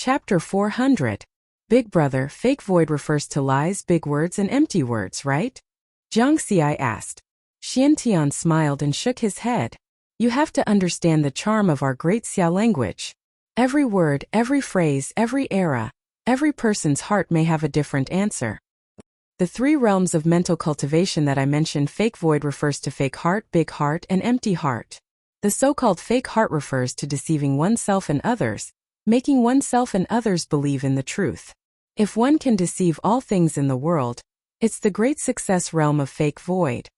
Chapter 400. Big Brother, fake void refers to lies, big words and empty words, right? Jiang Xi asked. Xiantian smiled and shook his head. You have to understand the charm of our great Xia language. Every word, every phrase, every era, every person's heart may have a different answer. The three realms of mental cultivation that I mentioned, fake void refers to fake heart, big heart, and empty heart. The so-called fake heart refers to deceiving oneself and others, making oneself and others believe in the truth. If one can deceive all things in the world, it's the great success realm of fake void.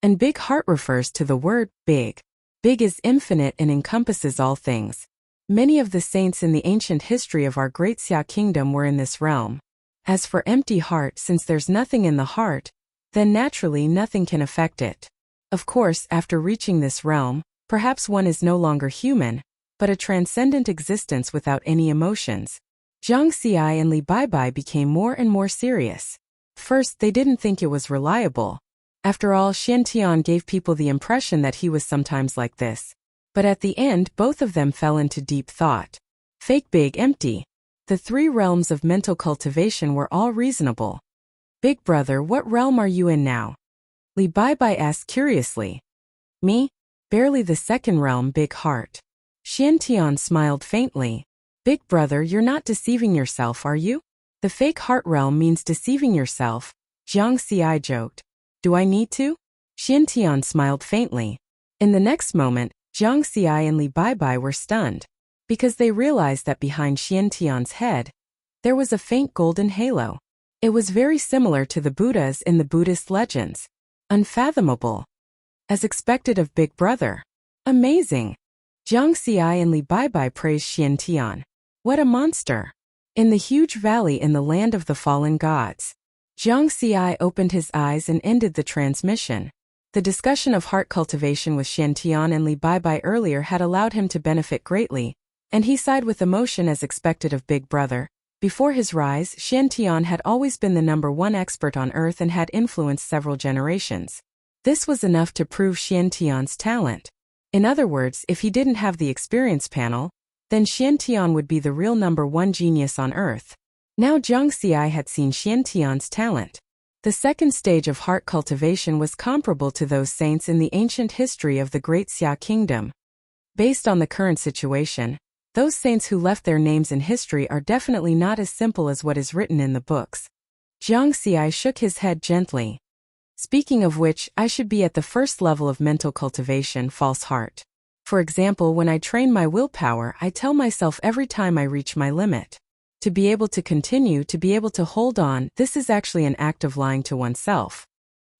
And big heart refers to the word big. Big is infinite and encompasses all things. Many of the saints in the ancient history of our great Xia kingdom were in this realm. As for empty heart, since there's nothing in the heart, then naturally nothing can affect it. Of course, after reaching this realm, perhaps one is no longer human, but a transcendent existence without any emotions. Jiang Xi and Li Baibai became more and more serious. First, they didn't think it was reliable. After all, Xiantian gave people the impression that he was sometimes like this. But at the end, both of them fell into deep thought. Fake, big, empty. The three realms of mental cultivation were all reasonable. Big Brother, what realm are you in now? Li Baibai asked curiously. Me? Barely the second realm, big heart. Xiantian smiled faintly. Big Brother, you're not deceiving yourself, are you? The fake heart realm means deceiving yourself, Jiang Xi joked. Do I need to? Xiantian smiled faintly. In the next moment, Jiang Xi and Li Baibai were stunned, because they realized that behind Xiantian's head, there was a faint golden halo. It was very similar to the Buddhas in the Buddhist legends. Unfathomable. As expected of Big Brother. Amazing. Jiang Xi and Li Baibai praised Xiantian. What a monster. In the huge valley in the land of the fallen gods. Jiang Xi opened his eyes and ended the transmission. The discussion of heart cultivation with Xiantian and Li Baibai earlier had allowed him to benefit greatly, and he sighed with emotion as expected of Big Brother. Before his rise, Xiantian had always been the #1 expert on Earth and had influenced several generations. This was enough to prove Xiantian's talent. In other words, if he didn't have the experience panel, then Xiantian would be the real #1 genius on Earth. Now Jiang Xi had seen Xiantian's talent. The second stage of heart cultivation was comparable to those saints in the ancient history of the great Xia kingdom. Based on the current situation, those saints who left their names in history are definitely not as simple as what is written in the books. Jiang Xi shook his head gently. Speaking of which, I should be at the first level of mental cultivation, false heart. For example, when I train my willpower, I tell myself every time I reach my limit. To be able to continue, to be able to hold on, this is actually an act of lying to oneself.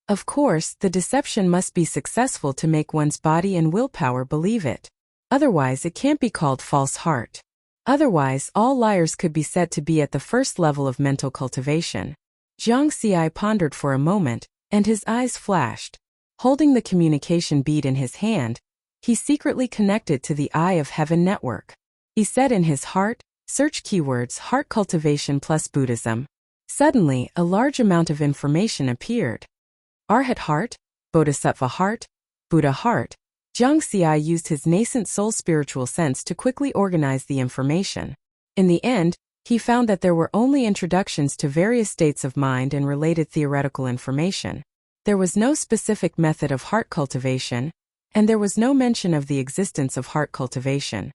Of course, the deception must be successful to make one's body and willpower believe it. Otherwise, it can't be called false heart. Otherwise, all liars could be said to be at the first level of mental cultivation. Jiang Xi pondered for a moment, and his eyes flashed. Holding the communication bead in his hand, he secretly connected to the Eye of Heaven network. He said in his heart, search keywords heart cultivation plus Buddhism. Suddenly, a large amount of information appeared. Arhat heart, Bodhisattva heart, Buddha heart. Jiang Xi used his nascent soul spiritual sense to quickly organize the information. In the end, he found that there were only introductions to various states of mind and related theoretical information. There was no specific method of heart cultivation, and there was no mention of the existence of heart cultivation.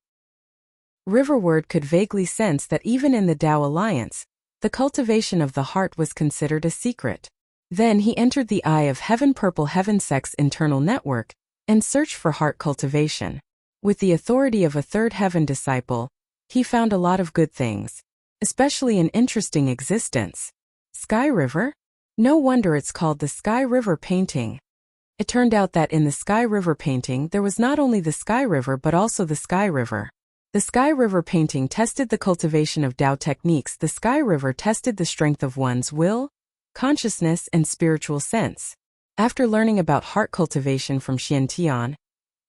Riverward could vaguely sense that even in the Tao Alliance, the cultivation of the heart was considered a secret. Then he entered the Eye of Heaven Purple Heaven Sect's internal network and searched for heart cultivation. With the authority of a third heaven disciple, he found a lot of good things, especially an interesting existence. Sky River? No wonder it's called the Sky River painting. It turned out that in the Sky River painting there was not only the Sky River but also the Sky River. The Sky River painting tested the cultivation of Tao techniques. The Sky River tested the strength of one's will, consciousness, and spiritual sense. After learning about heart cultivation from Xiantian,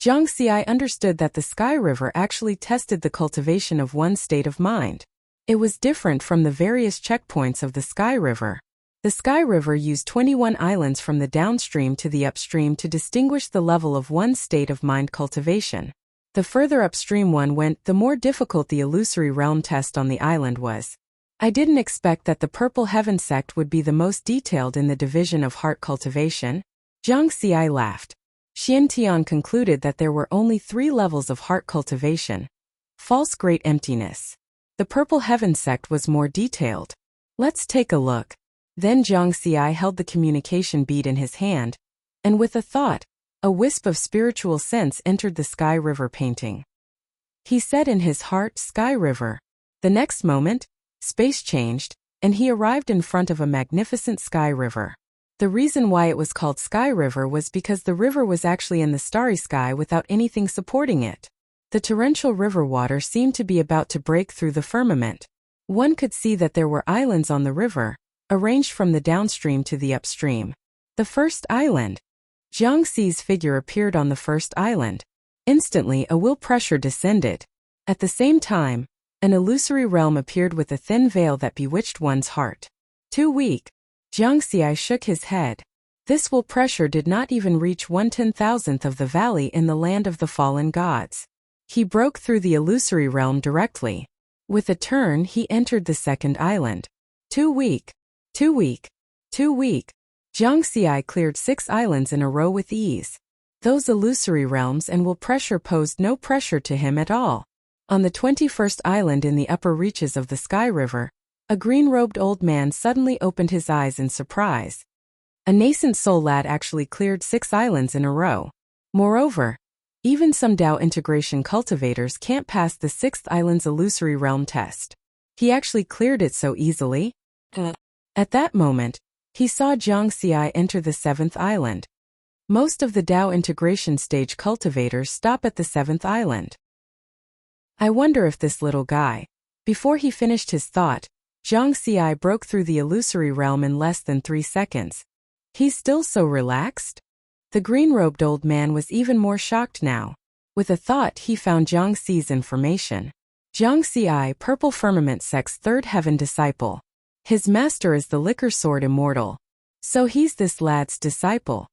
Jiang Xi understood that the Sky River actually tested the cultivation of one's state of mind. It was different from the various checkpoints of the Sky River. The Sky River used 21 islands from the downstream to the upstream to distinguish the level of one's state of mind cultivation. The further upstream one went, the more difficult the illusory realm test on the island was. I didn't expect that the Purple Heaven sect would be the most detailed in the division of heart cultivation. Jiang Xi laughed. Xiantian concluded that there were only 3 levels of heart cultivation. False great emptiness. The Purple Heaven sect was more detailed. Let's take a look. Then Jiang Xi held the communication bead in his hand, and with a thought, a wisp of spiritual sense entered the Sky River painting. He said in his heart, Sky River. The next moment, space changed, and he arrived in front of a magnificent sky river. The reason why it was called Sky River was because the river was actually in the starry sky without anything supporting it. The torrential river water seemed to be about to break through the firmament. One could see that there were islands on the river, arranged from the downstream to the upstream. The first island. Jiang Xi's figure appeared on the first island. Instantly a will pressure descended. At the same time, an illusory realm appeared with a thin veil that bewitched one's heart. Too weak. Jiang Xi shook his head. This will pressure did not even reach 1/10,000th of the valley in the land of the fallen gods. He broke through the illusory realm directly. With a turn he entered the second island. Too weak. Too weak. Too weak. Jiang Xi cleared 6 islands in a row with ease. Those illusory realms and will pressure posed no pressure to him at all. On the 21st island in the upper reaches of the Sky River, a green-robed old man suddenly opened his eyes in surprise. A nascent soul lad actually cleared 6 islands in a row. Moreover, even some Dao integration cultivators can't pass the 6th island's illusory realm test. He actually cleared it so easily. At that moment, he saw Jiang Xi enter the 7th island. Most of the Dao integration stage cultivators stop at the 7th island. I wonder if this little guy. Before he finished his thought, Jiang Xi broke through the illusory realm in less than 3 seconds. He's still so relaxed? The green-robed old man was even more shocked now. With a thought he found Jiang Xi's information. Jiang Xi, Purple Firmament Sect's 3rd heaven disciple. His master is the Liquor Sword Immortal. So he's this lad's disciple.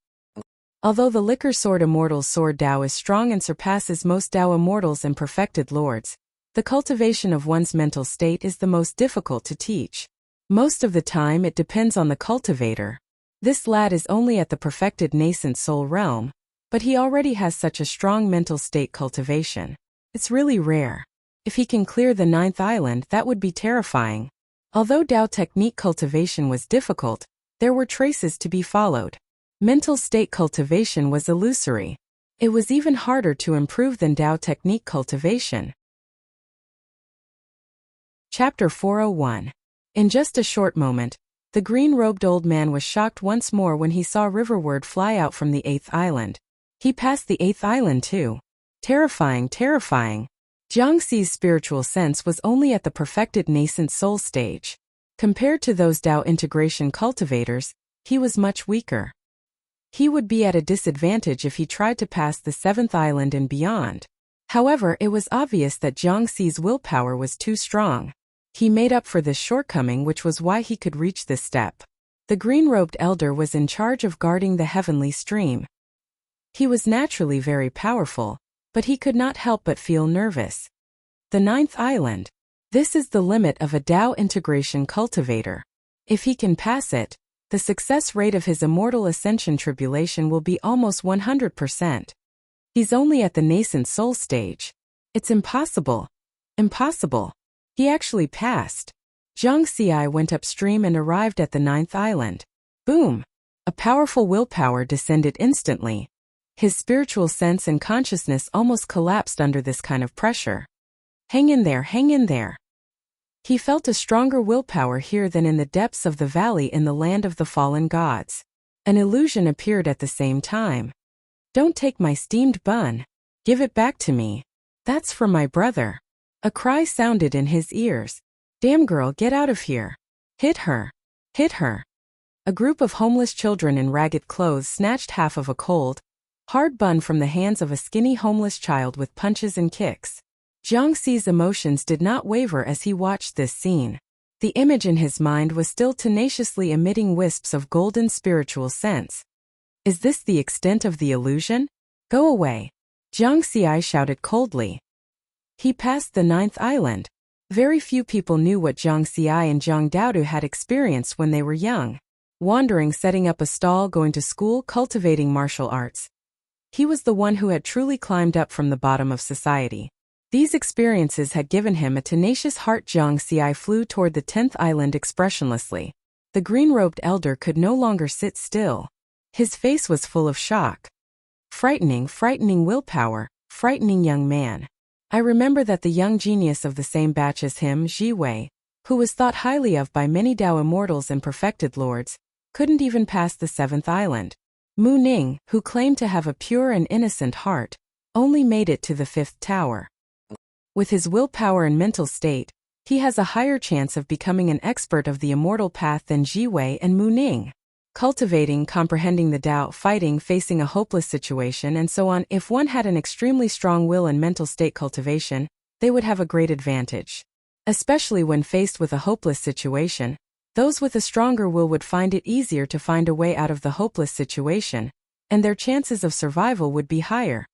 Although the Liquor Sword Immortal's sword Dao is strong and surpasses most Dao immortals and perfected lords, the cultivation of one's mental state is the most difficult to teach. Most of the time it depends on the cultivator. This lad is only at the perfected nascent soul realm, but he already has such a strong mental state cultivation. It's really rare. If he can clear the 9th island, that would be terrifying. Although Dao technique cultivation was difficult, there were traces to be followed. Mental state cultivation was illusory. It was even harder to improve than Dao technique cultivation. Chapter 401. In just a short moment, the green-robed old man was shocked once more when he saw riverward fly out from the 8th island. He passed the 8th island too. Terrifying, terrifying. Jiang Xi's spiritual sense was only at the perfected nascent soul stage. Compared to those Dao integration cultivators, he was much weaker. He would be at a disadvantage if he tried to pass the 7th island and beyond. However, it was obvious that Jiang Xi's willpower was too strong. He made up for this shortcoming, which was why he could reach this step. The green-robed elder was in charge of guarding the heavenly stream. He was naturally very powerful, but he could not help but feel nervous. The 9th island. This is the limit of a Dao integration cultivator. If he can pass it, the success rate of his immortal ascension tribulation will be almost 100%. He's only at the nascent soul stage. It's impossible. Impossible. He actually passed. Jiang Xi went upstream and arrived at the 9th island. Boom! A powerful willpower descended instantly. His spiritual sense and consciousness almost collapsed under this kind of pressure. Hang in there, hang in there. He felt a stronger willpower here than in the depths of the valley in the land of the fallen gods. An illusion appeared at the same time. Don't take my steamed bun. Give it back to me. That's for my brother. A cry sounded in his ears. Damn girl, get out of here. Hit her. Hit her. A group of homeless children in ragged clothes snatched half of a cold, hard bun from the hands of a skinny homeless child with punches and kicks. Jiang Xi's emotions did not waver as he watched this scene. The image in his mind was still tenaciously emitting wisps of golden spiritual sense. Is this the extent of the illusion? Go away. Jiang Xi shouted coldly. He passed the 9th island. Very few people knew what Jiang Xi and Jiang Daodu had experienced when they were young. Wandering, setting up a stall, going to school, cultivating martial arts. He was the one who had truly climbed up from the bottom of society. These experiences had given him a tenacious heart. Jiang Xi flew toward the 10th island expressionlessly. The green-robed elder could no longer sit still. His face was full of shock. Frightening, frightening willpower, frightening young man. I remember that the young genius of the same batch as him, Ji Wei, who was thought highly of by many Dao immortals and perfected lords, couldn't even pass the 7th island. Mu Ning, who claimed to have a pure and innocent heart, only made it to the 5th tower. With his willpower and mental state, he has a higher chance of becoming an expert of the immortal path than Ji Wei and Mu Ning. Cultivating, comprehending the Dao, fighting, facing a hopeless situation, and so on. If one had an extremely strong will and mental state cultivation, they would have a great advantage. Especially when faced with a hopeless situation, those with a stronger will would find it easier to find a way out of the hopeless situation, and their chances of survival would be higher.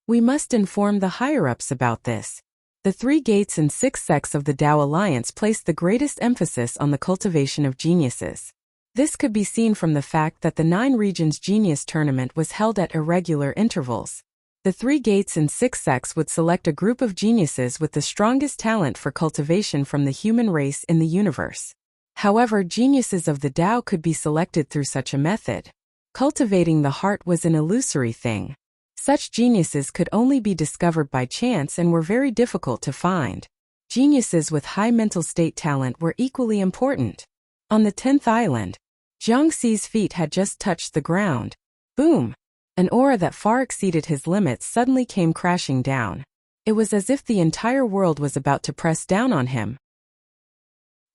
We must inform the higher-ups about this. The 3 gates and 6 sects of the Dao Alliance placed the greatest emphasis on the cultivation of geniuses. This could be seen from the fact that the 9 regions genius tournament was held at irregular intervals. The 3 gates and 6 sects would select a group of geniuses with the strongest talent for cultivation from the human race in the universe. However, geniuses of the Dao could be selected through such a method. Cultivating the heart was an illusory thing. Such geniuses could only be discovered by chance and were very difficult to find. Geniuses with high mental state talent were equally important. On the 10th island, Jiang Xi's feet had just touched the ground. Boom! An aura that far exceeded his limits suddenly came crashing down. It was as if the entire world was about to press down on him.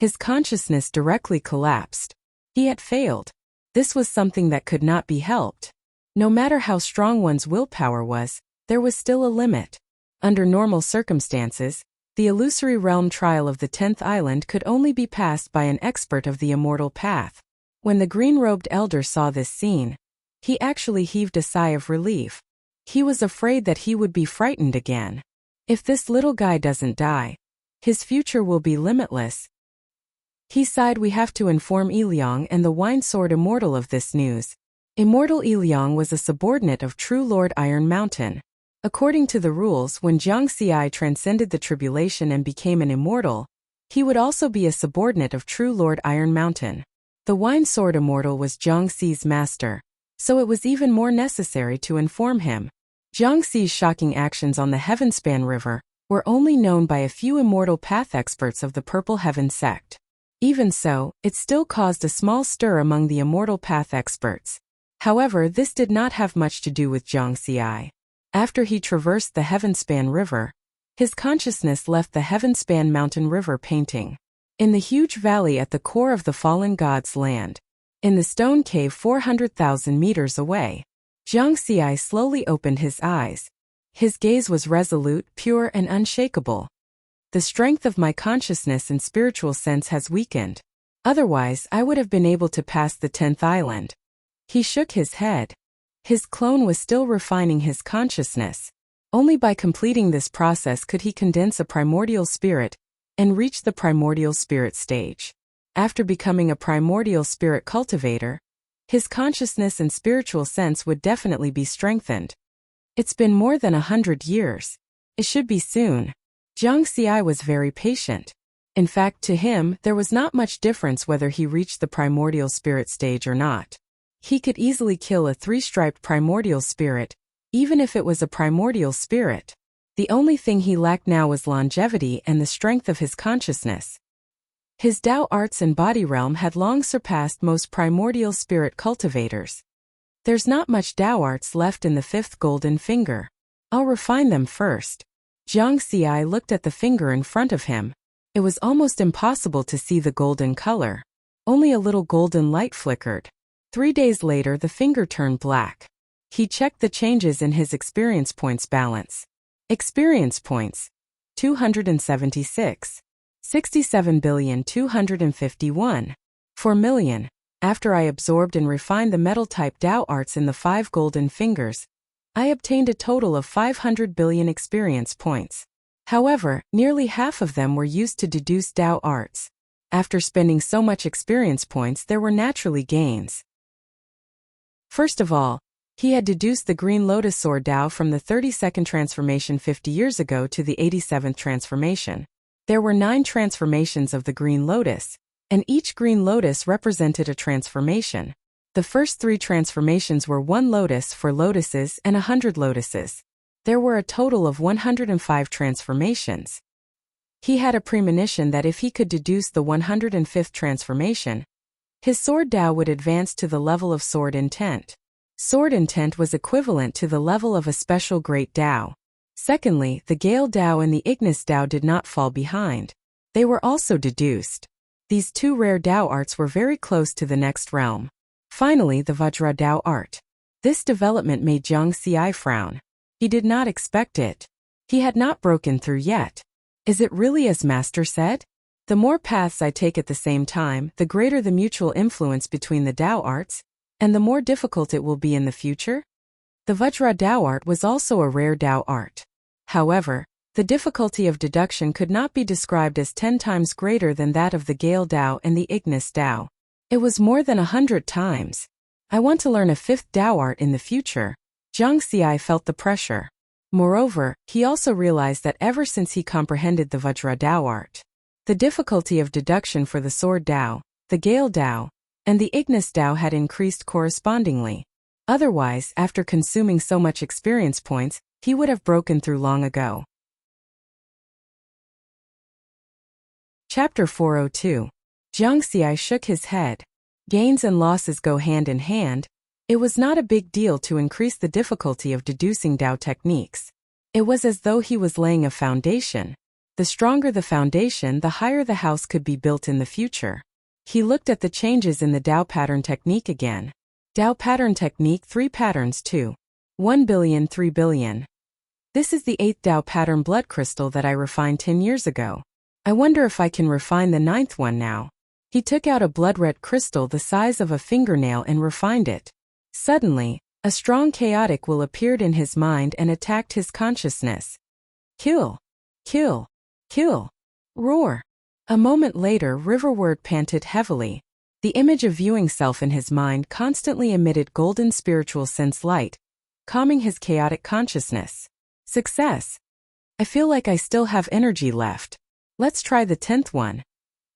His consciousness directly collapsed. He had failed. This was something that could not be helped. No matter how strong one's willpower was, there was still a limit. Under normal circumstances, the illusory realm trial of the 10th island could only be passed by an expert of the immortal path. When the green-robed elder saw this scene, he actually heaved a sigh of relief. He was afraid that he would be frightened again. If this little guy doesn't die, his future will be limitless. He sighed. We have to inform Yiliang and the Wine Sword Immortal of this news. Immortal Yiliang was a subordinate of True Lord Iron Mountain. According to the rules, when Jiang Xi transcended the tribulation and became an immortal, he would also be a subordinate of True Lord Iron Mountain. The Wine Sword Immortal was Jiang Xi's master, so it was even more necessary to inform him. Jiang Xi's shocking actions on the Heavenspan River were only known by a few immortal path experts of the Purple Heaven sect. Even so, it still caused a small stir among the immortal path experts. However, this did not have much to do with Jiang Xi. After he traversed the Heavenspan River, his consciousness left the Heavenspan Mountain River painting. In the huge valley at the core of the fallen god's land, in the stone cave 400,000 meters away, Jiang Xi slowly opened his eyes. His gaze was resolute, pure, and unshakable. The strength of my consciousness and spiritual sense has weakened. Otherwise, I would have been able to pass the 10th island. He shook his head. His clone was still refining his consciousness. Only by completing this process could he condense a primordial spirit and reach the primordial spirit stage. After becoming a primordial spirit cultivator, his consciousness and spiritual sense would definitely be strengthened. It's been more than 100 years. It should be soon. Jiang Xi was very patient. In fact, to him, there was not much difference whether he reached the primordial spirit stage or not. He could easily kill a 3-striped primordial spirit, even if it was a primordial spirit. The only thing he lacked now was longevity and the strength of his consciousness. His Dao arts and body realm had long surpassed most primordial spirit cultivators. There's not much Dao arts left in the 5th golden finger. I'll refine them first. Jiang Xi looked at the finger in front of him. It was almost impossible to see the golden color. Only a little golden light flickered. 3 days later, the finger turned black. He checked the changes in his experience points balance. Experience points: 276. 67,251. 4 million. After I absorbed and refined the metal-type Dao arts in the 5 golden fingers, I obtained a total of 500 billion experience points. However, nearly half of them were used to deduce Dao arts. After spending so much experience points, there were naturally gains. First of all, he had deduced the Green Lotus Sword Dao from the 32nd transformation 50 years ago to the 87th transformation. There were 9 transformations of the Green Lotus, and each Green Lotus represented a transformation. The first 3 transformations were 1 lotus for lotuses and 100 lotuses. There were a total of 105 transformations. He had a premonition that if he could deduce the 105th transformation, his Sword Dao would advance to the level of Sword Intent. Sword Intent was equivalent to the level of a special Great Dao. Secondly, the Gale Dao and the Ignis Dao did not fall behind. They were also deduced. These 2 rare Dao arts were very close to the next realm. Finally, the Vajra Dao art. This development made Jiang Xi frown. He did not expect it. He had not broken through yet. Is it really as Master said? The more paths I take at the same time, the greater the mutual influence between the Dao arts, and the more difficult it will be in the future? The Vajra Dao art was also a rare Dao art. However, the difficulty of deduction could not be described as 10 times greater than that of the Gale Dao and the Ignis Dao. It was more than 100 times. I want to learn a 5th Dao art in the future. Jiang Xi felt the pressure. Moreover, he also realized that ever since he comprehended the Vajra Dao art, the difficulty of deduction for the Sword Dao, the Gale Dao, and the Ignis Dao had increased correspondingly. Otherwise, after consuming so much experience points, he would have broken through long ago. Chapter 402. Jiang Xi shook his head. Gains and losses go hand in hand. It was not a big deal to increase the difficulty of deducing Dao techniques. It was as though he was laying a foundation. The stronger the foundation, the higher the house could be built in the future. He looked at the changes in the Dao pattern technique again. Dao pattern technique 3 patterns 2. 1 billion 3 billion. This is the 8th Dao pattern blood crystal that I refined 10 years ago. I wonder if I can refine the 9th one now. He took out a blood-red crystal the size of a fingernail and refined it. Suddenly, a strong chaotic will appeared in his mind and attacked his consciousness. Kill! Kill! Kill! Roar! A moment later, Riverward panted heavily. The image of viewing self in his mind constantly emitted golden spiritual sense light, calming his chaotic consciousness. Success! I feel like I still have energy left. Let's try the 10th one.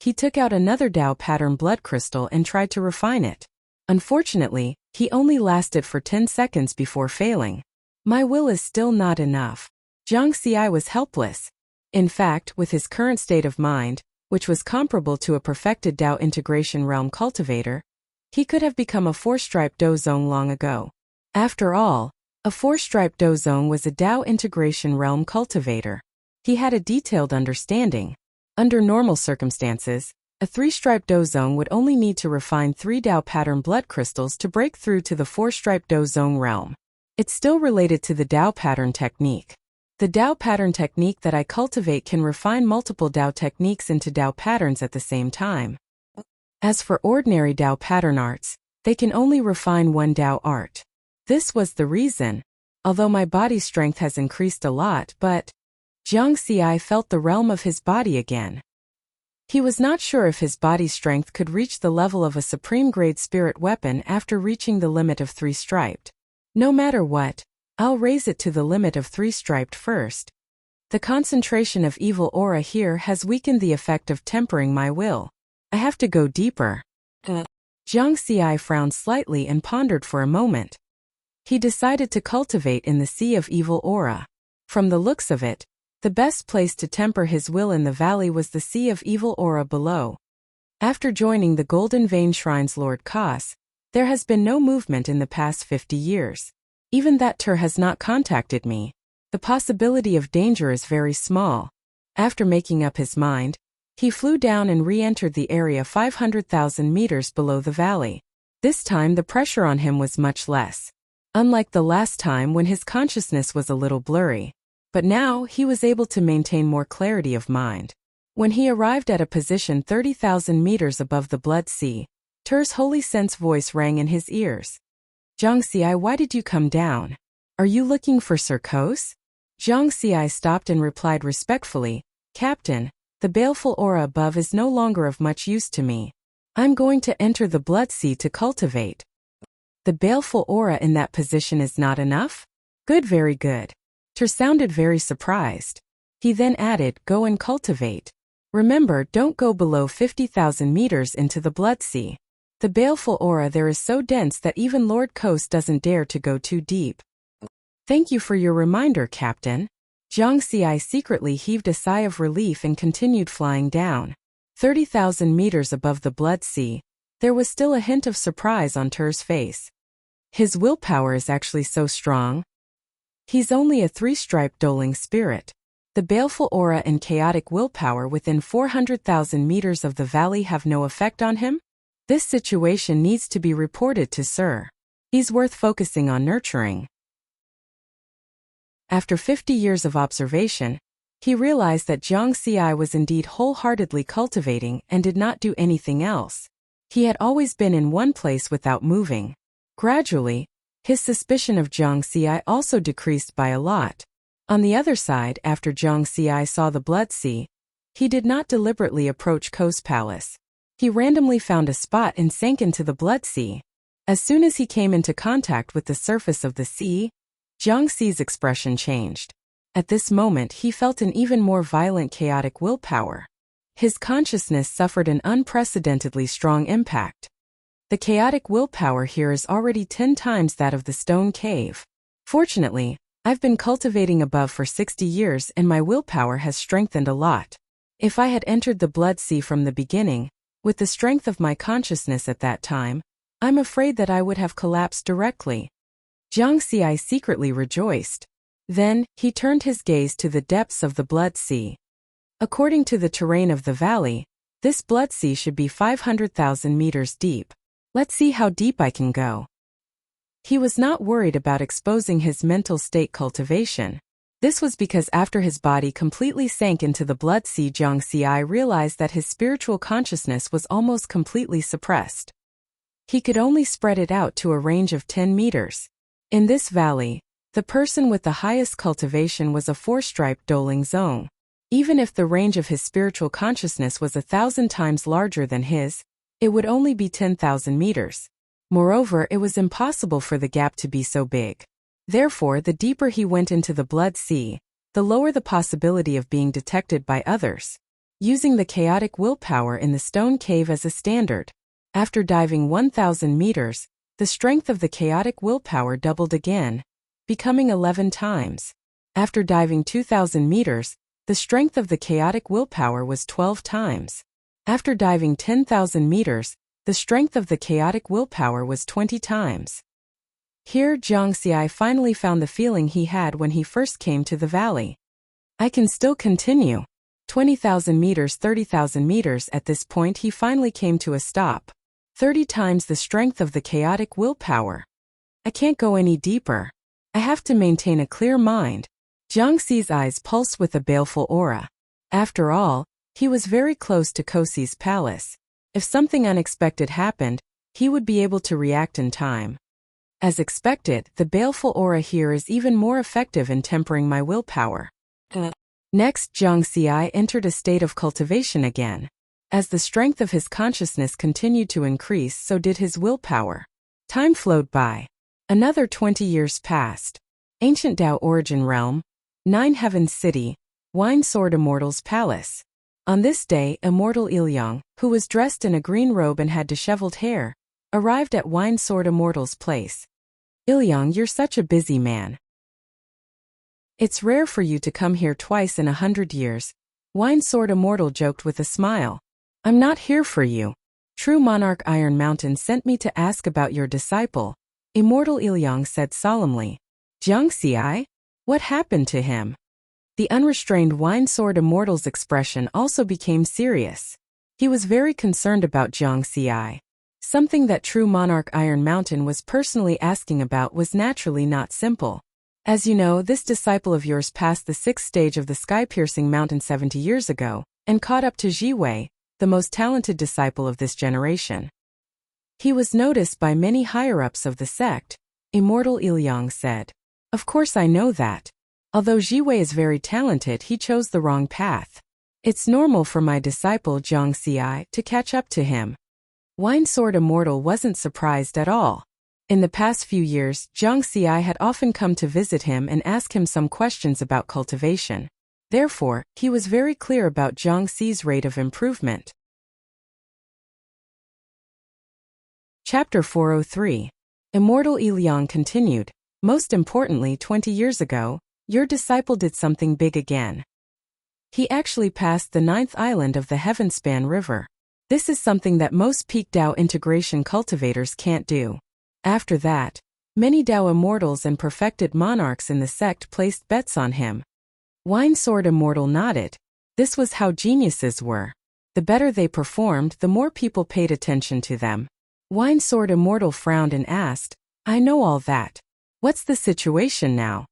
He took out another Dao pattern blood crystal and tried to refine it. Unfortunately, he only lasted for 10 seconds before failing. My will is still not enough. Jiang Xi was helpless. In fact, with his current state of mind, which was comparable to a perfected Dao integration realm cultivator, he could have become a 4-striped Dozong long ago. After all, a 4-striped Dozong was a Dao integration realm cultivator. He had a detailed understanding. Under normal circumstances, a 3-striped Dozong would only need to refine 3 Dao pattern blood crystals to break through to the 4-striped Dozong realm. It's still related to the Dao pattern technique. The Dao pattern technique that I cultivate can refine multiple Dao techniques into Dao patterns at the same time. As for ordinary Dao pattern arts, they can only refine 1 Dao art. This was the reason. Although my body strength has increased a lot, but Jiang Xi felt the realm of his body again. He was not sure if his body strength could reach the level of a supreme-grade spirit weapon after reaching the limit of 3-striped. No matter what, I'll raise it to the limit of 3-striped first. The concentration of evil aura here has weakened the effect of tempering my will. I have to go deeper. Jiang Xi frowned slightly and pondered for a moment. He decided to cultivate in the sea of evil aura. From the looks of it, the best place to temper his will in the valley was the sea of evil aura below. After joining the Golden Vein Shrine's Lord Kos, there has been no movement in the past 50 years. Even that Tur has not contacted me. The possibility of danger is very small. After making up his mind, he flew down and re-entered the area 500,000 meters below the valley. This time the pressure on him was much less. Unlike the last time when his consciousness was a little blurry. But now he was able to maintain more clarity of mind. When he arrived at a position 30,000 meters above the Blood Sea, Tur's holy sense voice rang in his ears. Jiang Xi, why did you come down? Are you looking for Sir Kos? Zhang Xiai stopped and replied respectfully, Captain, the baleful aura above is no longer of much use to me. I'm going to enter the Blood Sea to cultivate. The baleful aura in that position is not enough? Good, very good. Ter sounded very surprised. He then added, go and cultivate. Remember, don't go below 50,000 meters into the Blood Sea. The baleful aura there is so dense that even Lord Kos doesn't dare to go too deep. Thank you for your reminder, Captain. Zhang Xiai secretly heaved a sigh of relief and continued flying down. 30,000 meters above the Blood Sea, there was still a hint of surprise on Ter's face. His willpower is actually so strong. He's only a 3-striped doling spirit. The baleful aura and chaotic willpower within 400,000 meters of the valley have no effect on him? This situation needs to be reported to Sir. He's worth focusing on nurturing. After 50 years of observation, he realized that Zhang Xiai was indeed wholeheartedly cultivating and did not do anything else. He had always been in one place without moving. Gradually, his suspicion of Zhang Xiai also decreased by a lot. On the other side, after Zhang Xiai saw the Blood Sea, he did not deliberately approach Kos Palace. He randomly found a spot and sank into the Blood Sea. As soon as he came into contact with the surface of the sea, Zhang Xi's expression changed. At this moment he felt an even more violent chaotic willpower. His consciousness suffered an unprecedentedly strong impact. The chaotic willpower here is already 10 times that of the stone cave. Fortunately, I've been cultivating above for 60 years and my willpower has strengthened a lot. If I had entered the Blood Sea from the beginning, with the strength of my consciousness at that time, I'm afraid that I would have collapsed directly. Zhang Xiai secretly rejoiced. Then, he turned his gaze to the depths of the Blood Sea. According to the terrain of the valley, this Blood Sea should be 500,000 meters deep. Let's see how deep I can go. He was not worried about exposing his mental state cultivation. This was because after his body completely sank into the Blood Sea, Zhang Xiai realized that his spiritual consciousness was almost completely suppressed. He could only spread it out to a range of 10 meters. In this valley, the person with the highest cultivation was a 4-striped doling zong. Even if the range of his spiritual consciousness was 1,000 times larger than his, it would only be 10,000 meters. Moreover, it was impossible for the gap to be so big. Therefore, the deeper he went into the Blood Sea, the lower the possibility of being detected by others. Using the chaotic willpower in the stone cave as a standard, after diving 1,000 meters, the strength of the chaotic willpower doubled again, becoming 11 times. After diving 2,000 meters, the strength of the chaotic willpower was 12 times. After diving 10,000 meters, the strength of the chaotic willpower was 20 times. Here Zhang Xiai finally found the feeling he had when he first came to the valley. I can still continue. 20,000 meters, 30,000 meters. At this point he finally came to a stop. 30 times the strength of the chaotic willpower. I can't go any deeper. I have to maintain a clear mind. Zhang Xi's eyes pulsed with a baleful aura. After all, he was very close to Kosi's palace. If something unexpected happened, he would be able to react in time. As expected, the baleful aura here is even more effective in tempering my willpower. Next, Zhang Xiai entered a state of cultivation again. As the strength of his consciousness continued to increase, so did his willpower. Time flowed by. Another 20 years passed. Ancient Dao Origin Realm, 9 Heavens City, Wine Sword Immortal's Palace. On this day, Immortal Ilyang, who was dressed in a green robe and had disheveled hair, arrived at Wine Sword Immortal's place. Ilyang, you're such a busy man. It's rare for you to come here twice in 100 years. Wine Sword Immortal joked with a smile. I'm not here for you. True Monarch Iron Mountain sent me to ask about your disciple. Immortal Ilyang said solemnly. Zhang Xiai? What happened to him? The unrestrained Wine Sword Immortal's expression also became serious. He was very concerned about Zhang Xiai. Something that True Monarch Iron Mountain was personally asking about was naturally not simple. As you know, this disciple of yours passed the 6th stage of the sky-piercing mountain 70 years ago, and caught up to Jiwei, the most talented disciple of this generation. He was noticed by many higher-ups of the sect, Immortal Ilyang said. Of course I know that. Although Jiwei is very talented, he chose the wrong path. It's normal for my disciple Zhang Xi to catch up to him. Wine Sword Immortal wasn't surprised at all. In the past few years, Zhang Xi had often come to visit him and ask him some questions about cultivation. Therefore, he was very clear about Zhang Xi's rate of improvement. Chapter 403. Immortal Iliang continued. Most importantly, 20 years ago, your disciple did something big again. He actually passed the 9th island of the Heavenspan River. This is something that most peak Dao integration cultivators can't do. After that, many Dao immortals and perfected monarchs in the sect placed bets on him. Wine Sword Immortal nodded. This was how geniuses were. The better they performed, the more people paid attention to them. Wine Sword Immortal frowned and asked, I know all that. What's the situation now?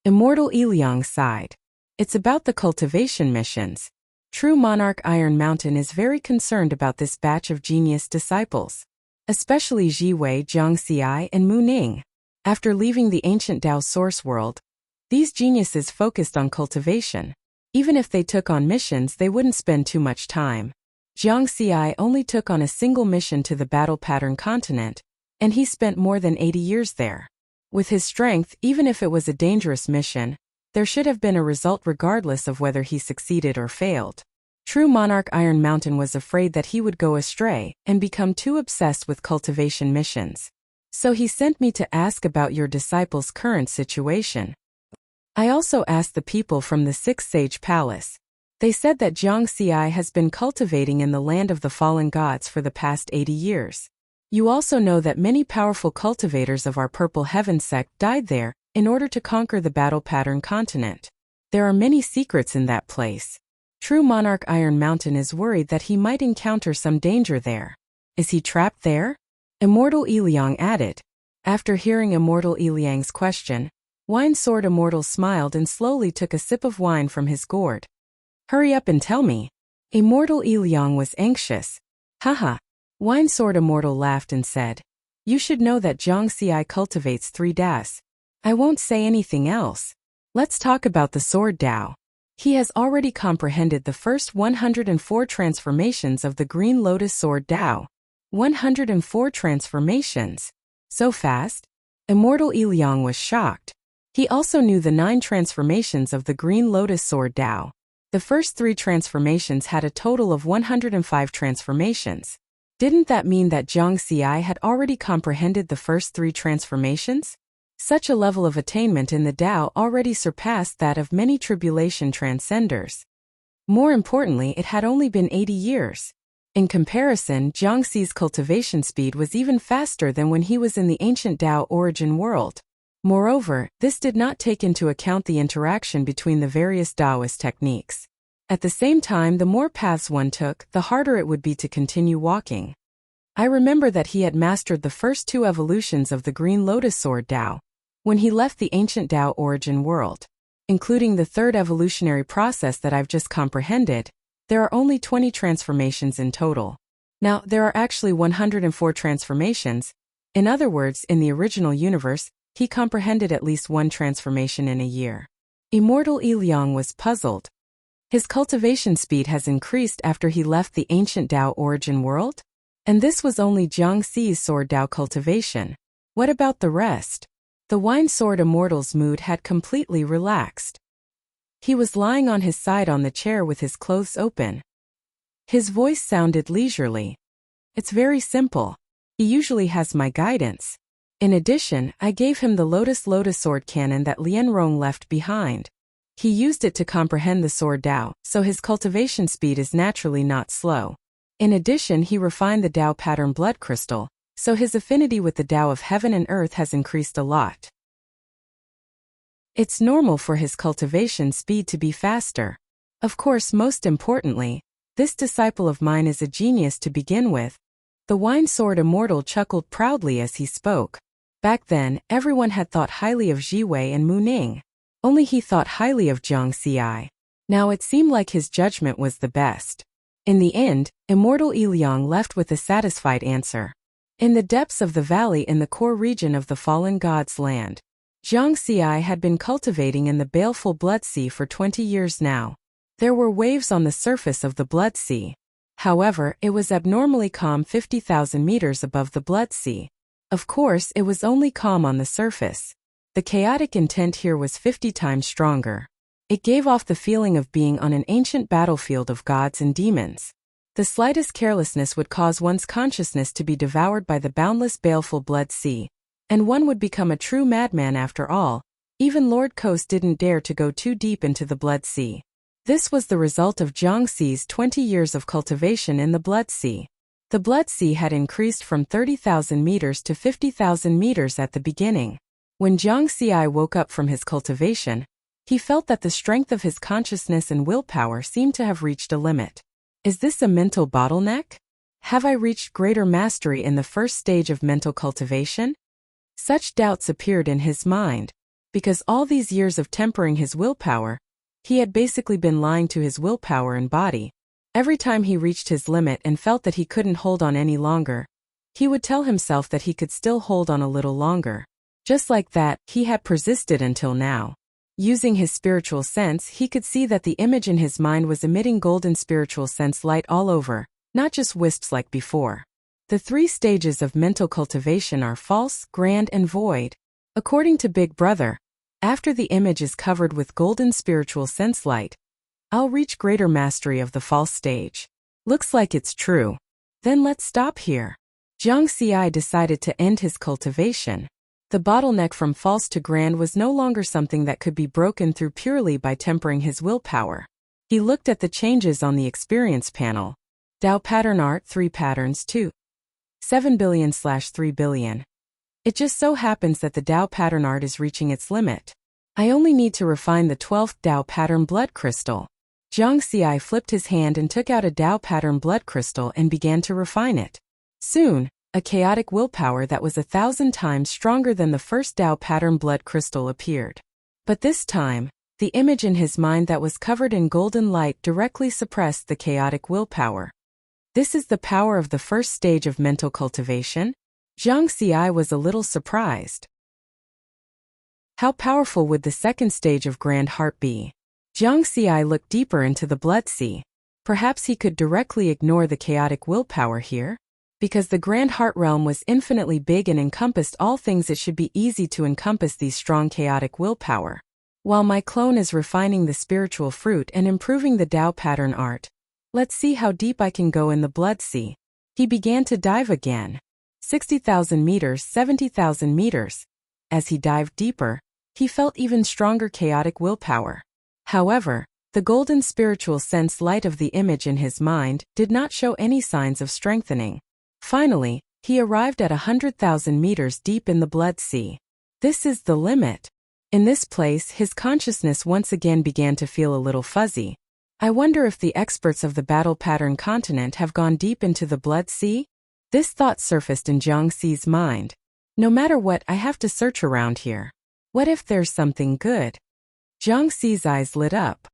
Immortal Iliang sighed. It's about the cultivation missions. True Monarch Iron Mountain is very concerned about this batch of genius disciples. Especially Jiwei, Zhang Xi, and Mu Ning. After leaving the ancient Dao source world, these geniuses focused on cultivation. Even if they took on missions, they wouldn't spend too much time. Zhang Xi only took on a single mission to the Battle Pattern continent, and he spent more than 80 years there. With his strength, even if it was a dangerous mission, there should have been a result regardless of whether he succeeded or failed. True Monarch Iron Mountain was afraid that he would go astray and become too obsessed with cultivation missions. So he sent me to ask about your disciple's current situation. I also asked the people from the Sixth Sage Palace. They said that Zhang Xi has been cultivating in the land of the fallen gods for the past 80 years. You also know that many powerful cultivators of our Purple Heaven sect died there in order to conquer the Battle Pattern continent. There are many secrets in that place. True Monarch Iron Mountain is worried that he might encounter some danger there. Is he trapped there? Immortal Iliang added. After hearing Immortal Iliang's question, Wine Sword Immortal smiled and slowly took a sip of wine from his gourd. Hurry up and tell me. Immortal Iliang was anxious. Haha. Wine Sword Immortal laughed and said, You should know that Zhang Xi cultivates 3 Daos. I won't say anything else. Let's talk about the Sword Dao. He has already comprehended the first 104 transformations of the Green Lotus Sword Dao. 104 transformations. So fast? Immortal Iliang was shocked. He also knew the 9 transformations of the Green Lotus Sword Dao. The first 3 transformations had a total of 105 transformations. Didn't that mean that Zhang Xi had already comprehended the first 3 transformations? Such a level of attainment in the Dao already surpassed that of many tribulation transcenders. More importantly, it had only been 80 years. In comparison, Zhang Xi's cultivation speed was even faster than when he was in the ancient Dao origin world. Moreover, this did not take into account the interaction between the various Daoist techniques. At the same time, the more paths one took, the harder it would be to continue walking. I remember that he had mastered the first 2 evolutions of the Green Lotus Sword Dao when he left the ancient Dao origin world. Including the 3rd evolutionary process that I've just comprehended, there are only 20 transformations in total. Now, there are actually 104 transformations. In other words, in the original universe, he comprehended at least 1 transformation in a year. Immortal Iliang was puzzled. His cultivation speed has increased after he left the ancient Dao origin world? And this was only Zhang Xi's Sword Dao cultivation. What about the rest? The Wine Sword Immortal's mood had completely relaxed. He was lying on his side on the chair with his clothes open. His voice sounded leisurely. It's very simple. He usually has my guidance. In addition, I gave him the Lotus Sword Cannon that Lianrong left behind. He used it to comprehend the Sword Dao, so his cultivation speed is naturally not slow. In addition, he refined the Dao pattern blood crystal, so his affinity with the Dao of heaven and earth has increased a lot. It's normal for his cultivation speed to be faster. Of course, most importantly, this disciple of mine is a genius to begin with. The Wine Sword Immortal chuckled proudly as he spoke. Back then, everyone had thought highly of Jiwei and Mu Ning. Only he thought highly of Zhang Xi. Now it seemed like his judgment was the best. In the end, Immortal Iliang left with a satisfied answer. In the depths of the valley in the core region of the fallen god's land, Zhang Xi had been cultivating in the baleful Blood Sea for 20 years now. There were waves on the surface of the Blood Sea. However, it was abnormally calm 50,000 meters above the Blood Sea. Of course, it was only calm on the surface. The chaotic intent here was 50 times stronger. It gave off the feeling of being on an ancient battlefield of gods and demons. The slightest carelessness would cause one's consciousness to be devoured by the boundless baleful Blood Sea, and one would become a true madman after all. Even Lord Kos didn't dare to go too deep into the Blood Sea. This was the result of Zhang Xi's 20 years of cultivation in the Blood Sea. The Blood Sea had increased from 30,000 meters to 50,000 meters at the beginning. When Zhang Xi woke up from his cultivation, he felt that the strength of his consciousness and willpower seemed to have reached a limit. Is this a mental bottleneck? Have I reached greater mastery in the first stage of mental cultivation? Such doubts appeared in his mind, because all these years of tempering his willpower, he had basically been lying to his willpower and body. Every time he reached his limit and felt that he couldn't hold on any longer, he would tell himself that he could still hold on a little longer. Just like that, he had persisted until now. Using his spiritual sense, he could see that the image in his mind was emitting golden spiritual sense light all over, not just wisps like before. The 3 stages of mental cultivation are false, grand, and void. According to Big Brother, after the image is covered with golden spiritual sense light, I'll reach greater mastery of the false stage. Looks like it's true. Then let's stop here. Zhang Xi decided to end his cultivation. The bottleneck from false to grand was no longer something that could be broken through purely by tempering his willpower. He looked at the changes on the experience panel. Dao pattern art 3 patterns 2. 7 billion/3 billion. It just so happens that the Dao pattern art is reaching its limit. I only need to refine the 12th Dao pattern blood crystal. Zhang Xi flipped his hand and took out a Dao pattern blood crystal and began to refine it. Soon, a chaotic willpower that was 1,000 times stronger than the first Dao pattern blood crystal appeared. But this time, the image in his mind that was covered in golden light directly suppressed the chaotic willpower. This is the power of the first stage of mental cultivation? Zhang Xi was a little surprised. How powerful would the second stage of Grand Heart be? Zhang Xi looked deeper into the Blood Sea. Perhaps he could directly ignore the chaotic willpower here? Because the Grand Heart realm was infinitely big and encompassed all things, it should be easy to encompass these strong chaotic willpower. While my clone is refining the spiritual fruit and improving the Dao pattern art, let's see how deep I can go in the Blood Sea. He began to dive again. 60,000 meters, 70,000 meters. As he dived deeper, he felt even stronger chaotic willpower. However, the golden spiritual sense light of the image in his mind did not show any signs of strengthening. Finally, he arrived at 100,000 meters deep in the Blood Sea. This is the limit. In this place, his consciousness once again began to feel a little fuzzy. I wonder if the experts of the battle pattern continent have gone deep into the Blood Sea? This thought surfaced in Zhang Xi's mind. No matter what, I have to search around here. What if there's something good? Zhang Xi's eyes lit up.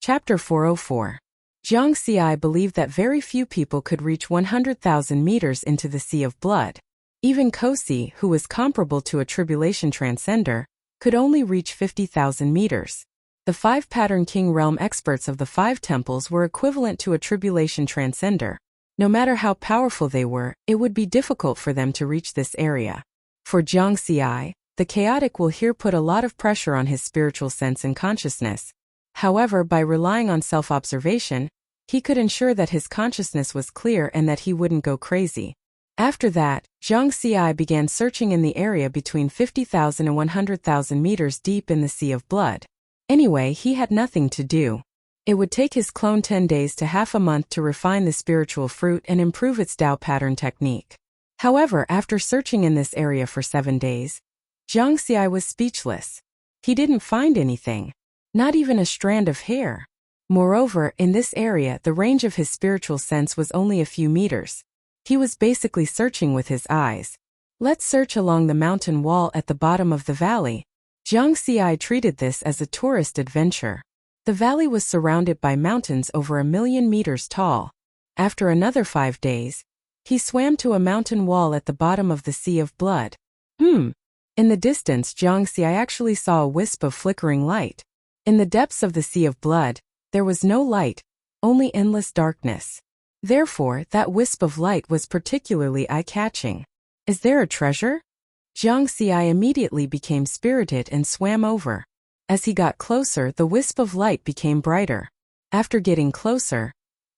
Chapter 404. Zhang Xi believed that very few people could reach 100,000 meters into the Sea of Blood. Even Kosi, who was comparable to a tribulation transcender, could only reach 50,000 meters. The 5 Pattern King realm experts of the 5 temples were equivalent to a tribulation transcender. No matter how powerful they were, it would be difficult for them to reach this area. For Zhang Xi, the chaotic will here put a lot of pressure on his spiritual sense and consciousness. However, by relying on self-observation, he could ensure that his consciousness was clear and that he wouldn't go crazy. After that, Zhang Xi began searching in the area between 50,000 and 100,000 meters deep in the Sea of Blood. Anyway, he had nothing to do. It would take his clone 10 days to half a month to refine the spiritual fruit and improve its Dao pattern technique. However, after searching in this area for 7 days, Zhang Xi was speechless. He didn't find anything. Not even a strand of hair. Moreover, in this area, the range of his spiritual sense was only a few meters. He was basically searching with his eyes. Let's search along the mountain wall at the bottom of the valley. Zhang Xi treated this as a tourist adventure. The valley was surrounded by mountains over 1,000,000 meters tall. After another 5 days, He swam to a mountain wall at the bottom of the Sea of Blood. In the distance, Jiangxi actually saw a wisp of flickering light. In the depths of the Sea of Blood, there was no light, only endless darkness. Therefore, that wisp of light was particularly eye-catching. Is there a treasure? Jiangxi immediately became spirited and swam over. As he got closer, the wisp of light became brighter. After getting closer,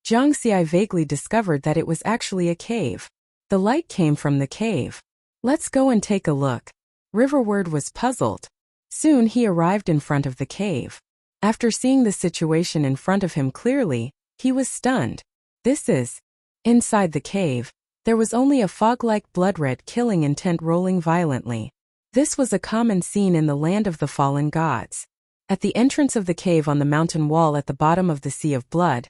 Jiangxi vaguely discovered that it was actually a cave. The light came from the cave. Let's go and take a look. Riverward was puzzled. Soon he arrived in front of the cave. After seeing the situation in front of him clearly, he was stunned. Inside the cave, there was only a fog-like blood-red killing intent rolling violently. This was a common scene in the land of the fallen gods. At the entrance of the cave on the mountain wall at the bottom of the Sea of Blood,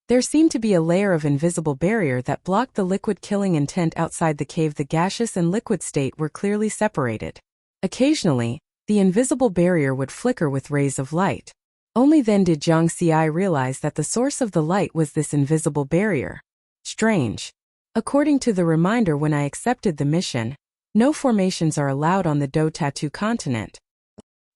there seemed to be a layer of invisible barrier that blocked the liquid killing intent outside the cave. The gaseous and liquid state were clearly separated. Occasionally, the invisible barrier would flicker with rays of light. Only then did Jiangxi realize that the source of the light was this invisible barrier. Strange. According to the reminder when I accepted the mission, no formations are allowed on the Do Tattoo continent.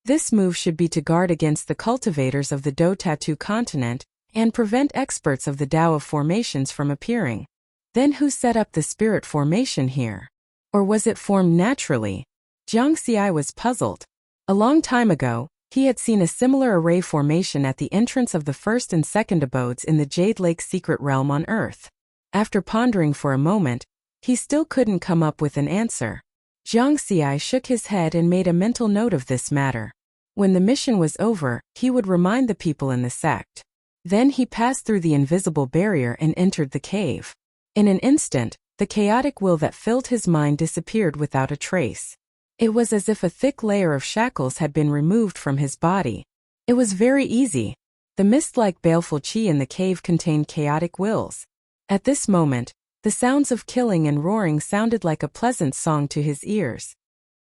This move should be to guard against the cultivators of the Do Tattoo continent and prevent experts of the Tao of formations from appearing. Then who set up the spirit formation here? Or was it formed naturally? Jiangxi was puzzled. A long time ago, he had seen a similar array formation at the entrance of the first and second abodes in the Jade Lake secret realm on Earth. After pondering for a moment, he still couldn't come up with an answer. Jiangxi shook his head and made a mental note of this matter. When the mission was over, he would remind the people in the sect. Then he passed through the invisible barrier and entered the cave. In an instant, the chaotic will that filled his mind disappeared without a trace. It was as if a thick layer of shackles had been removed from his body. It was very easy. The mist-like baleful qi in the cave contained chaotic wills. At this moment, the sounds of killing and roaring sounded like a pleasant song to his ears.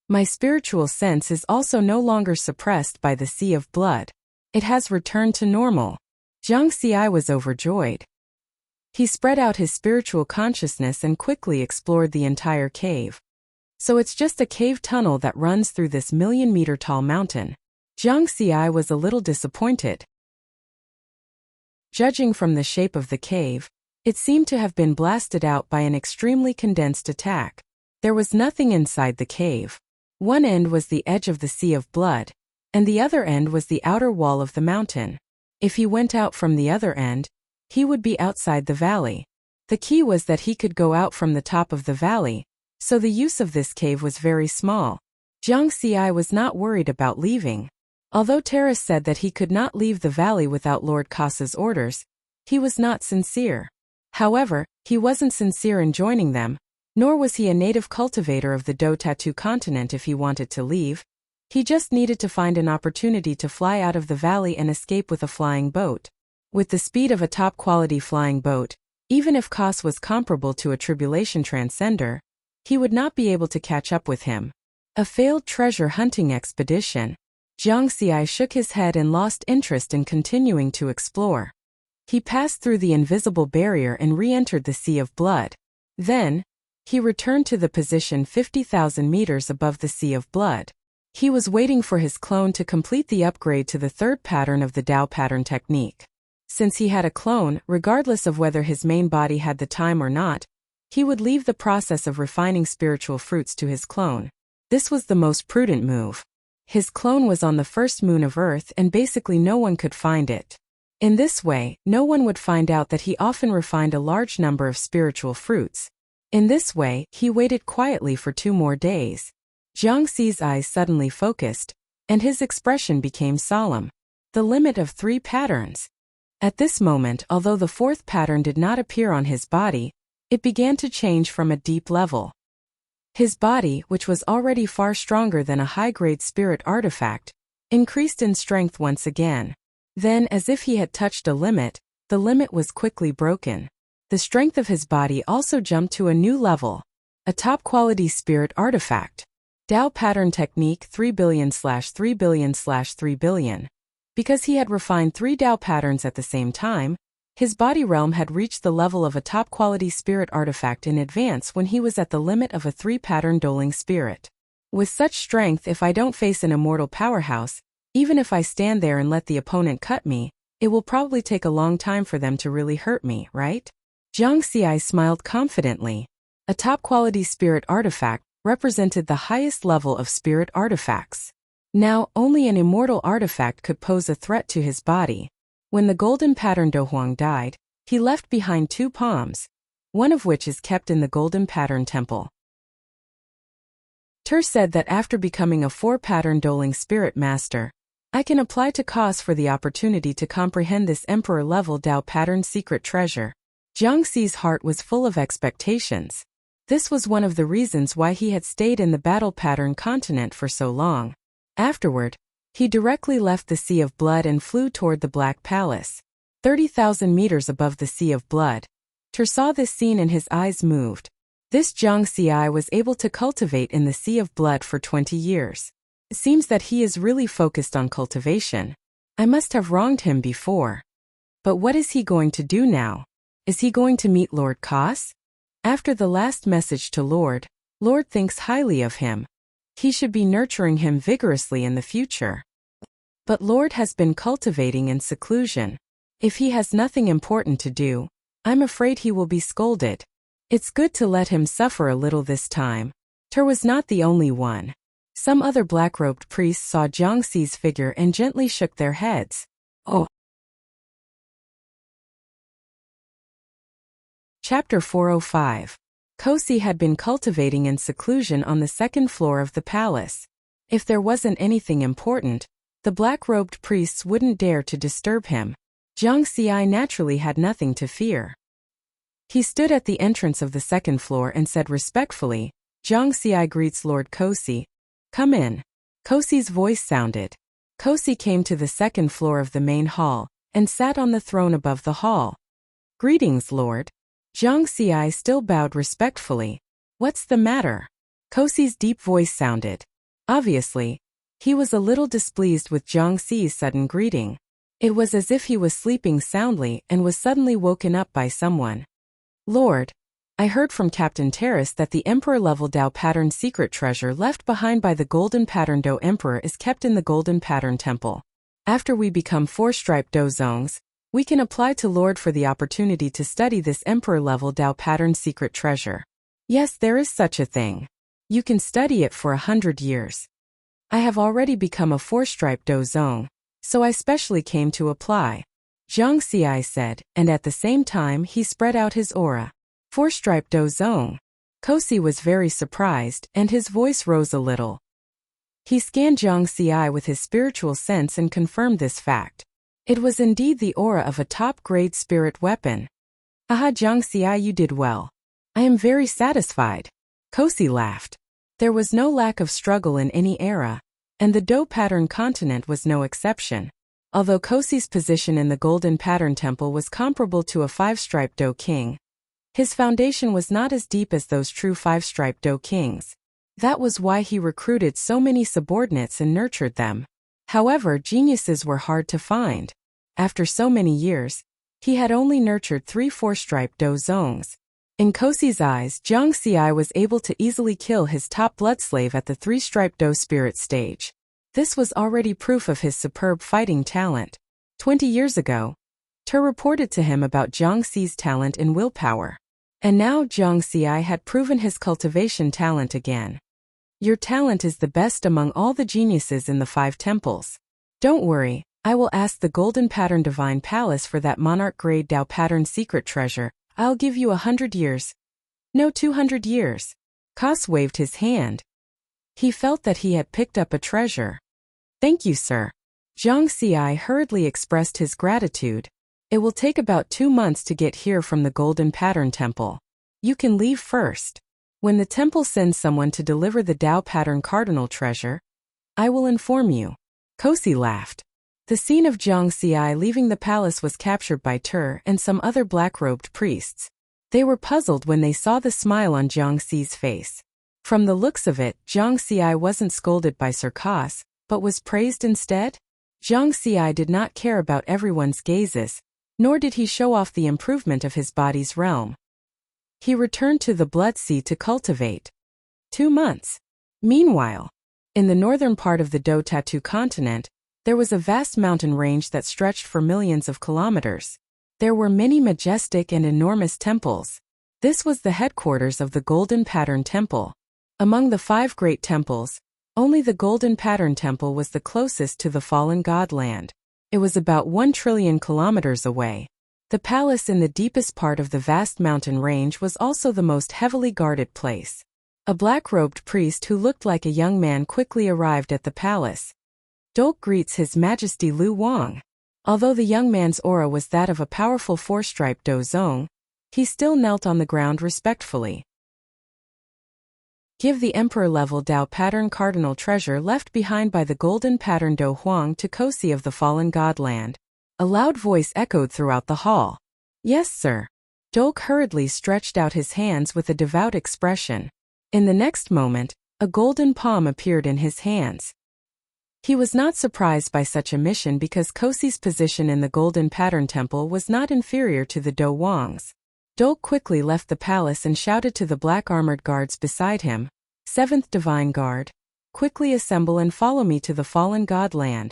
My spiritual sense is also no longer suppressed by the Sea of Blood. It has returned to normal. Jiangxi was overjoyed. He spread out his spiritual consciousness and quickly explored the entire cave. So it's just a cave tunnel that runs through this million-meter-tall mountain. Jiangxi was a little disappointed. Judging from the shape of the cave, it seemed to have been blasted out by an extremely condensed attack. There was nothing inside the cave. One end was the edge of the Sea of Blood, and the other end was the outer wall of the mountain. If he went out from the other end, he would be outside the valley. The key was that he could go out from the top of the valley, so the use of this cave was very small. Jiangxi was not worried about leaving. Although Terrace said that he could not leave the valley without Lord Kasa's orders, he was not sincere. However, he wasn't sincere in joining them, nor was he a native cultivator of the Do Tattoo continent if he wanted to leave. He just needed to find an opportunity to fly out of the valley and escape with a flying boat. With the speed of a top-quality flying boat, even if Kas was comparable to a tribulation transcender, he would not be able to catch up with him. A failed treasure hunting expedition. Jiangxi shook his head and lost interest in continuing to explore. He passed through the invisible barrier and re-entered the Sea of Blood. Then, he returned to the position 50,000 meters above the Sea of Blood. He was waiting for his clone to complete the upgrade to the third pattern of the Tao pattern technique. Since he had a clone, regardless of whether his main body had the time or not, he would leave the process of refining spiritual fruits to his clone. This was the most prudent move. His clone was on the first moon of Earth and basically no one could find it. In this way, no one would find out that he often refined a large number of spiritual fruits. In this way, he waited quietly for 2 more days. Jiangxi's eyes suddenly focused, and his expression became solemn. The limit of 3 patterns. At this moment, although the 4th pattern did not appear on his body, it began to change from a deep level. His body, which was already far stronger than a high-grade spirit artifact, increased in strength once again. Then, as if he had touched a limit, the limit was quickly broken. The strength of his body also jumped to a new level. A top-quality spirit artifact. Tao pattern technique 3 billion/3 billion/3 billion. Because he had refined 3 Tao patterns at the same time, His body realm had reached the level of a top-quality spirit artifact in advance when he was at the limit of a 3-pattern doling spirit. With such strength, if I don't face an immortal powerhouse, even if I stand there and let the opponent cut me, it will probably take a long time for them to really hurt me, right? Jiang Xi smiled confidently. A top-quality spirit artifact represented the highest level of spirit artifacts. Now, only an immortal artifact could pose a threat to his body. When the golden pattern Dohuang died, he left behind 2 palms, one of which is kept in the golden pattern temple. Ter said that after becoming a 4-pattern doling spirit master, I can apply to Cos for the opportunity to comprehend this emperor-level Dao pattern secret treasure. Jiang Xi's heart was full of expectations. This was one of the reasons why he had stayed in the battle pattern continent for so long. Afterward, he directly left the Sea of Blood and flew toward the Black Palace, 30,000 meters above the Sea of Blood. Ter saw this scene and his eyes moved. This Jiang Xi was able to cultivate in the Sea of Blood for 20 years. It seems that he is really focused on cultivation. I must have wronged him before. But what is he going to do now? Is he going to meet Lord Cos? After the last message to Lord thinks highly of him. He should be nurturing him vigorously in the future. But Lord has been cultivating in seclusion. If he has nothing important to do, I'm afraid he will be scolded. It's good to let him suffer a little this time. Ter was not the only one. Some other black-robed priests saw Jiang Xi's figure and gently shook their heads. Oh. Chapter 405. Kosi had been cultivating in seclusion on the 2nd floor of the palace. If there wasn't anything important, the black-robed priests wouldn't dare to disturb him. Jiang Xi naturally had nothing to fear. He stood at the entrance of the 2nd floor and said respectfully, "Jiang Xi greets Lord Kosi. Come in." Kosi's voice sounded. Kosi came to the 2nd floor of the main hall and sat on the throne above the hall. "Greetings, Lord." Jiang Xi still bowed respectfully. "What's the matter?" Kosi's deep voice sounded. Obviously, he was a little displeased with Jiang Xi's sudden greeting. It was as if he was sleeping soundly and was suddenly woken up by someone. "Lord, I heard from Captain Terrace that the Emperor-level Dao pattern secret treasure left behind by the Golden Pattern Do Emperor is kept in the Golden Pattern Temple. After we become 4-striped Do Zongs, we can apply to Lord for the opportunity to study this Emperor-level Dao pattern secret treasure." "Yes, there is such a thing. You can study it for 100 years. I have already become a 4-striped Do Zong, so I specially came to apply," Jiang Xi said, and at the same time he spread out his aura. 4-striped Do Zong. Kosi was very surprised, and his voice rose a little. He scanned Jiang Xi with his spiritual sense and confirmed this fact. It was indeed the aura of a top-grade spirit weapon. "Aha, Jiang Xi, you did well. I am very satisfied." Kosi laughed. There was no lack of struggle in any era, and the Do Pattern continent was no exception. Although Kosi's position in the Golden Pattern Temple was comparable to a 5-striped Do King, his foundation was not as deep as those true 5-striped Do Kings. That was why he recruited so many subordinates and nurtured them. However, geniuses were hard to find. After so many years, he had only nurtured 3 4-striped Do Zongs. In Kosi's eyes, Jiang Xi was able to easily kill his top blood slave at the 3-striped Do spirit stage. This was already proof of his superb fighting talent. 20 years ago, Ter reported to him about Jiang Xi's talent and willpower. And now Jiang Xi had proven his cultivation talent again. "Your talent is the best among all the geniuses in the 5 temples. Don't worry, I will ask the Golden Pattern Divine Palace for that monarch-grade Dao pattern secret treasure. I'll give you 100 years. No, 200 years. Cos waved his hand. He felt that he had picked up a treasure. "Thank you, sir." Jiang Xi hurriedly expressed his gratitude. "It will take about 2 months to get here from the Golden Pattern Temple. You can leave first. When the temple sends someone to deliver the Dao Pattern Cardinal treasure, I will inform you." Kosi laughed. The scene of Jiang Xi leaving the palace was captured by Ter and some other black-robed priests. They were puzzled when they saw the smile on Jiang Xi's face. From the looks of it, Jiang Xi wasn't scolded by Sir Cos, but was praised instead. Jiang Xi did not care about everyone's gazes. Nor did he show off the improvement of his body's realm. He returned to the Blood Sea to cultivate. 2 months. Meanwhile, in the northern part of the Do Tattoo continent, there was a vast mountain range that stretched for millions of kilometers. There were many majestic and enormous temples. This was the headquarters of the Golden Pattern Temple. Among the 5 great temples, only the Golden Pattern Temple was the closest to the fallen godland. It was about 1 trillion kilometers away. The palace in the deepest part of the vast mountain range was also the most heavily guarded place. A black-robed priest who looked like a young man quickly arrived at the palace. Dolk greets His Majesty Lu Wang. Although the young man's aura was that of a powerful 4-striped Do Zong, he still knelt on the ground respectfully. Give the Emperor-level Dao Pattern Cardinal treasure left behind by the Golden Pattern Do Huang to Kosi of the Fallen Godland. A loud voice echoed throughout the hall. Yes, sir. Dolk hurriedly stretched out his hands with a devout expression. In the next moment, a golden palm appeared in his hands. He was not surprised by such a mission because Kosi's position in the Golden Pattern Temple was not inferior to the Do Wang's. Dolk quickly left the palace and shouted to the black-armored guards beside him, 7th Divine Guard, quickly assemble and follow me to the fallen godland.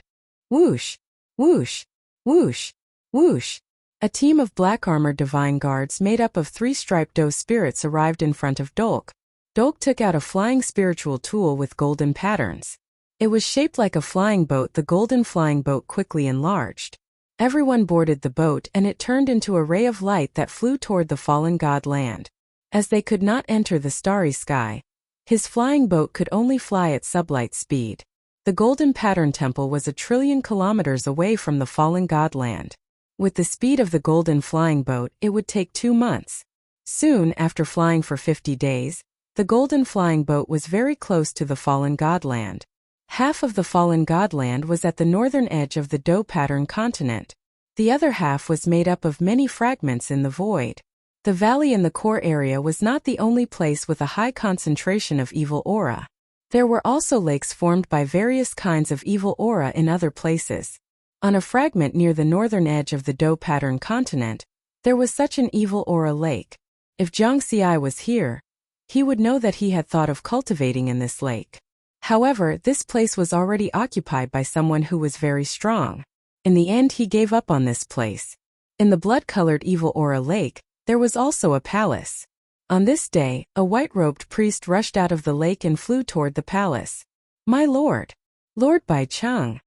Whoosh! Whoosh! Whoosh! Whoosh! A team of black-armored divine guards made up of 3 striped Do spirits arrived in front of Dolk. Dolk took out a flying spiritual tool with golden patterns. It was shaped like a flying boat. The golden flying boat quickly enlarged. Everyone boarded the boat and it turned into a ray of light that flew toward the fallen god land. As they could not enter the starry sky, his flying boat could only fly at sublight speed. The Golden Pattern Temple was 1 trillion kilometers away from the fallen godland. With the speed of the golden flying boat, it would take 2 months. Soon after flying for 50 days, the golden flying boat was very close to the fallen godland. Half of the fallen godland was at the northern edge of the Do Pattern continent. The other half was made up of many fragments in the void. The valley in the core area was not the only place with a high concentration of evil aura. There were also lakes formed by various kinds of evil aura in other places. On a fragment near the northern edge of the Do Pattern continent, there was such an evil aura lake. If Zhang Xi was here, he would know that he had thought of cultivating in this lake. However, this place was already occupied by someone who was very strong. In the end, he gave up on this place. In the blood-colored evil aura lake, there was also a palace. On this day, a white-robed priest rushed out of the lake and flew toward the palace. My lord! Lord Bai Cheng!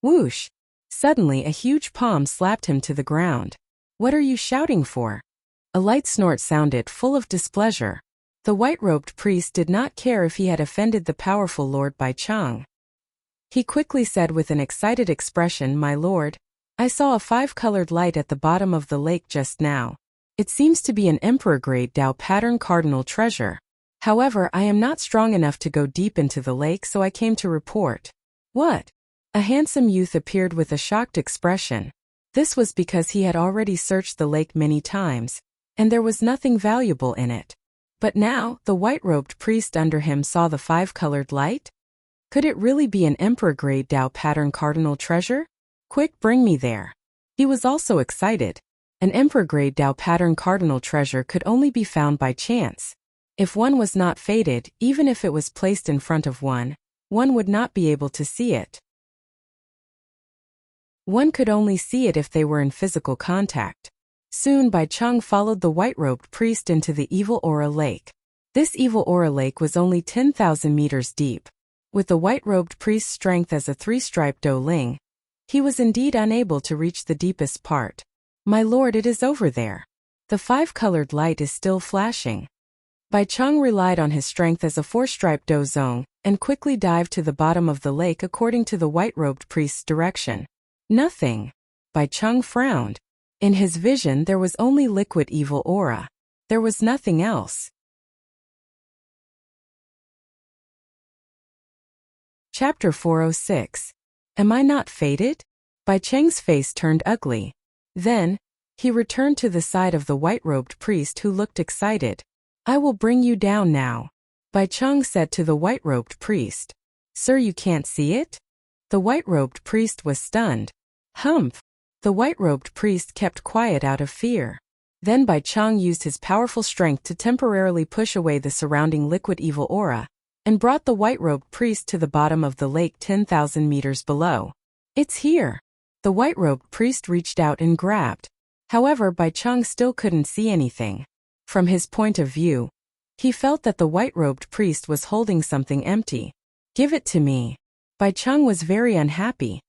Whoosh! Suddenly a huge palm slapped him to the ground. What are you shouting for? A light snort sounded, full of displeasure. The white-robed priest did not care if he had offended the powerful Lord Bai Cheng. He quickly said with an excited expression, My lord, I saw a 5-colored light at the bottom of the lake just now. It seems to be an Emperor-grade Dao Pattern Cardinal treasure. However, I am not strong enough to go deep into the lake, so I came to report. What? A handsome youth appeared with a shocked expression. This was because he had already searched the lake many times, and there was nothing valuable in it. But now, the white-robed priest under him saw the 5-colored light? Could it really be an Emperor-grade Dao Pattern Cardinal treasure? Quick, bring me there. He was also excited. An Emperor-grade Dao Pattern Cardinal treasure could only be found by chance. If one was not fated, even if it was placed in front of one would not be able to see it. One could only see it if they were in physical contact. Soon Bai Cheng followed the white-robed priest into the evil aura lake. This evil aura lake was only 10,000 meters deep. With the white-robed priest's strength as a 3-striped Do Ling, he was indeed unable to reach the deepest part. My lord, it is over there. The 5-colored light is still flashing. Bai Cheng relied on his strength as a 4-striped Do Zong, and quickly dived to the bottom of the lake according to the white-robed priest's direction. Nothing. Bai Cheng frowned. In his vision there was only liquid evil aura. There was nothing else. Chapter 406. Am I not fated? Bai Cheng's face turned ugly. Then, he returned to the side of the white-robed priest who looked excited. I will bring you down now. Bai Cheng said to the white-robed priest. Sir, you can't see it? The white-robed priest was stunned. Humph! The white-robed priest kept quiet out of fear. Then Bai Cheng used his powerful strength to temporarily push away the surrounding liquid evil aura, and brought the white-robed priest to the bottom of the lake 10,000 meters below. It's here. The white-robed priest reached out and grabbed. However, Bai Cheng still couldn't see anything. From his point of view, he felt that the white-robed priest was holding something empty. Give it to me. Bai Cheng was very unhappy.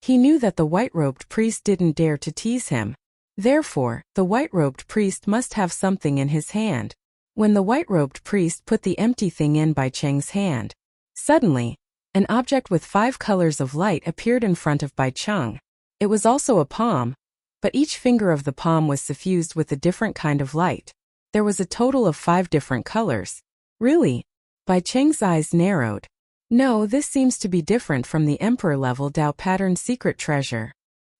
He knew that the white-robed priest didn't dare to tease him. Therefore, the white-robed priest must have something in his hand. When the white-robed priest put the empty thing in Bai Cheng's hand, suddenly, an object with 5 colors of light appeared in front of Bai Cheng. It was also a palm, but each finger of the palm was suffused with a different kind of light. There was a total of 5 different colors. Really? Bai Cheng's eyes narrowed. No, this seems to be different from the Emperor-level Dao Pattern secret treasure.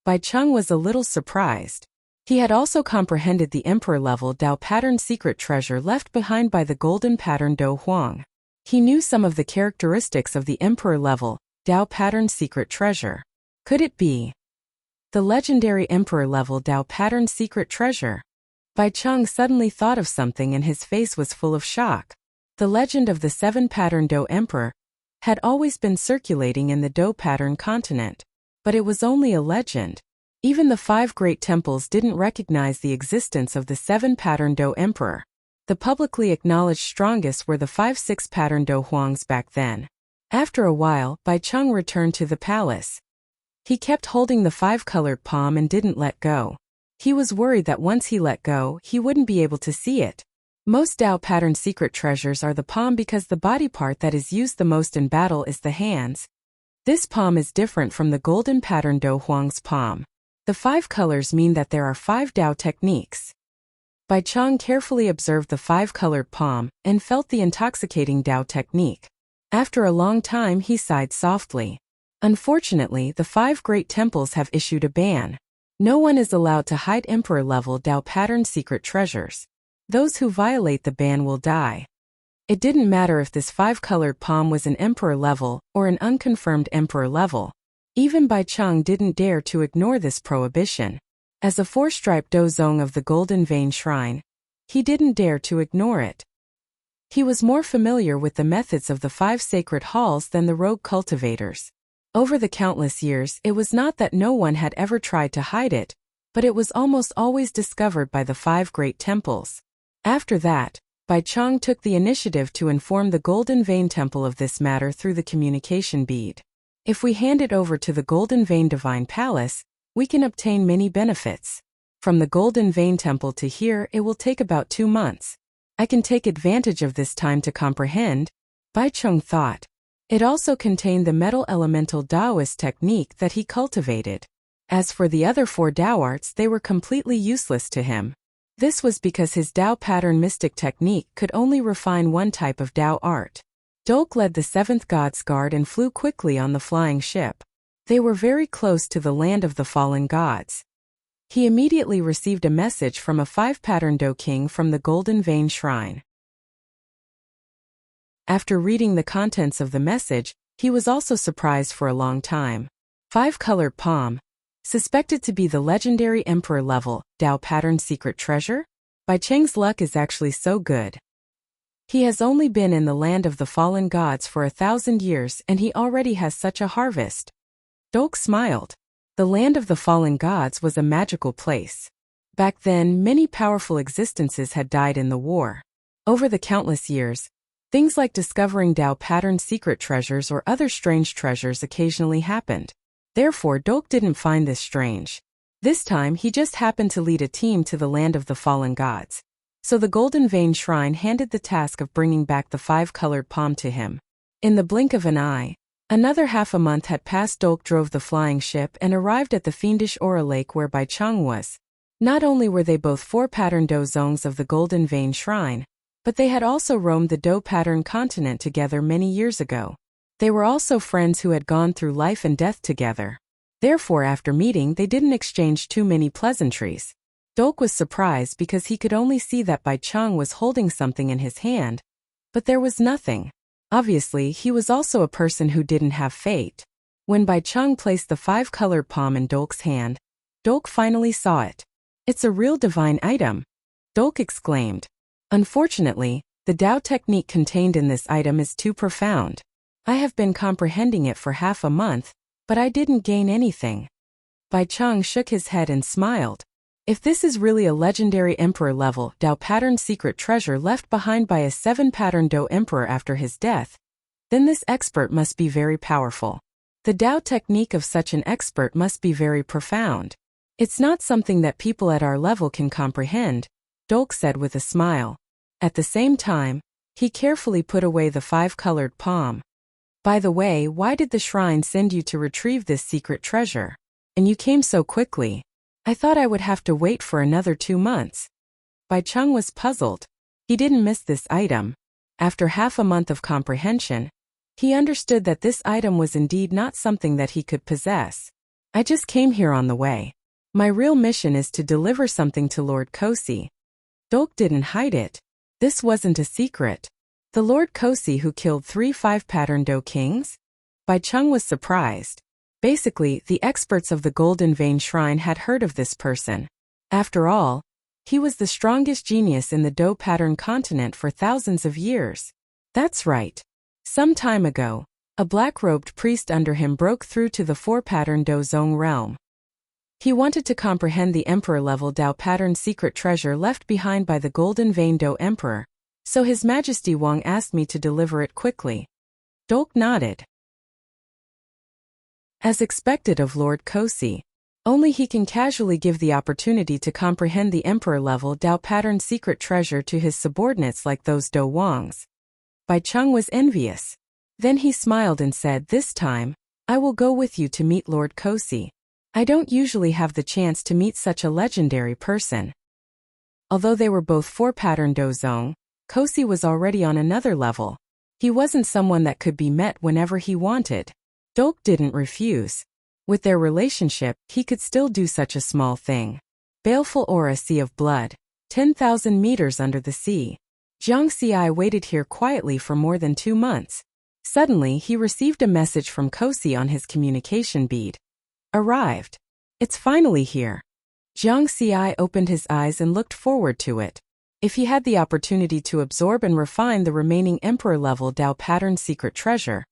Bai Cheng was a little surprised. He had also comprehended the Emperor-level Dao Pattern secret treasure left behind by the Golden Pattern Do Huang. He knew some of the characteristics of the Emperor-level Dao Pattern secret treasure. Could it be the legendary Emperor-level Dao Pattern secret treasure? Bai Cheng suddenly thought of something and his face was full of shock. The legend of the 7 Pattern Do Emperor had always been circulating in the Do Pattern continent. But it was only a legend. Even the 5 great temples didn't recognize the existence of the 7 Pattern Do Emperor. The publicly acknowledged strongest were the 5-6 Pattern Do Huangs back then. After a while, Bai Cheng returned to the palace. He kept holding the 5-colored palm and didn't let go. He was worried that once he let go, he wouldn't be able to see it. Most Dao Pattern secret treasures are the palm because the body part that is used the most in battle is the hands. This palm is different from the Golden Pattern Do Huang's palm. The 5 colors mean that there are 5 Dao techniques. Bai Cheng carefully observed the 5-colored palm and felt the intoxicating Dao technique. After a long time, he sighed softly. Unfortunately, the 5 great temples have issued a ban. No one is allowed to hide Emperor-level Dao Pattern secret treasures. Those who violate the ban will die. It didn't matter if this 5-colored palm was an Emperor level or an unconfirmed Emperor level. Even Bai Cheng didn't dare to ignore this prohibition. As a 4-striped dozong of the Golden Vein Shrine, he didn't dare to ignore it. He was more familiar with the methods of the 5 sacred halls than the rogue cultivators. Over the countless years, it was not that no one had ever tried to hide it, but it was almost always discovered by the 5 great temples. After that, Bai Cheng took the initiative to inform the Golden Vein Temple of this matter through the communication bead. If we hand it over to the Golden Vein Divine Palace, we can obtain many benefits. From the Golden Vein Temple to here, it will take about 2 months. I can take advantage of this time to comprehend, Bai Cheng thought. It also contained the metal elemental Taoist technique that he cultivated. As for the other 4 Dao arts, they were completely useless to him. This was because his Dao Pattern mystic technique could only refine one type of Dao art. Dolk led the 7th God's Guard and flew quickly on the flying ship. They were very close to the land of the fallen gods. He immediately received a message from a 5-Pattern Do King from the Golden Vein Shrine. After reading the contents of the message, he was also surprised for a long time. 5-colored palm, suspected to be the legendary Emperor-level Dao Pattern secret treasure? Bai Cheng's luck is actually so good. He has only been in the land of the fallen gods for 1,000 years and he already has such a harvest. Dolk smiled. The land of the fallen gods was a magical place. Back then, many powerful existences had died in the war. Over the countless years, things like discovering Dao Pattern secret treasures or other strange treasures occasionally happened. Therefore, Dolk didn't find this strange. This time, he just happened to lead a team to the land of the fallen gods. So the Golden Vein Shrine handed the task of bringing back the 5-colored palm to him. In the blink of an eye, another half a month had passed. Dolk drove the flying ship and arrived at the fiendish Aura Lake where Bai Cheng was. Not only were they both 4-Pattern Do Zongs of the Golden Vein Shrine, but they had also roamed the Do Pattern continent together many years ago. They were also friends who had gone through life and death together. Therefore, after meeting, they didn't exchange too many pleasantries. Dolk was surprised because he could only see that Bai Cheng was holding something in his hand, but there was nothing. Obviously, he was also a person who didn't have fate. When Bai Cheng placed the 5-colored palm in Dolk's hand, Dolk finally saw it. It's a real divine item, Dolk exclaimed. Unfortunately, the Tao technique contained in this item is too profound. I have been comprehending it for half a month, but I didn't gain anything. Bai Cheng shook his head and smiled. If this is really a legendary emperor-level Tao pattern secret treasure left behind by a 7-pattern Tao emperor after his death, then this expert must be very powerful. The Tao technique of such an expert must be very profound. It's not something that people at our level can comprehend, Dolk said with a smile. At the same time, he carefully put away the 5-colored palm. By the way, why did the shrine send you to retrieve this secret treasure? And you came so quickly. I thought I would have to wait for another 2 months. Bai Cheng was puzzled. He didn't miss this item. After half a month of comprehension, he understood that this item was indeed not something that he could possess. I just came here on the way. My real mission is to deliver something to Lord Kosi. Dolk didn't hide it. This wasn't a secret. The Lord Kosi who killed 3 5-pattern Tao kings? Bai Cheng was surprised. Basically, the experts of the Golden Vein Shrine had heard of this person. After all, he was the strongest genius in the Tao pattern continent for thousands of years. That's right. Some time ago, a black-robed priest under him broke through to the 4-pattern Tao Zong realm. He wanted to comprehend the emperor-level Tao pattern secret treasure left behind by the Golden Vein Tao Emperor, so His Majesty Wang asked me to deliver it quickly. Dolk nodded. As expected of Lord Kosi, only he can casually give the opportunity to comprehend the emperor-level Tao pattern secret treasure to his subordinates like those Tao Wangs. Bai Cheng was envious. Then he smiled and said, "This time, I will go with you to meet Lord Kosi. I don't usually have the chance to meet such a legendary person." Although they were both 4-pattern Tao Zong, Kosi was already on another level. He wasn't someone that could be met whenever he wanted. Dolk didn't refuse. With their relationship, he could still do such a small thing. Baleful aura sea of blood, 10,000 meters under the sea. Jiang Xi waited here quietly for more than 2 months. Suddenly, he received a message from Kosi on his communication bead. Arrived. It's finally here. Jiang Xi opened his eyes and looked forward to it. If he had the opportunity to absorb and refine the remaining emperor-level Tao pattern secret treasure,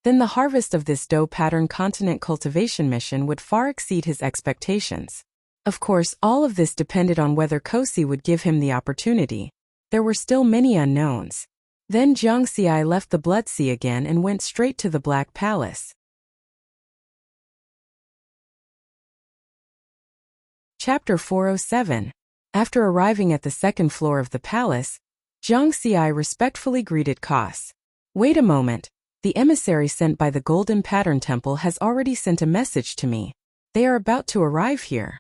then the harvest of this Tao pattern continent cultivation mission would far exceed his expectations. Of course, all of this depended on whether Kosi would give him the opportunity. There were still many unknowns. Then Jiang Xi left the Blood Sea again and went straight to the Black Palace. Chapter 407. After arriving at the 2nd floor of the palace, Jiang Xi respectfully greeted Kos. Wait a moment. The emissary sent by the Golden Pattern Temple has already sent a message to me. They are about to arrive here.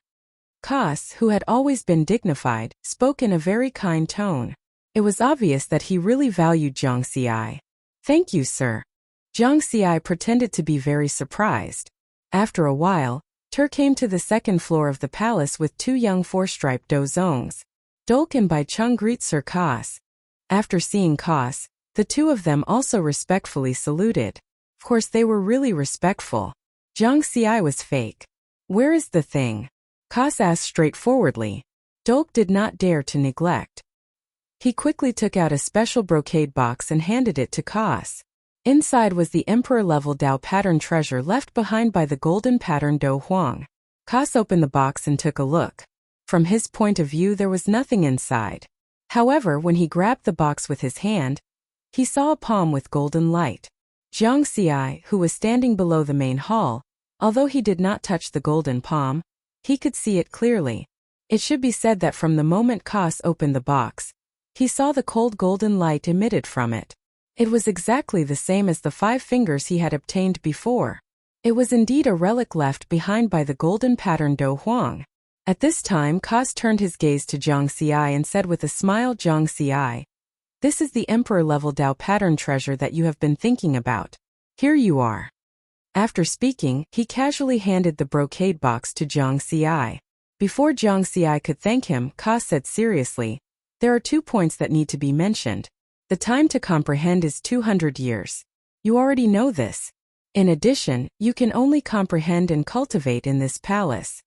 Kos, who had always been dignified, spoke in a very kind tone. It was obvious that he really valued Jiang Xi. Thank you, sir. Jiang Xi pretended to be very surprised. After a while, Tur came to the 2nd floor of the palace with 2 young 4-striped Tao Zongs. Dolk and Bai Cheng greet Sir Kos. After seeing Kos, the 2 of them also respectfully saluted. Of course, they were really respectful. Jiang Xi was fake. Where is the thing? Kos asked straightforwardly. Dolk did not dare to neglect. He quickly took out a special brocade box and handed it to Kos. Inside was the emperor-level Tao pattern treasure left behind by the Golden Pattern Tao Huang. Kos opened the box and took a look. From his point of view, there was nothing inside. However, when he grabbed the box with his hand, he saw a palm with golden light. Jiang Xi, who was standing below the main hall, although he did not touch the golden palm, he could see it clearly. It should be said that from the moment Kos opened the box, he saw the cold golden light emitted from it. It was exactly the same as the 5 fingers he had obtained before. It was indeed a relic left behind by the Golden Pattern Tao Huang. At this time, Kos turned his gaze to Jiang Xi and said with a smile, "Jiang Xi, this is the emperor-level Tao pattern treasure that you have been thinking about. Here you are." After speaking, he casually handed the brocade box to Jiang Xi. Before Jiang Xi could thank him, Kos said seriously, "There are 2 points that need to be mentioned. The time to comprehend is 200 years. You already know this. In addition, you can only comprehend and cultivate in this palace.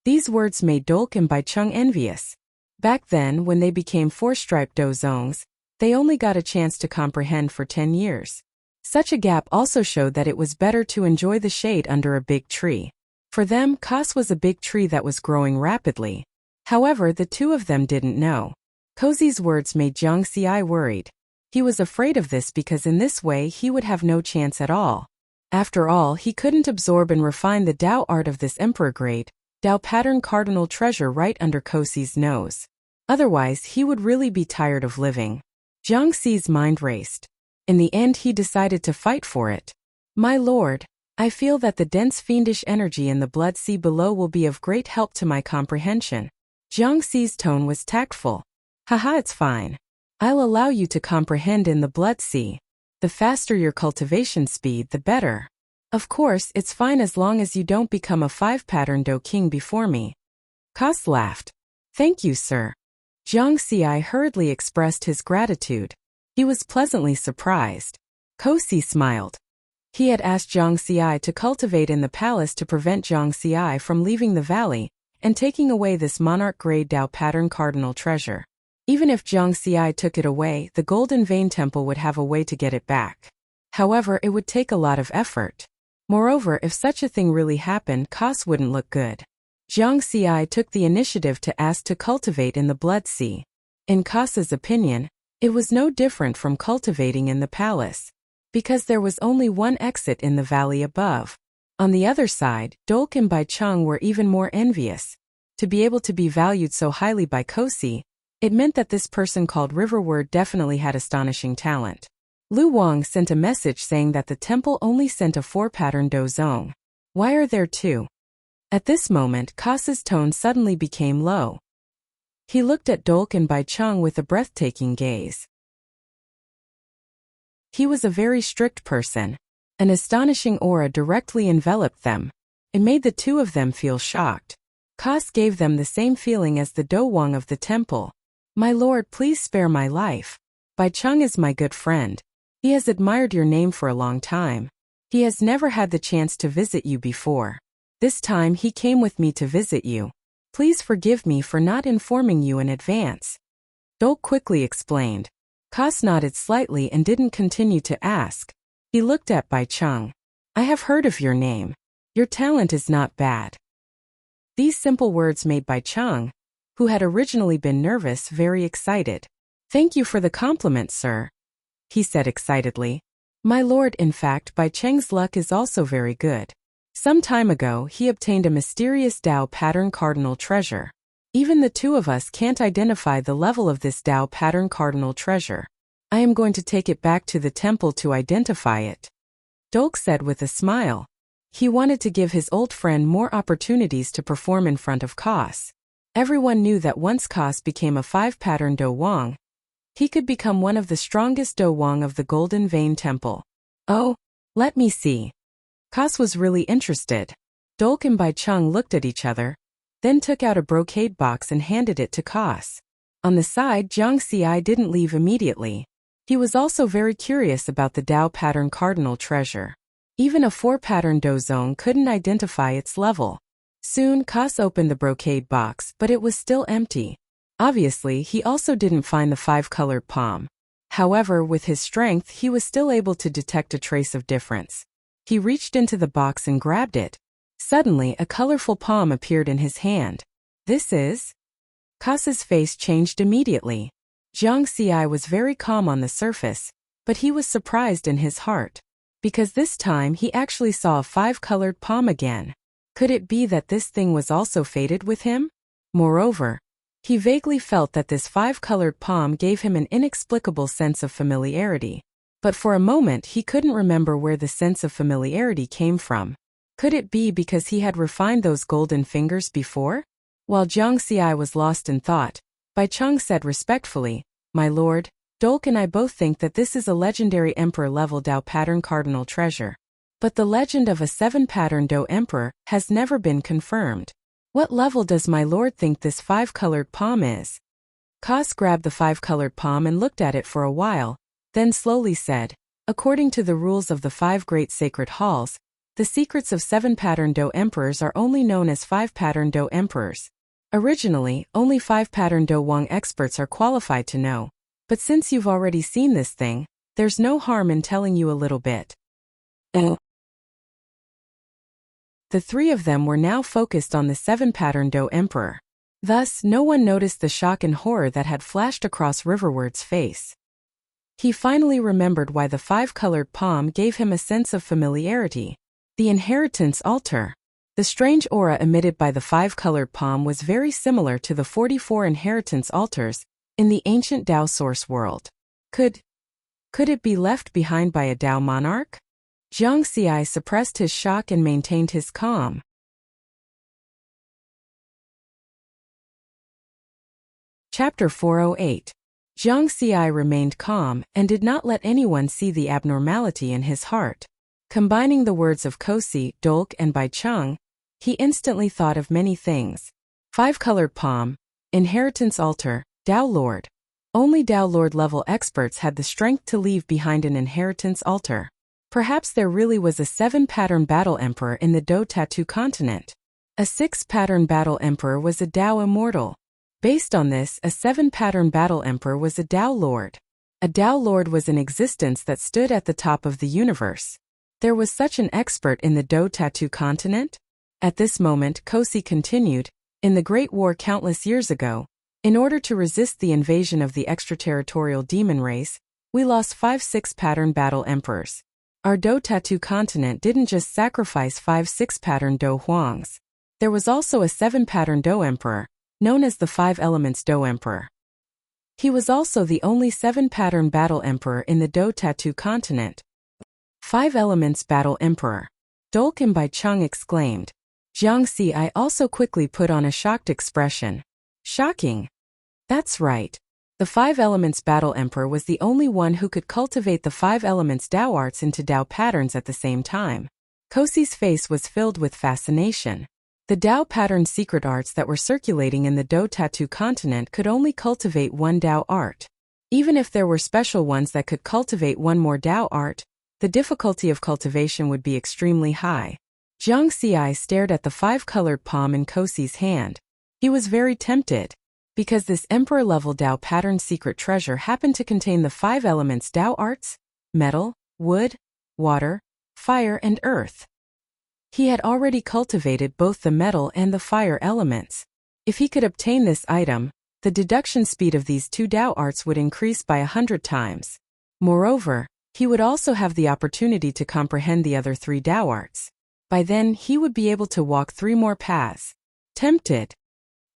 These words made Dolk and Baicheng envious. Back then, when they became four-striped dozongs, they only got a chance to comprehend for 10 years. Such a gap also showed that it was better to enjoy the shade under a big tree. For them, Kas was a big tree that was growing rapidly. However, the two of them didn't know. Cozy's words made Jiang Xi worried. He was afraid of this because in this way he would have no chance at all. After all, he couldn't absorb and refine the Dao art of this emperor-grade, Dao pattern cardinal treasure right under Cozy's nose. Otherwise, he would really be tired of living. Jiang Xi's mind raced. In the end, he decided to fight for it. My lord, I feel that the dense fiendish energy in the blood sea below will be of great help to my comprehension. Jiang Xi's tone was tactful. Haha, it's fine. I'll allow you to comprehend in the blood sea. The faster your cultivation speed, the better. Of course, it's fine as long as you don't become a 5-pattern Do king before me. Kas laughed. Thank you, sir. Jiang Xi hurriedly expressed his gratitude. He was pleasantly surprised. Cozy smiled. He had asked Jiang Xi to cultivate in the palace to prevent Jiang Xi from leaving the valley and taking away this monarch-grade Dao pattern cardinal treasure. Even if Jiang Xi took it away, the Golden Vein Temple would have a way to get it back. However, it would take a lot of effort. Moreover, if such a thing really happened, Kas wouldn't look good. Jiang Xi took the initiative to ask to cultivate in the blood sea. In Kas's opinion, it was no different from cultivating in the palace, because there was only one exit in the valley above. On the other side, Dolk and Baicheng were even more envious. To be able to be valued so highly by Cozy, it meant that this person called Riverward definitely had astonishing talent. Lu Wang sent a message saying that the temple only sent a 4-pattern dozong. Why are there 2? At this moment, Kas's tone suddenly became low. He looked at Dolk and Baicheng with a breathtaking gaze. He was a very strict person. An astonishing aura directly enveloped them. It made the two of them feel shocked. Kas gave them the same feeling as the Do Wang of the temple. My lord, please spare my life. Baicheng is my good friend. He has admired your name for a long time. He has never had the chance to visit you before. This time he came with me to visit you. Please forgive me for not informing you in advance. Dolk quickly explained. Kas nodded slightly and didn't continue to ask. He looked at Baicheng. I have heard of your name. Your talent is not bad. These simple words made Baicheng, who had originally been nervous, very excited. Thank you for the compliment, sir, he said excitedly. My lord, in fact, Baicheng's luck is also very good. Some time ago, he obtained a mysterious Dao pattern cardinal treasure. Even the two of us can't identify the level of this Dao pattern cardinal treasure. I am going to take it back to the temple to identify it. Dolk said with a smile. He wanted to give his old friend more opportunities to perform in front of Kas. Everyone knew that once Kas became a 5-pattern Do Wang, he could become one of the strongest Do Wang of the Golden Vein Temple. Oh, let me see. Kas was really interested. Dolk and Baicheng looked at each other, then took out a brocade box and handed it to Kas. On the side, Jiang Xi didn't leave immediately. He was also very curious about the Dao pattern cardinal treasure. Even a 4-pattern dozong couldn't identify its level. Soon, Kas opened the brocade box, but it was still empty. Obviously, he also didn't find the 5-colored palm. However, with his strength, he was still able to detect a trace of difference. He reached into the box and grabbed it. Suddenly, a colorful palm appeared in his hand. This is? Kas's face changed immediately. Jiang Xi was very calm on the surface, but he was surprised in his heart. Because this time he actually saw a 5-colored palm again. Could it be that this thing was also fated with him? Moreover, he vaguely felt that this 5-colored palm gave him an inexplicable sense of familiarity. But for a moment he couldn't remember where the sense of familiarity came from. Could it be because he had refined those golden fingers before? While Jiang Xi was lost in thought, Baicheng said respectfully, My lord, Dolk and I both think that this is a legendary emperor-level Dao pattern cardinal treasure. But the legend of a 7-pattern Do emperor has never been confirmed. What level does my lord think this 5-colored palm is? Kas grabbed the 5-colored palm and looked at it for a while, then slowly said, According to the rules of the 5 great sacred halls, The secrets of 7 pattern Do emperors are only known as 5 pattern Do emperors. Originally, only 5 pattern Do Wang experts are qualified to know. But since you've already seen this thing, there's no harm in telling you a little bit. The 3 of them were now focused on the 7 pattern Do emperor. Thus, no one noticed the shock and horror that had flashed across Riverward's face. He finally remembered why the 5-colored palm gave him a sense of familiarity. The inheritance altar. The strange aura emitted by the 5-colored palm was very similar to the 44 inheritance altars in the ancient Tao source world. Could it be left behind by a Tao monarch? Jiang Xi suppressed his shock and maintained his calm. Chapter 408. Jiang Xi remained calm and did not let anyone see the abnormality in his heart. Combining the words of Kosi, Dolk, and Bai Cheng, he instantly thought of many things. 5-colored palm, inheritance altar, Tao Lord. Only Tao Lord level experts had the strength to leave behind an inheritance altar. Perhaps there really was a 7-pattern battle emperor in the Do Tattoo continent. A 6-pattern battle emperor was a Tao immortal. Based on this, a 7-pattern battle emperor was a Tao Lord. A Tao Lord was an existence that stood at the top of the universe. There was such an expert in the Do Tattoo continent? At this moment, Kosi continued, in the Great War countless years ago, in order to resist the invasion of the extraterritorial demon race, we lost 5 6-pattern battle emperors. Our Do Tattoo continent didn't just sacrifice 5 6-pattern Do Huangs. There was also a 7-pattern Do emperor, known as the 5 elements Do emperor. He was also the only 7-pattern battle emperor in the Do Tattoo continent. 5 elements battle emperor. Dolk and Bai Cheng exclaimed. Jiang Xi also quickly put on a shocked expression. Shocking. That's right. The 5 elements battle emperor was the only one who could cultivate the 5 elements Tao arts into Tao patterns at the same time. Kosi's face was filled with fascination. The Tao pattern secret arts that were circulating in the Do Tattoo continent could only cultivate one Tao art. Even if there were special ones that could cultivate one more Tao art, the difficulty of cultivation would be extremely high. Jiang Xi stared at the 5-colored palm in Kosi's hand. He was very tempted. Because this emperor-level Tao pattern secret treasure happened to contain the 5 elements Tao arts: metal, wood, water, fire, and earth. He had already cultivated both the metal and the fire elements. If he could obtain this item, the deduction speed of these 2 Tao arts would increase by 100 times. Moreover, he would also have the opportunity to comprehend the other 3 Tao arts. By then, he would be able to walk 3 more paths. Tempted.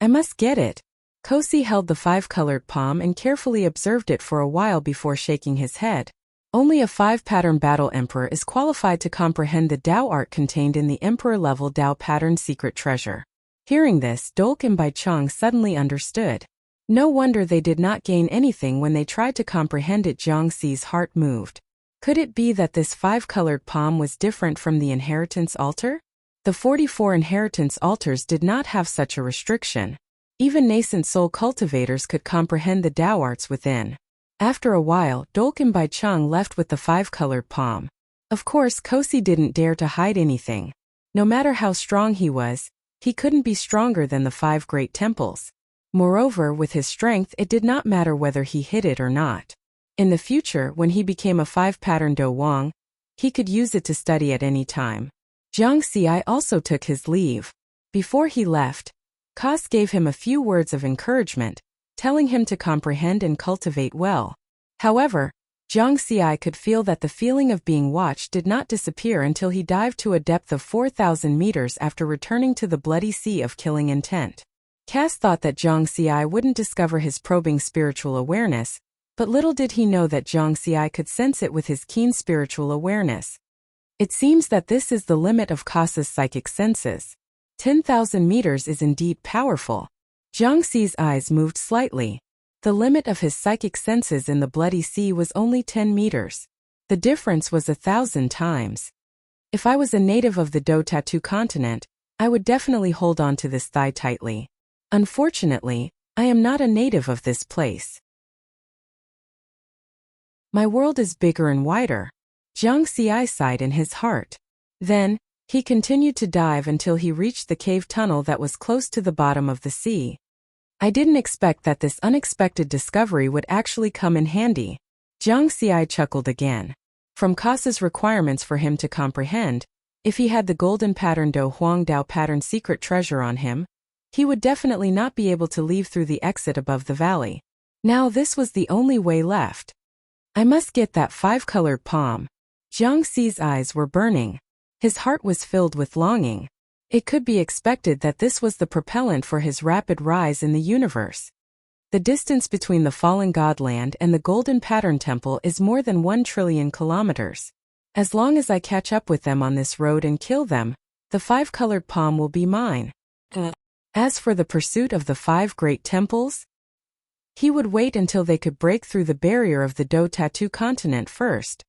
I must get it. Kosi held the 5-colored palm and carefully observed it for a while before shaking his head. Only a 5-pattern battle emperor is qualified to comprehend the Tao art contained in the emperor-level Tao pattern secret treasure. Hearing this, Dolk and Bai Cheng suddenly understood. No wonder they did not gain anything when they tried to comprehend it. Jiang Xi's heart moved. Could it be that this 5-colored palm was different from the inheritance altar? The 44 inheritance altars did not have such a restriction. Even nascent soul cultivators could comprehend the Tao arts within. After a while, Dolk and Bai Cheng left with the 5-colored palm. Of course, Kosi didn't dare to hide anything. No matter how strong he was, he couldn't be stronger than the 5 great temples. Moreover, with his strength, it did not matter whether he hid it or not. In the future, when he became a 5-pattern Do Wang, he could use it to study at any time. Jiang Xi also took his leave. Before he left, Kos gave him a few words of encouragement, telling him to comprehend and cultivate well. However, Jiang Xi could feel that the feeling of being watched did not disappear until he dived to a depth of 4,000 meters after returning to the bloody sea of killing intent. Cass thought that Jiang Xi wouldn't discover his probing spiritual awareness, but little did he know that Jiang Xi could sense it with his keen spiritual awareness. It seems that this is the limit of Kos's psychic senses. 10,000 meters is indeed powerful. Jiang Xi's eyes moved slightly. The limit of his psychic senses in the bloody sea was only 10 meters. The difference was 1,000 times. If I was a native of the Do Tattoo continent, I would definitely hold on to this thigh tightly. Unfortunately, I am not a native of this place. My world is bigger and wider. Jiang Xi sighed in his heart. Then, He continued to dive until he reached the cave tunnel that was close to the bottom of the sea. I didn't expect that this unexpected discovery would actually come in handy. Jiang Xi chuckled again. From Kasa's requirements for him to comprehend, if he had the golden pattern Do Huang Dao pattern secret treasure on him, he would definitely not be able to leave through the exit above the valley. Now this was the only way left. I must get that 5-colored palm. Jiang Xi's eyes were burning. His heart was filled with longing. It could be expected that this was the propellant for his rapid rise in the universe. The distance between the fallen godland and the Golden Pattern Temple is more than 1 trillion kilometers. As long as I catch up with them on this road and kill them, the 5-colored palm will be mine. As for the pursuit of the 5 great temples, he would wait until they could break through the barrier of the Do Tattoo continent first.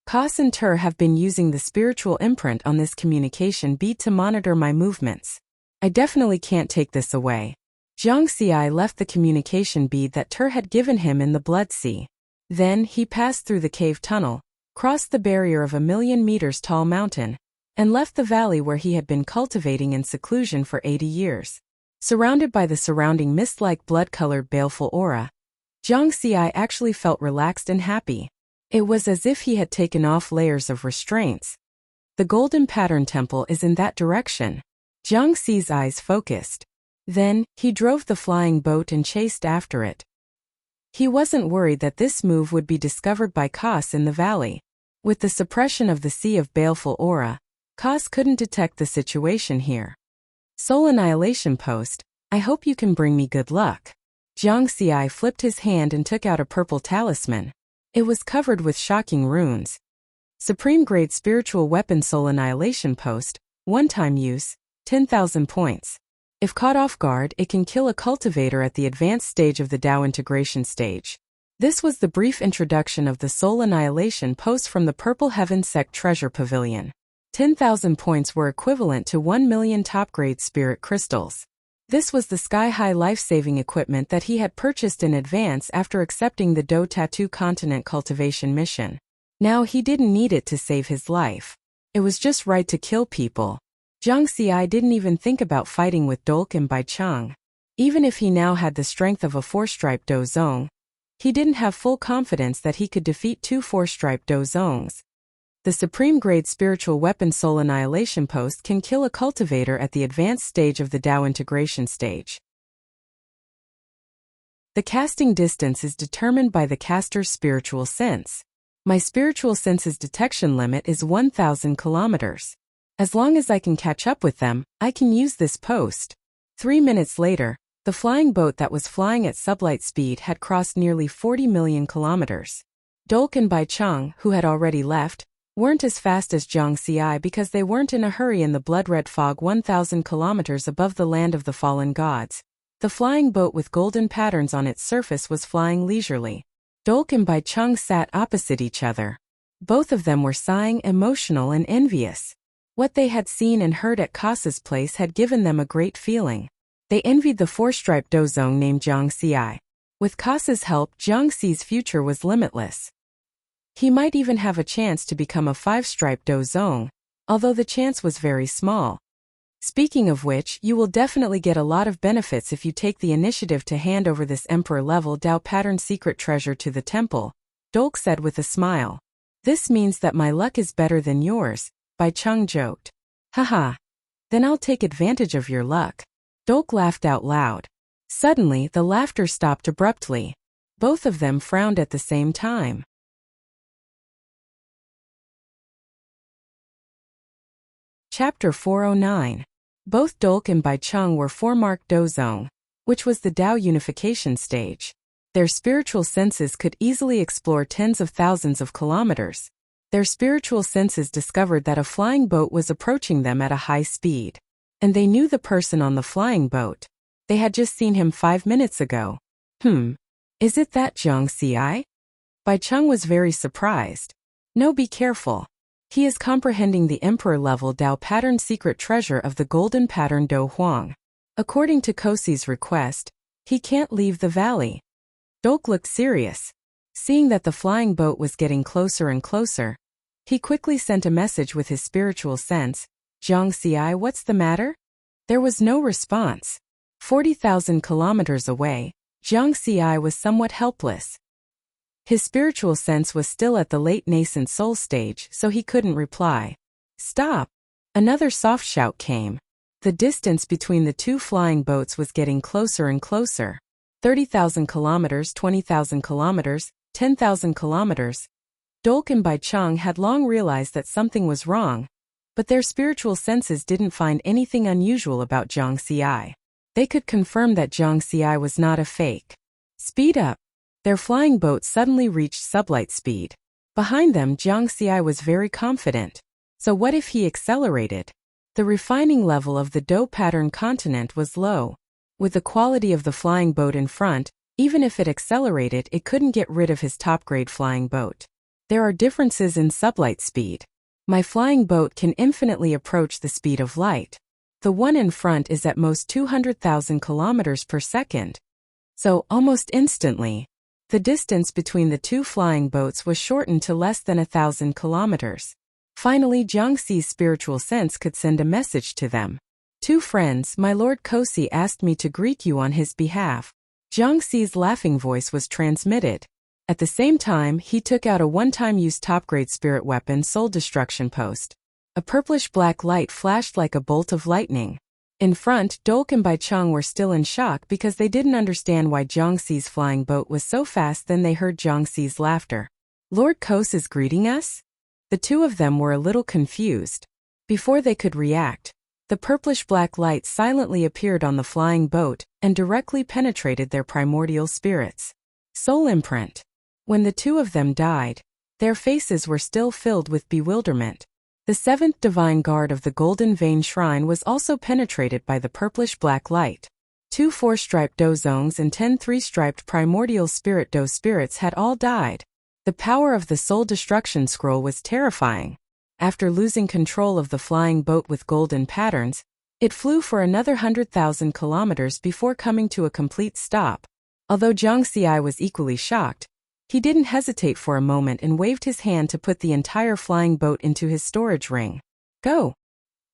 Kas and Tur have been using the spiritual imprint on this communication bead to monitor my movements. I definitely can't take this away. Jiang Xi left the communication bead that Tur had given him in the Blood Sea. Then he passed through the cave tunnel, crossed the barrier of a 1,000,000 meters tall mountain, and left the valley where he had been cultivating in seclusion for 80 years. Surrounded by the surrounding mist-like blood-colored baleful aura, Jiang Xi actually felt relaxed and happy. It was as if he had taken off layers of restraints. The Golden Pattern Temple is in that direction. Jiang Xi's eyes focused. Then, he drove the flying boat and chased after it. He wasn't worried that this move would be discovered by Kas in the valley. With the suppression of the sea of baleful aura, Kas couldn't detect the situation here. Soul Annihilation Post, I hope you can bring me good luck. Jiang Xi flipped his hand and took out a purple talisman. It was covered with shocking runes. Supreme Grade Spiritual Weapon Soul Annihilation Post, one-time use, 10,000 points. If caught off guard, it can kill a cultivator at the advanced stage of the Dao integration stage. This was the brief introduction of the Soul Annihilation Post from the Purple Heaven Sect Treasure Pavilion. 10,000 points were equivalent to 1,000,000 top-grade spirit crystals. This was the sky-high life-saving equipment that he had purchased in advance after accepting the Do Tattoo Continent cultivation mission. Now he didn't need it to save his life. It was just right to kill people. Jiang Xi didn't even think about fighting with Dolk and Bai Cheng. Even if he now had the strength of a 4-striped Do Zong, he didn't have full confidence that he could defeat 2 4-striped Do Zongs. The Supreme Grade Spiritual Weapon Soul Annihilation Post can kill a cultivator at the advanced stage of the Dao integration stage. The casting distance is determined by the caster's spiritual sense. My spiritual sense's detection limit is 1,000 kilometers. As long as I can catch up with them, I can use this post. 3 minutes later, the flying boat that was flying at sublight speed had crossed nearly 40 million kilometers. Dolk and Bai Cheng, who had already left, weren't as fast as Jiang Xi because they weren't in a hurry in the blood-red fog 1,000 kilometers above the land of the fallen gods. The flying boat with golden patterns on its surface was flying leisurely. Dolk and Bai Cheng sat opposite each other. Both of them were sighing, emotional and envious. What they had seen and heard at Kasa's place had given them a great feeling. They envied the 4-striped Do Zong named Jiang Xi. With Kasa's help, Jiang Xi's future was limitless. He might even have a chance to become a 5-striped Do Zong, although the chance was very small. Speaking of which, you will definitely get a lot of benefits if you take the initiative to hand over this Emperor-level Dao pattern secret treasure to the temple, Dolk said with a smile. This means that my luck is better than yours, Bai Cheng joked. Haha. Then I'll take advantage of your luck. Dolk laughed out loud. Suddenly, the laughter stopped abruptly. Both of them frowned at the same time. Chapter 409. Both Dolk and Bai Cheng were 4-marked Do Zong, which was the Dao unification stage. Their spiritual senses could easily explore tens of thousands of kilometers. Their spiritual senses discovered that a flying boat was approaching them at a high speed. And they knew the person on the flying boat. They had just seen him 5 minutes ago. Is it that Jiang Xi? Bai Cheng was very surprised. No, be careful. He is comprehending the Emperor-level Dao pattern secret treasure of the Golden Pattern Do Huang. According to Kosi's request, he can't leave the valley. Dolk looked serious. Seeing that the flying boat was getting closer and closer, he quickly sent a message with his spiritual sense, Jiang Xi, what's the matter? There was no response. 40,000 kilometers away, Jiang Xi was somewhat helpless. His spiritual sense was still at the late nascent soul stage, so he couldn't reply. Stop! Another soft shout came. The distance between the two flying boats was getting closer and closer. 30,000 kilometers, 20,000 kilometers, 10,000 kilometers. Dolk and Baicheng had long realized that something was wrong, but their spiritual senses didn't find anything unusual about Jiang Xi. They could confirm that Jiang Xi was not a fake. Speed up! Their flying boat suddenly reached sublight speed. Behind them, Jiang Xi was very confident. So what if he accelerated? The refining level of the Dou pattern continent was low. With the quality of the flying boat in front, even if it accelerated, it couldn't get rid of his top-grade flying boat. There are differences in sublight speed. My flying boat can infinitely approach the speed of light. The one in front is at most 200,000 kilometers per second. So, almost instantly, the distance between the two flying boats was shortened to less than 1,000 kilometers. Finally, Jiang Xi's spiritual sense could send a message to them. Two friends, my Lord Kosi asked me to greet you on his behalf. Jiang Xi's laughing voice was transmitted. At the same time, he took out a one-time use top-grade spirit weapon soul destruction post. A purplish-black light flashed like a bolt of lightning. In front, Dolk and Baicheng were still in shock because they didn't understand why Jiang Xi's flying boat was so fast. Then they heard Jiang Xi's laughter. Lord Kos is greeting us? The two of them were a little confused. Before they could react, the purplish-black light silently appeared on the flying boat and directly penetrated their primordial spirits. Soul imprint. When the two of them died, their faces were still filled with bewilderment. The seventh divine guard of the Golden Vein Shrine was also penetrated by the purplish-black light. 2 4-striped Dozongs and 10 3-striped primordial spirit Do spirits had all died. The power of the soul destruction scroll was terrifying. After losing control of the flying boat with golden patterns, it flew for another 100,000 kilometers before coming to a complete stop. Although Jiang Xi was equally shocked, he didn't hesitate for a moment and waved his hand to put the entire flying boat into his storage ring. Go!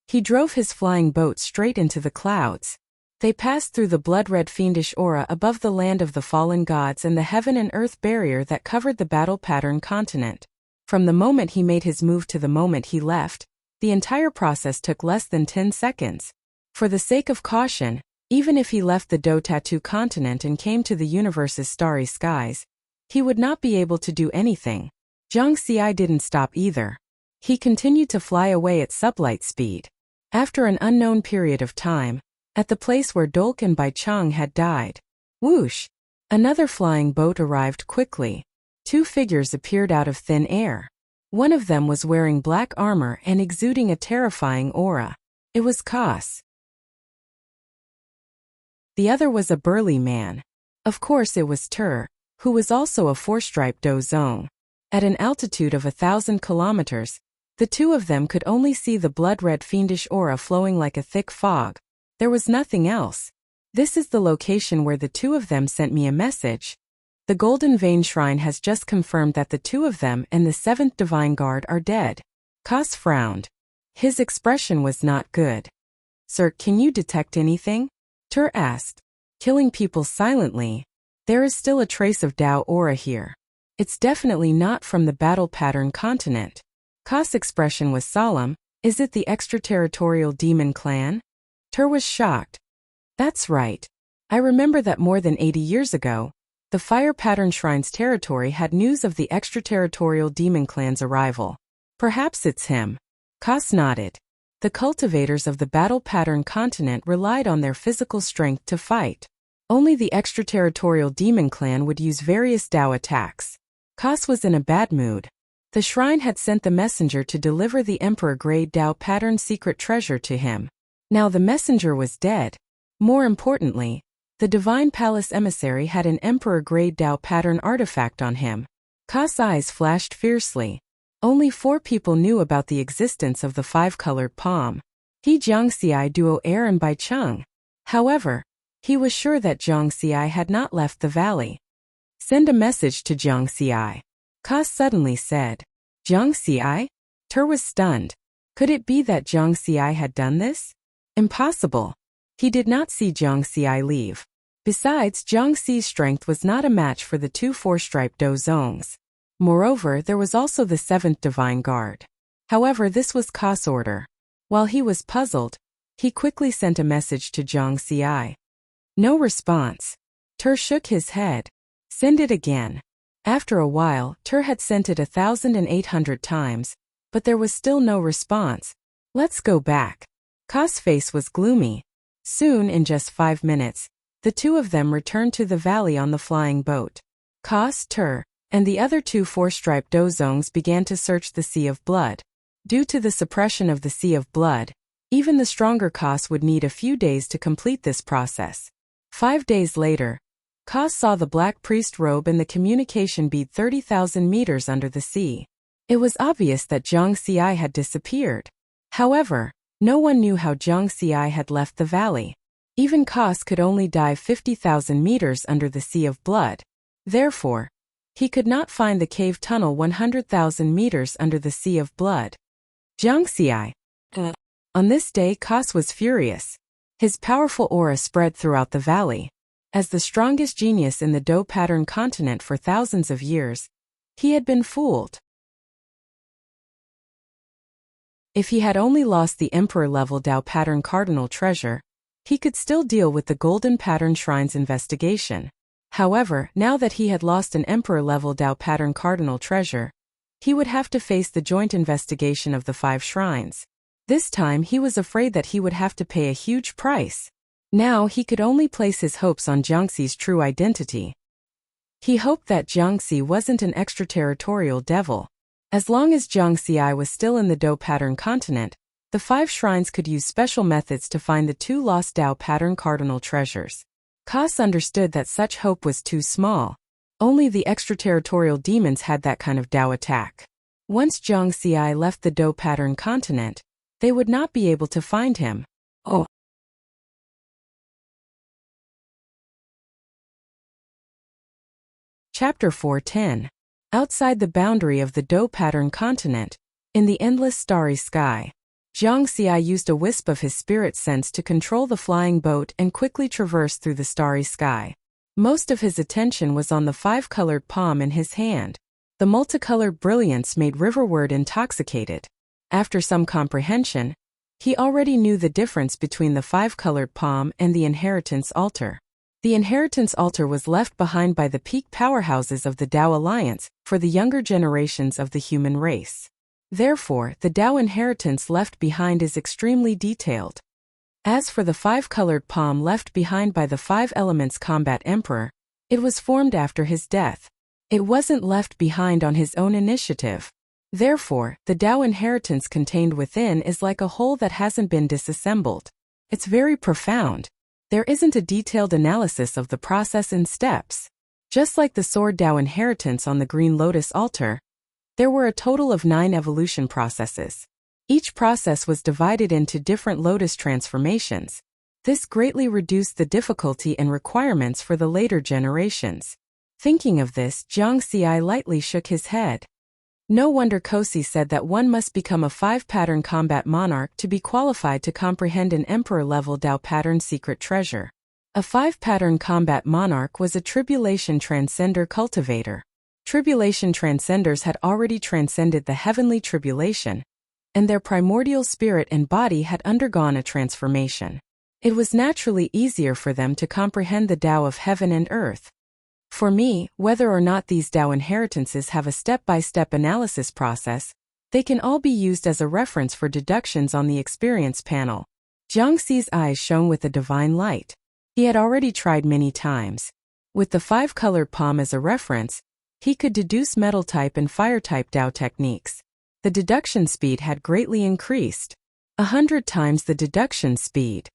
He drove his flying boat straight into the clouds. They passed through the blood-red fiendish aura above the land of the fallen gods and the heaven and earth barrier that covered the battle pattern continent. From the moment he made his move to the moment he left, the entire process took less than 10 seconds. For the sake of caution, even if he left the Dou Tattoo continent and came to the universe's starry skies, he would not be able to do anything. Jiang Xi didn't stop either. He continued to fly away at sublight speed. After an unknown period of time, at the place where Dolk and Baicheng had died, whoosh! Another flying boat arrived quickly. 2 figures appeared out of thin air. One of them was wearing black armor and exuding a terrifying aura. It was Kos. The other was a burly man. Of course it was Tur, who was also a 4-striped Dozong. At an altitude of 1,000 kilometers, the two of them could only see the blood-red fiendish aura flowing like a thick fog. There was nothing else. This is the location where the two of them sent me a message. The Golden Vein Shrine has just confirmed that the two of them and the 7th Divine Guard are dead. Kos frowned. His expression was not good. Sir, can you detect anything? Tur asked. Killing people silently. There is still a trace of Dao aura here. It's definitely not from the battle pattern continent. Kos' expression was solemn. Is it the extraterritorial demon clan? Tur was shocked. That's right. I remember that more than 80 years ago, the Fire Pattern Shrine's territory had news of the extraterritorial demon clan's arrival. Perhaps it's him. Kos nodded. The cultivators of the battle pattern continent relied on their physical strength to fight. Only the extraterritorial demon clan would use various Dao attacks. Kos was in a bad mood. The shrine had sent the messenger to deliver the Emperor-grade Dao pattern secret treasure to him. Now the messenger was dead. More importantly, the Divine Palace emissary had an Emperor-grade Dao pattern artifact on him. Kos' eyes flashed fiercely. Only 4 people knew about the existence of the 5-colored palm. He, Jiang Xi, Duo Air and Baicheng. However, he was sure that Jiang Xi had not left the valley. Send a message to Jiang Xi. Kos suddenly said. Jiang Xi? Tur was stunned. Could it be that Jiang Xi had done this? Impossible. He did not see Jiang Xi leave. Besides, Jiang Xi's strength was not a match for the 2 4-striped dozongs. Moreover, there was also the 7th Divine Guard. However, this was Ka's order. While he was puzzled, he quickly sent a message to Jiang Xi. No response. Tur shook his head. Send it again. After a while, Tur had sent it 1,800 times, but there was still no response. Let's go back. Ka's face was gloomy. Soon, in just 5 minutes, the 2 of them returned to the valley on the flying boat. Ka, Tur, and the other 2 4-striped dozongs began to search the Sea of Blood. Due to the suppression of the Sea of Blood, even the stronger Kas would need a few days to complete this process. 5 days later, Ka saw the Black Priest robe in the communication bead 30,000 meters under the sea. It was obvious that Jiang Xi had disappeared. However, no one knew how Jiang Xi had left the valley. Even Ka could only dive 50,000 meters under the Sea of Blood. Therefore, he could not find the cave tunnel 100,000 meters under the Sea of Blood. Jiang Xi. On this day, Ka was furious. His powerful aura spread throughout the valley. As the strongest genius in the Dou pattern continent for thousands of years, he had been fooled. If he had only lost the Emperor-level Dou pattern cardinal treasure, he could still deal with the Golden Pattern Shrine's investigation. However, now that he had lost an Emperor-level Dou pattern cardinal treasure, he would have to face the joint investigation of the 5 shrines. This time he was afraid that he would have to pay a huge price. Now he could only place his hopes on Jiang Xi's true identity. He hoped that Jiang Xi wasn't an extraterritorial devil. As long as Jiang Xi was still in the Dou pattern continent, the 5 shrines could use special methods to find the 2 lost Dou pattern cardinal treasures. Kas understood that such hope was too small. Only the extraterritorial demons had that kind of Dou attack. Once Jiang Xi left the Dou pattern continent, they would not be able to find him. Oh. Chapter 4:10. Outside the boundary of the Dou pattern continent, in the endless starry sky, Jiang Xi used a wisp of his spirit sense to control the flying boat and quickly traverse through the starry sky. Most of his attention was on the 5-colored palm in his hand. The multicolored brilliance made Riverward intoxicated. After some comprehension, he already knew the difference between the 5-colored palm and the inheritance altar. The inheritance altar was left behind by the peak powerhouses of the Dou Alliance for the younger generations of the human race. Therefore, the Dou inheritance left behind is extremely detailed. As for the 5-colored palm left behind by the 5 Elements Combat Emperor, it was formed after his death. It wasn't left behind on his own initiative. Therefore, the Dou inheritance contained within is like a whole that hasn't been disassembled. It's very profound. There isn't a detailed analysis of the process in steps. Just like the Sword Dou inheritance on the Green Lotus altar, there were a total of 9 evolution processes. Each process was divided into different lotus transformations. This greatly reduced the difficulty and requirements for the later generations. Thinking of this, Jiang Xi lightly shook his head. No wonder Kosi said that one must become a 5-pattern combat monarch to be qualified to comprehend an emperor-level Dou pattern secret treasure. A 5-pattern combat monarch was a tribulation transcender cultivator. Tribulation transcenders had already transcended the heavenly tribulation, and their primordial spirit and body had undergone a transformation. It was naturally easier for them to comprehend the Dou of heaven and earth. For me, whether or not these Dou inheritances have a step-by-step analysis process, they can all be used as a reference for deductions on the experience panel. Jiang Xi's eyes shone with a divine light. He had already tried many times. With the 5-colored palm as a reference, he could deduce metal type and fire type Dou techniques. The deduction speed had greatly increased. 100 times the deduction speed.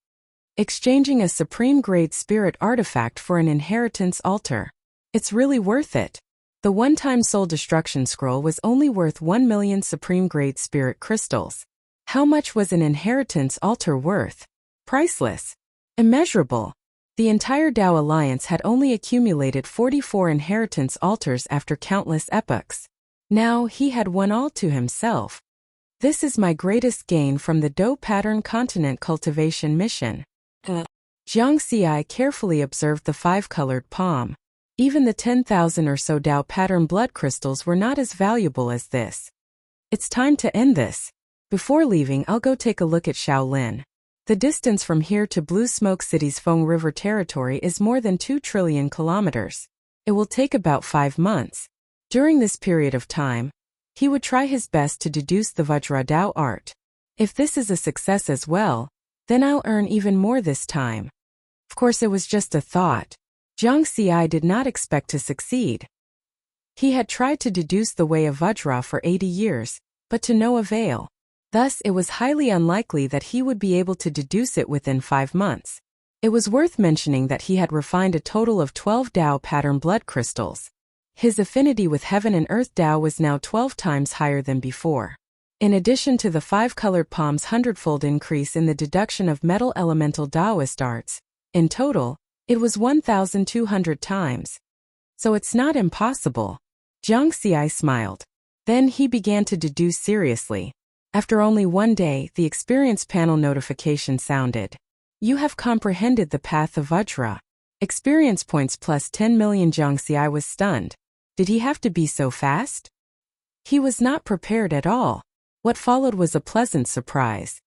Exchanging a supreme-grade spirit artifact for an inheritance altar. It's really worth it. The one-time soul destruction scroll was only worth 1 million supreme-grade spirit crystals. How much was an inheritance altar worth? Priceless. Immeasurable. The entire Dou Alliance had only accumulated 44 inheritance altars after countless epochs. Now he had one all to himself. This is my greatest gain from the Dao pattern continent cultivation mission. Jiang Xi carefully observed the 5-colored palm. Even the 10,000 or so Dao pattern blood crystals were not as valuable as this. It's time to end this. Before leaving, I'll go take a look at Shaolin. The distance from here to Blue Smoke City's Feng River territory is more than 2 trillion kilometers. It will take about 5 months. During this period of time, he would try his best to deduce the Vajra Dao art. If this is a success as well, then I'll earn even more this time. Of course, it was just a thought. Jiang Xi did not expect to succeed. He had tried to deduce the way of Vajra for 80 years, but to no avail. Thus, it was highly unlikely that he would be able to deduce it within 5 months. It was worth mentioning that he had refined a total of 12 Dao pattern blood crystals. His affinity with heaven and earth Dao was now 12 times higher than before. In addition to the 5-colored palm's 100-fold increase in the deduction of metal elemental Daoist arts, in total, it was 1,200 times. So it's not impossible. Jiang Xi smiled. Then he began to deduce seriously. After only 1 day, the experience panel notification sounded. You have comprehended the path of Vajra. Experience points plus 10 million. Jiang Xi was stunned. Did he have to be so fast? He was not prepared at all. What followed was a pleasant surprise.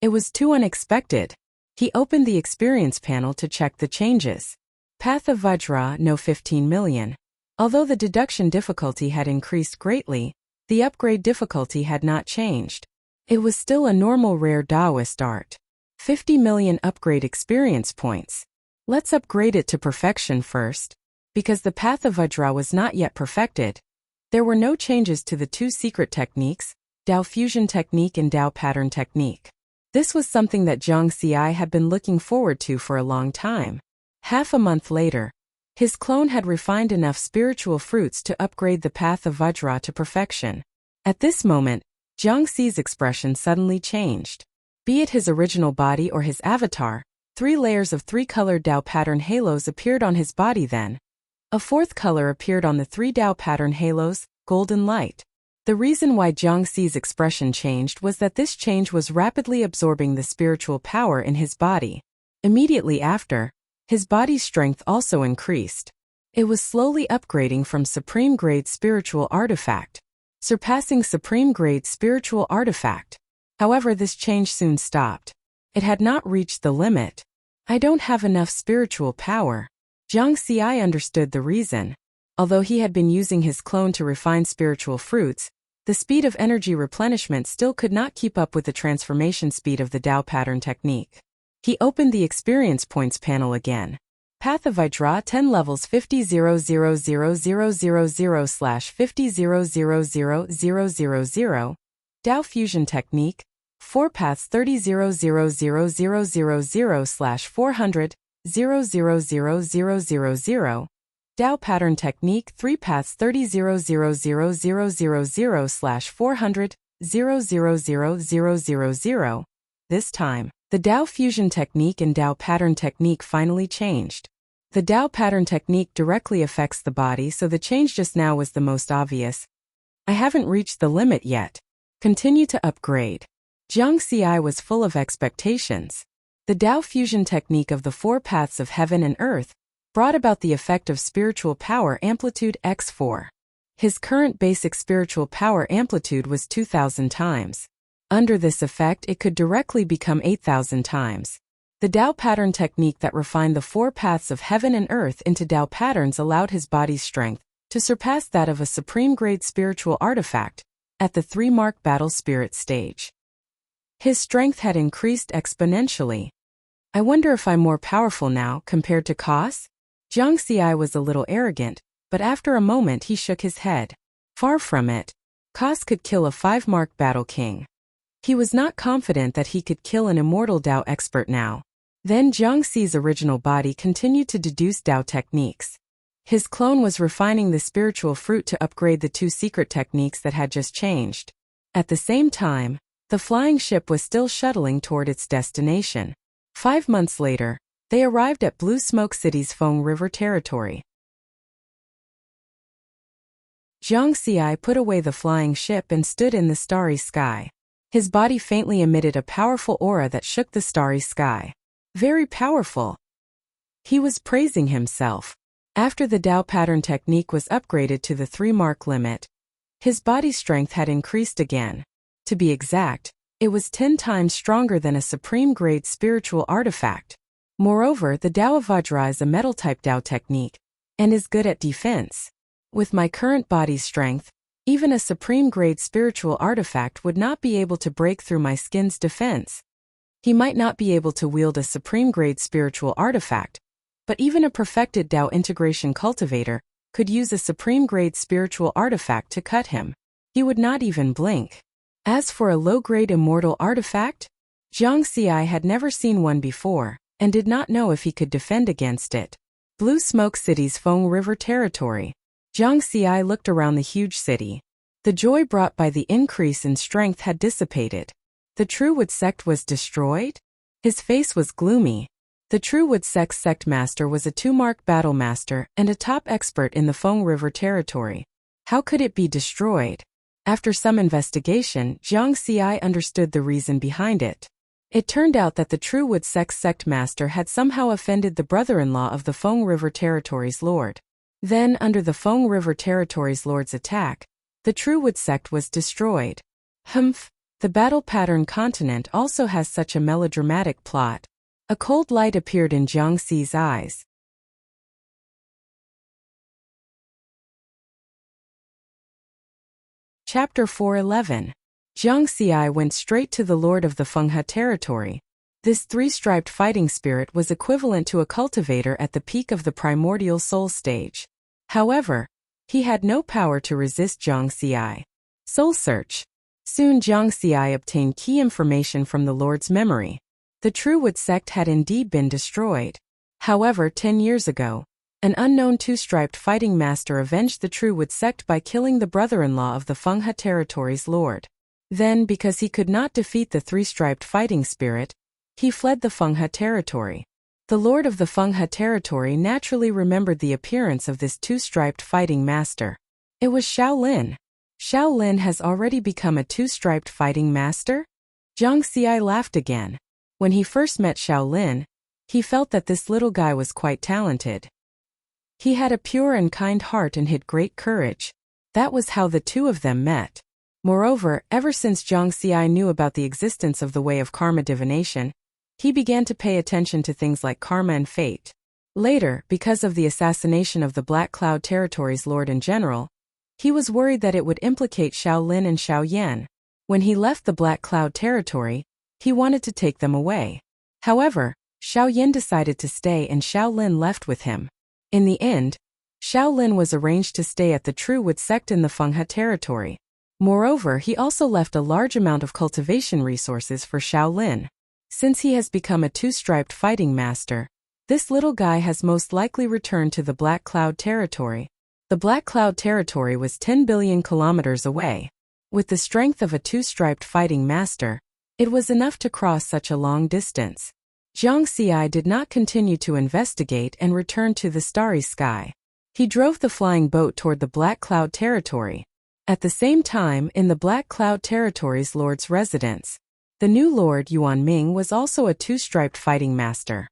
It was too unexpected. He opened the experience panel to check the changes. Path of Vajra, no 15 million. Although the deduction difficulty had increased greatly, the upgrade difficulty had not changed. It was still a normal rare Daoist art. 50 million upgrade experience points. Let's upgrade it to perfection first. Because the path of Vajra was not yet perfected, there were no changes to the 2 secret techniques, Dao fusion technique and Dao pattern technique. This was something that Jiang Xi had been looking forward to for a long time. Half a month later, his clone had refined enough spiritual fruits to upgrade the path of Vajra to perfection. At this moment, Jiang Xi's expression suddenly changed. Be it his original body or his avatar, 3 layers of 3-colored Dao pattern halos appeared on his body then. A 4th color appeared on the 3 Dao pattern halos, golden light. The reason why Jiang Xi's expression changed was that this change was rapidly absorbing the spiritual power in his body. Immediately after, his body's strength also increased. It was slowly upgrading from supreme grade spiritual artifact, surpassing supreme grade spiritual artifact. However, this change soon stopped. It had not reached the limit. I don't have enough spiritual power. Jiang Xi understood the reason. Although he had been using his clone to refine spiritual fruits, the speed of energy replenishment still could not keep up with the transformation speed of the Dao pattern technique. He opened the experience points panel again. Path of Vajra 10 levels 50,000,000/50,000,000. Dao fusion technique 4 paths 30,000,000/400,000,000. Dao pattern technique 3 paths 30,000,000/400,000,000. This time, the Dao fusion technique and Dao pattern technique finally changed. The Dao pattern technique directly affects the body, so the change just now was the most obvious. I haven't reached the limit yet. Continue to upgrade. Jiang Xi was full of expectations. The Dao fusion technique of the 4 paths of heaven and earth brought about the effect of spiritual power amplitude x4. His current basic spiritual power amplitude was 2,000 times. Under this effect, it could directly become 8,000 times. The Dao pattern technique that refined the 4 paths of heaven and earth into Dao patterns allowed his body's strength to surpass that of a supreme grade spiritual artifact at the 3-mark battle spirit stage. His strength had increased exponentially. I wonder if I'm more powerful now compared to Kos? Jiang Xi was a little arrogant, but after a moment he shook his head. Far from it. Kos could kill a 5-mark battle king. He was not confident that he could kill an immortal Dao expert now. Then Jiang Xi's original body continued to deduce Dao techniques. His clone was refining the spiritual fruit to upgrade the 2 secret techniques that had just changed. At the same time, the flying ship was still shuttling toward its destination. 5 months later, they arrived at Blue Smoke City's Feng River territory. Jiang Xi put away the flying ship and stood in the starry sky. His body faintly emitted a powerful aura that shook the starry sky. Very powerful. He was praising himself. After the Dao pattern technique was upgraded to the 3-mark limit, his body strength had increased again. To be exact, it was 10 times stronger than a supreme-grade spiritual artifact. Moreover, the Dao of Vajra is a metal-type Dao technique, and is good at defense. With my current body strength, even a supreme-grade spiritual artifact would not be able to break through my skin's defense. He might not be able to wield a supreme-grade spiritual artifact, but even a perfected Dao integration cultivator could use a supreme-grade spiritual artifact to cut him. He would not even blink. As for a low-grade immortal artifact, Jiang Xi had never seen one before, and did not know if he could defend against it. Blue Smoke City's Feng River territory. Jiang Xi looked around the huge city. The joy brought by the increase in strength had dissipated. The True Wood sect was destroyed? His face was gloomy. The True Wood sect's sect master was a 2-mark battle master and a top expert in the Feng River territory. How could it be destroyed? After some investigation, Jiang Xi understood the reason behind it. It turned out that the True Wood sect's sect master had somehow offended the brother-in-law of the Feng River territory's lord. Then, under the Feng River territory's lord's attack, the True Wood sect was destroyed. Humph, the battle pattern continent also has such a melodramatic plot. A cold light appeared in Jiang Xi's eyes. Chapter 411. Jiang Xi went straight to the lord of the Fenghe territory. This 3-striped fighting spirit was equivalent to a cultivator at the peak of the primordial soul stage. However, he had no power to resist Jiang Xi. Soul search. Soon Jiang Xi obtained key information from the lord's memory. The True Wood sect had indeed been destroyed. However, 10 years ago, an unknown 2-striped fighting master avenged the True Wood sect by killing the brother-in-law of the Fenghe territory's lord. Then, because he could not defeat the 3-striped fighting spirit, he fled the Fenghe territory. The lord of the Fenghe territory naturally remembered the appearance of this 2-striped fighting master. It was Shaolin. Shaolin has already become a 2-striped fighting master? Jiang Xi laughed again. When he first met Shaolin, he felt that this little guy was quite talented. He had a pure and kind heart and had great courage. That was how the two of them met. Moreover, ever since Jiang Xi knew about the existence of the way of karma divination, he began to pay attention to things like karma and fate. Later, because of the assassination of the Black Cloud Territory's lord and general, he was worried that it would implicate Shaolin and Xiaoyan. When he left the Black Cloud Territory, he wanted to take them away. However, Xiaoyan decided to stay and Shaolin left with him. In the end, Shaolin was arranged to stay at the True Wood sect in the Fenghe territory. Moreover, he also left a large amount of cultivation resources for Shaolin. Since he has become a 2-striped fighting master, this little guy has most likely returned to the Black Cloud territory. The Black Cloud territory was 10 billion kilometers away. With the strength of a 2-striped fighting master, it was enough to cross such a long distance. Jiang Xi did not continue to investigate and returned to the starry sky. He drove the flying boat toward the Black Cloud territory. At the same time, in the Black Cloud territory's lord's residence, the new lord Yuan Ming was also a 2-striped fighting master.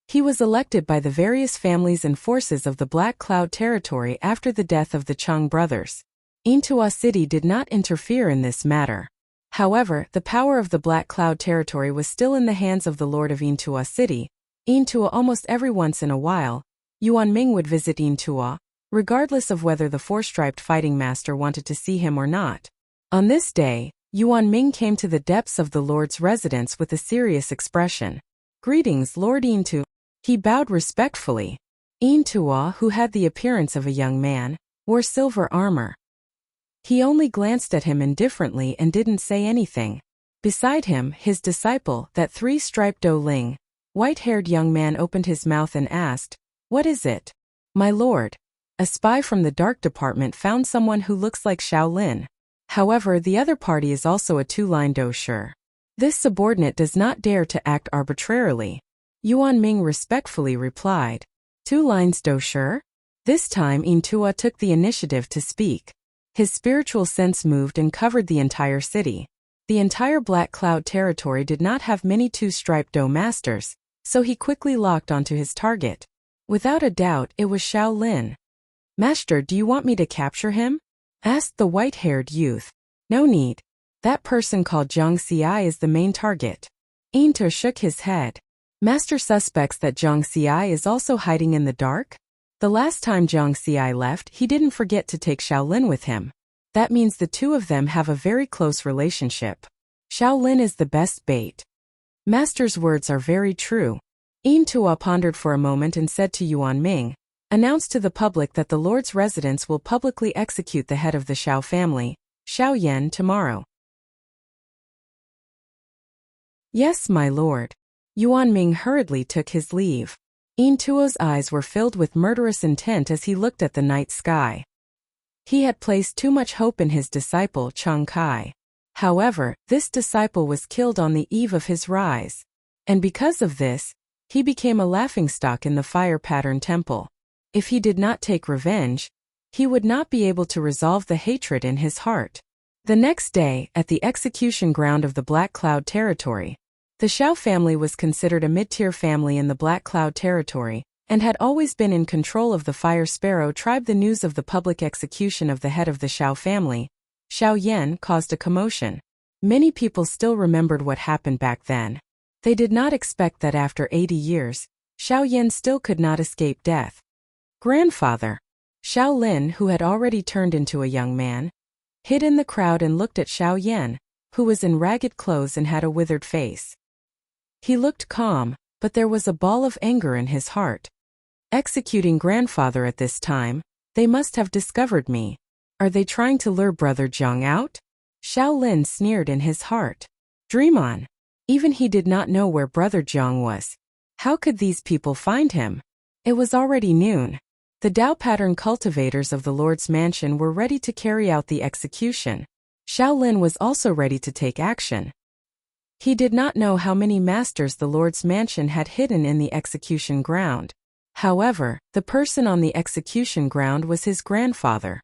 He was elected by the various families and forces of the Black Cloud territory after the death of the Cheng brothers. Intua City did not interfere in this matter. However, the power of the Black Cloud territory was still in the hands of the lord of Intua City. Intua almost every once in a while, Yuan Ming would visit Intua, regardless of whether the 4-striped fighting master wanted to see him or not. On this day, Yuan Ming came to the depths of the lord's residence with a serious expression. "Greetings, Lord Intua." He bowed respectfully. Intua, who had the appearance of a young man, wore silver armor. He only glanced at him indifferently and didn't say anything. Beside him, his disciple, that 3-striped Do Ling, white-haired young man, opened his mouth and asked, "What is it?" "My lord, a spy from the dark department found someone who looks like Shaolin. However, the other party is also a 2-line dosher. This subordinate does not dare to act arbitrarily." Yuan Ming respectfully replied, "2 lines dosher? This time Intua took the initiative to speak. His spiritual sense moved and covered the entire city. The entire Black Cloud territory did not have many two-striped Do masters, so he quickly locked onto his target. Without a doubt, it was Shaolin. "Master, do you want me to capture him?" asked the white-haired youth. "No need. That person called Zhang Xi is the main target." Intua shook his head. "Master suspects that Zhang Xi is also hiding in the dark? The last time Zhang Xi left, he didn't forget to take Shaolin with him. That means the two of them have a very close relationship. Shaolin is the best bait." Master's words are very true. Intua pondered for a moment and said to Yuan Ming, "Announce to the public that the Lord's residence will publicly execute the head of the Shao family, Xiao Yan, tomorrow." "Yes, my lord." Yuan Ming hurriedly took his leave. Intuo's eyes were filled with murderous intent as he looked at the night sky. He had placed too much hope in his disciple Chang Kai. However, this disciple was killed on the eve of his rise. And because of this, he became a laughingstock in the Fire Pattern Temple. If he did not take revenge, he would not be able to resolve the hatred in his heart. The next day, at the execution ground of the Black Cloud territory, the Shao family was considered a mid-tier family in the Black Cloud territory, and had always been in control of the Fire Sparrow tribe. The news of the public execution of the head of the Shao family, Xiao Yan, caused a commotion. Many people still remembered what happened back then. They did not expect that after 80 years, Xiao Yan still could not escape death. Grandfather Xiao Lin, who had already turned into a young man, hid in the crowd and looked at Xiao Yan, who was in ragged clothes and had a withered face. He looked calm, but there was a ball of anger in his heart. "Executing grandfather at this time, they must have discovered me. Are they trying to lure brother Zhang out?" Xiao Lin sneered in his heart. Dream on. Even he did not know where brother Zhang was. How could these people find him? It was already noon. The Dao pattern cultivators of the Lord's mansion were ready to carry out the execution. Xiao Lin was also ready to take action. He did not know how many masters the Lord's mansion had hidden in the execution ground. However, the person on the execution ground was his grandfather.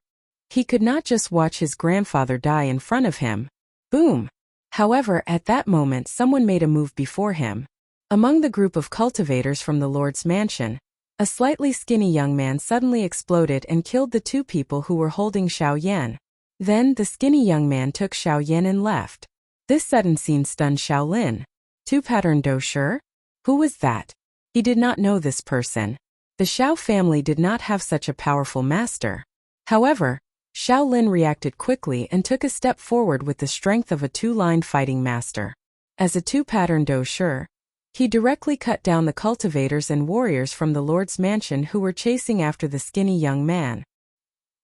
He could not just watch his grandfather die in front of him. Boom! However, at that moment someone made a move before him. Among the group of cultivators from the Lord's mansion, a slightly skinny young man suddenly exploded and killed the two people who were holding Xiao Yan. Then the skinny young man took Xiao Yan and left. This sudden scene stunned Xiao Lin. Two-pattern Do sure? Who was that? He did not know this person. The Shao family did not have such a powerful master. However, Xiao Lin reacted quickly and took a step forward with the strength of a two-line fighting master. As a two-pattern Do sure, he directly cut down the cultivators and warriors from the Lord's mansion who were chasing after the skinny young man.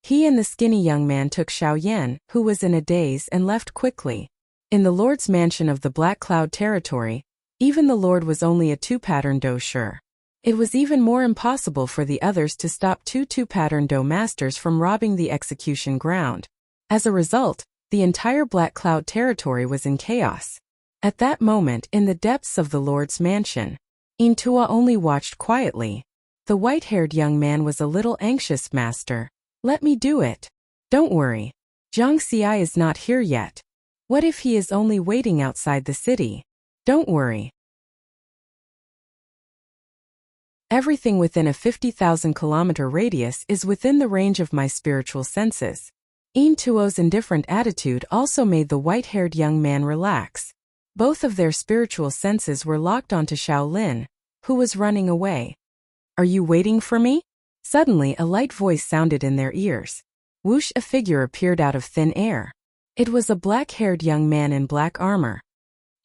He and the skinny young man took Xiao Yan, who was in a daze, and left quickly. In the Lord's mansion of the Black Cloud territory, even the Lord was only a two-pattern Do sure. It was even more impossible for the others to stop two-pattern Do masters from robbing the execution ground. As a result, the entire Black Cloud territory was in chaos. At that moment, in the depths of the Lord's mansion, Intua only watched quietly. The white-haired young man was a little anxious. "Master, let me do it." "Don't worry. Zhang Xi is not here yet. What if he is only waiting outside the city?" "Don't worry. Everything within a 50,000-kilometer radius is within the range of my spiritual senses." Intuo's indifferent attitude also made the white-haired young man relax. Both of their spiritual senses were locked onto Xiao Lin, who was running away. "Are you waiting for me?" Suddenly a light voice sounded in their ears. Whoosh! A figure appeared out of thin air. It was a black-haired young man in black armor.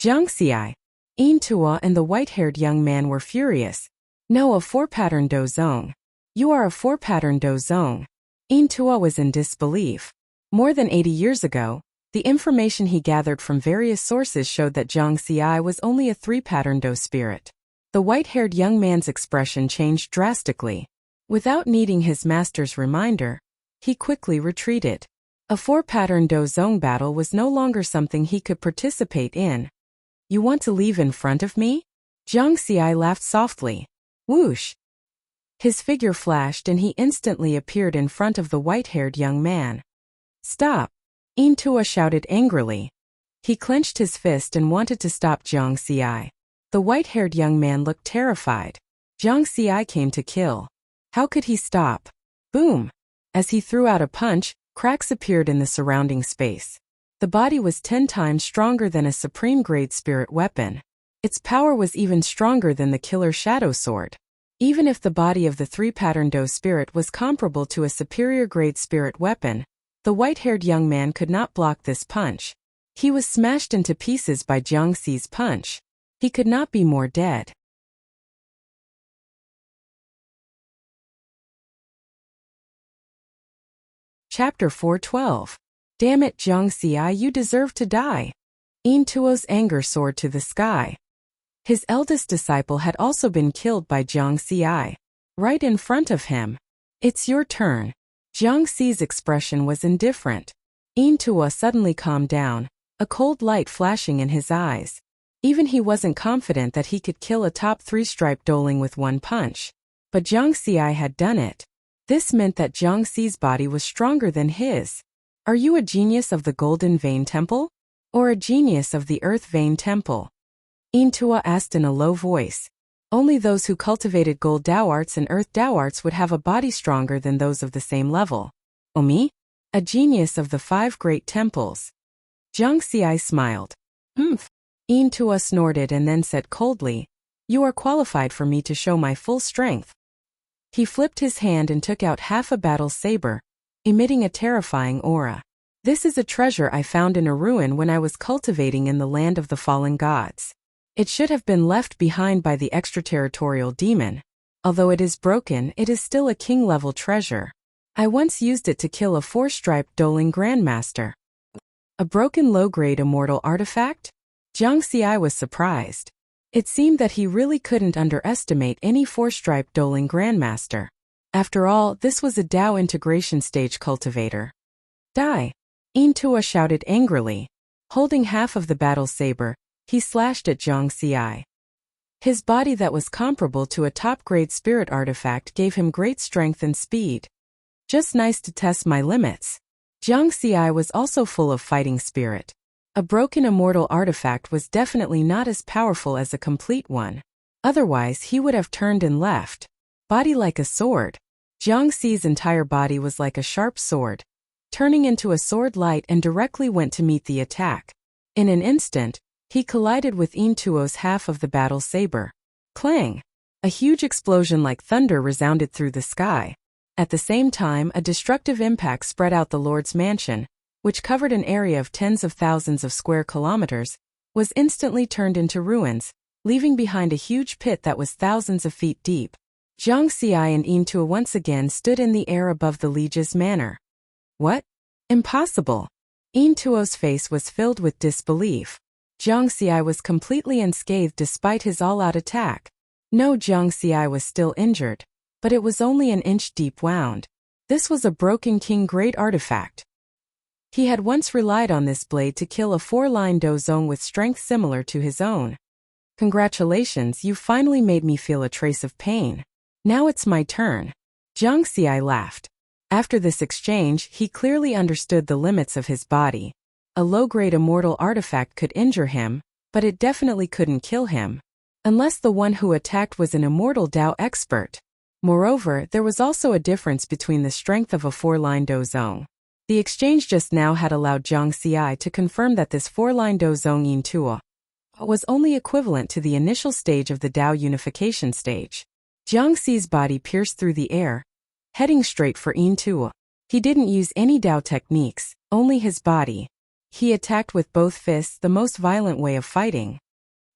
"Zhang Xi." Intua and the white-haired young man were furious. "No, a four-pattern Do Zong. You are a four-pattern Do Zong." Intua was in disbelief. More than 80 years ago, the information he gathered from various sources showed that Zhang Xi was only a three-pattern Do spirit. The white-haired young man's expression changed drastically. Without needing his master's reminder, he quickly retreated. A four-pattern Do Zong battle was no longer something he could participate in. "You want to leave in front of me?" Zhang Xi laughed softly. Whoosh! His figure flashed and he instantly appeared in front of the white-haired young man. "Stop!" Intua shouted angrily. He clenched his fist and wanted to stop Jiang Xi. The white-haired young man looked terrified. Jiang Xi came to kill. How could he stop? Boom! As he threw out a punch, cracks appeared in the surrounding space. The body was 10 times stronger than a supreme-grade spirit weapon. Its power was even stronger than the killer shadow sword. Even if the body of the 3-pattern Do spirit was comparable to a superior-grade spirit weapon, the white-haired young man could not block this punch. He was smashed into pieces by Jiang Xi's punch. He could not be more dead. Chapter 412. Damn it, Jiang Xi, you deserve to die. Intuo's anger soared to the sky. His eldest disciple had also been killed by Jiang Xi. Right in front of him. It's your turn. Jiang Xi's expression was indifferent. Intuo suddenly calmed down, a cold light flashing in his eyes. Even he wasn't confident that he could kill a top 3-striped doling with one punch. But Jiang Xi had done it. This meant that Jiang Xi's body was stronger than his. Are you a genius of the Golden Vein Temple? Or a genius of the Earth Vein Temple? Intua asked in a low voice. Only those who cultivated Gold Dao Arts and Earth Dao Arts would have a body stronger than those of the same level. Oh, me? A genius of the 5 great temples. Jiang Xi smiled. Intua snorted and then said coldly, "You are qualified for me to show my full strength." He flipped his hand and took out half a battle saber, emitting a terrifying aura. "This is a treasure I found in a ruin when I was cultivating in the land of the fallen gods. It should have been left behind by the extraterritorial demon. Although it is broken, it is still a king-level treasure. I once used it to kill a 4-striped doling grandmaster." A broken low-grade immortal artifact? Jiang Xi was surprised. It seemed that he really couldn't underestimate any 4-striped doling grandmaster. After all, this was a Dao integration stage cultivator. "Die!" Intua shouted angrily. Holding half of the battle saber, he slashed at Jiang Xi. His body that was comparable to a top-grade spirit artifact gave him great strength and speed. Just nice to test my limits. Jiang Xi was also full of fighting spirit. A broken immortal artifact was definitely not as powerful as a complete one. Otherwise, he would have turned and left. Body like a sword. Jiang Xi's entire body was like a sharp sword, turning into a sword light and directly went to meet the attack. In an instant, he collided with Intuo's half of the battle saber. Clang! A huge explosion like thunder resounded through the sky. At the same time, a destructive impact spread out the Lord's mansion, which covered an area of tens of thousands of square kilometers, was instantly turned into ruins, leaving behind a huge pit that was thousands of feet deep. Jiang Xi and Intuo once again stood in the air above the liege's manor. What? Impossible! Intuo's face was filled with disbelief. Jiang Xi was completely unscathed despite his all-out attack. No, Jiang Xi was still injured, but it was only an inch-deep wound. This was a broken king-grade artifact. He had once relied on this blade to kill a 4-line dozong with strength similar to his own. Congratulations, you finally made me feel a trace of pain. Now it's my turn. Jiang Xi laughed. After this exchange, he clearly understood the limits of his body. A low-grade immortal artifact could injure him, but it definitely couldn't kill him. Unless the one who attacked was an immortal Dao expert. Moreover, there was also a difference between the strength of a 4-line dozong. The exchange just now had allowed Jiang Xi to confirm that this 4-line dozong Intuo was only equivalent to the initial stage of the Dao unification stage. Jiang Xi's body pierced through the air, heading straight for Intuo. He didn't use any Dao techniques, only his body. He attacked with both fists, the most violent way of fighting.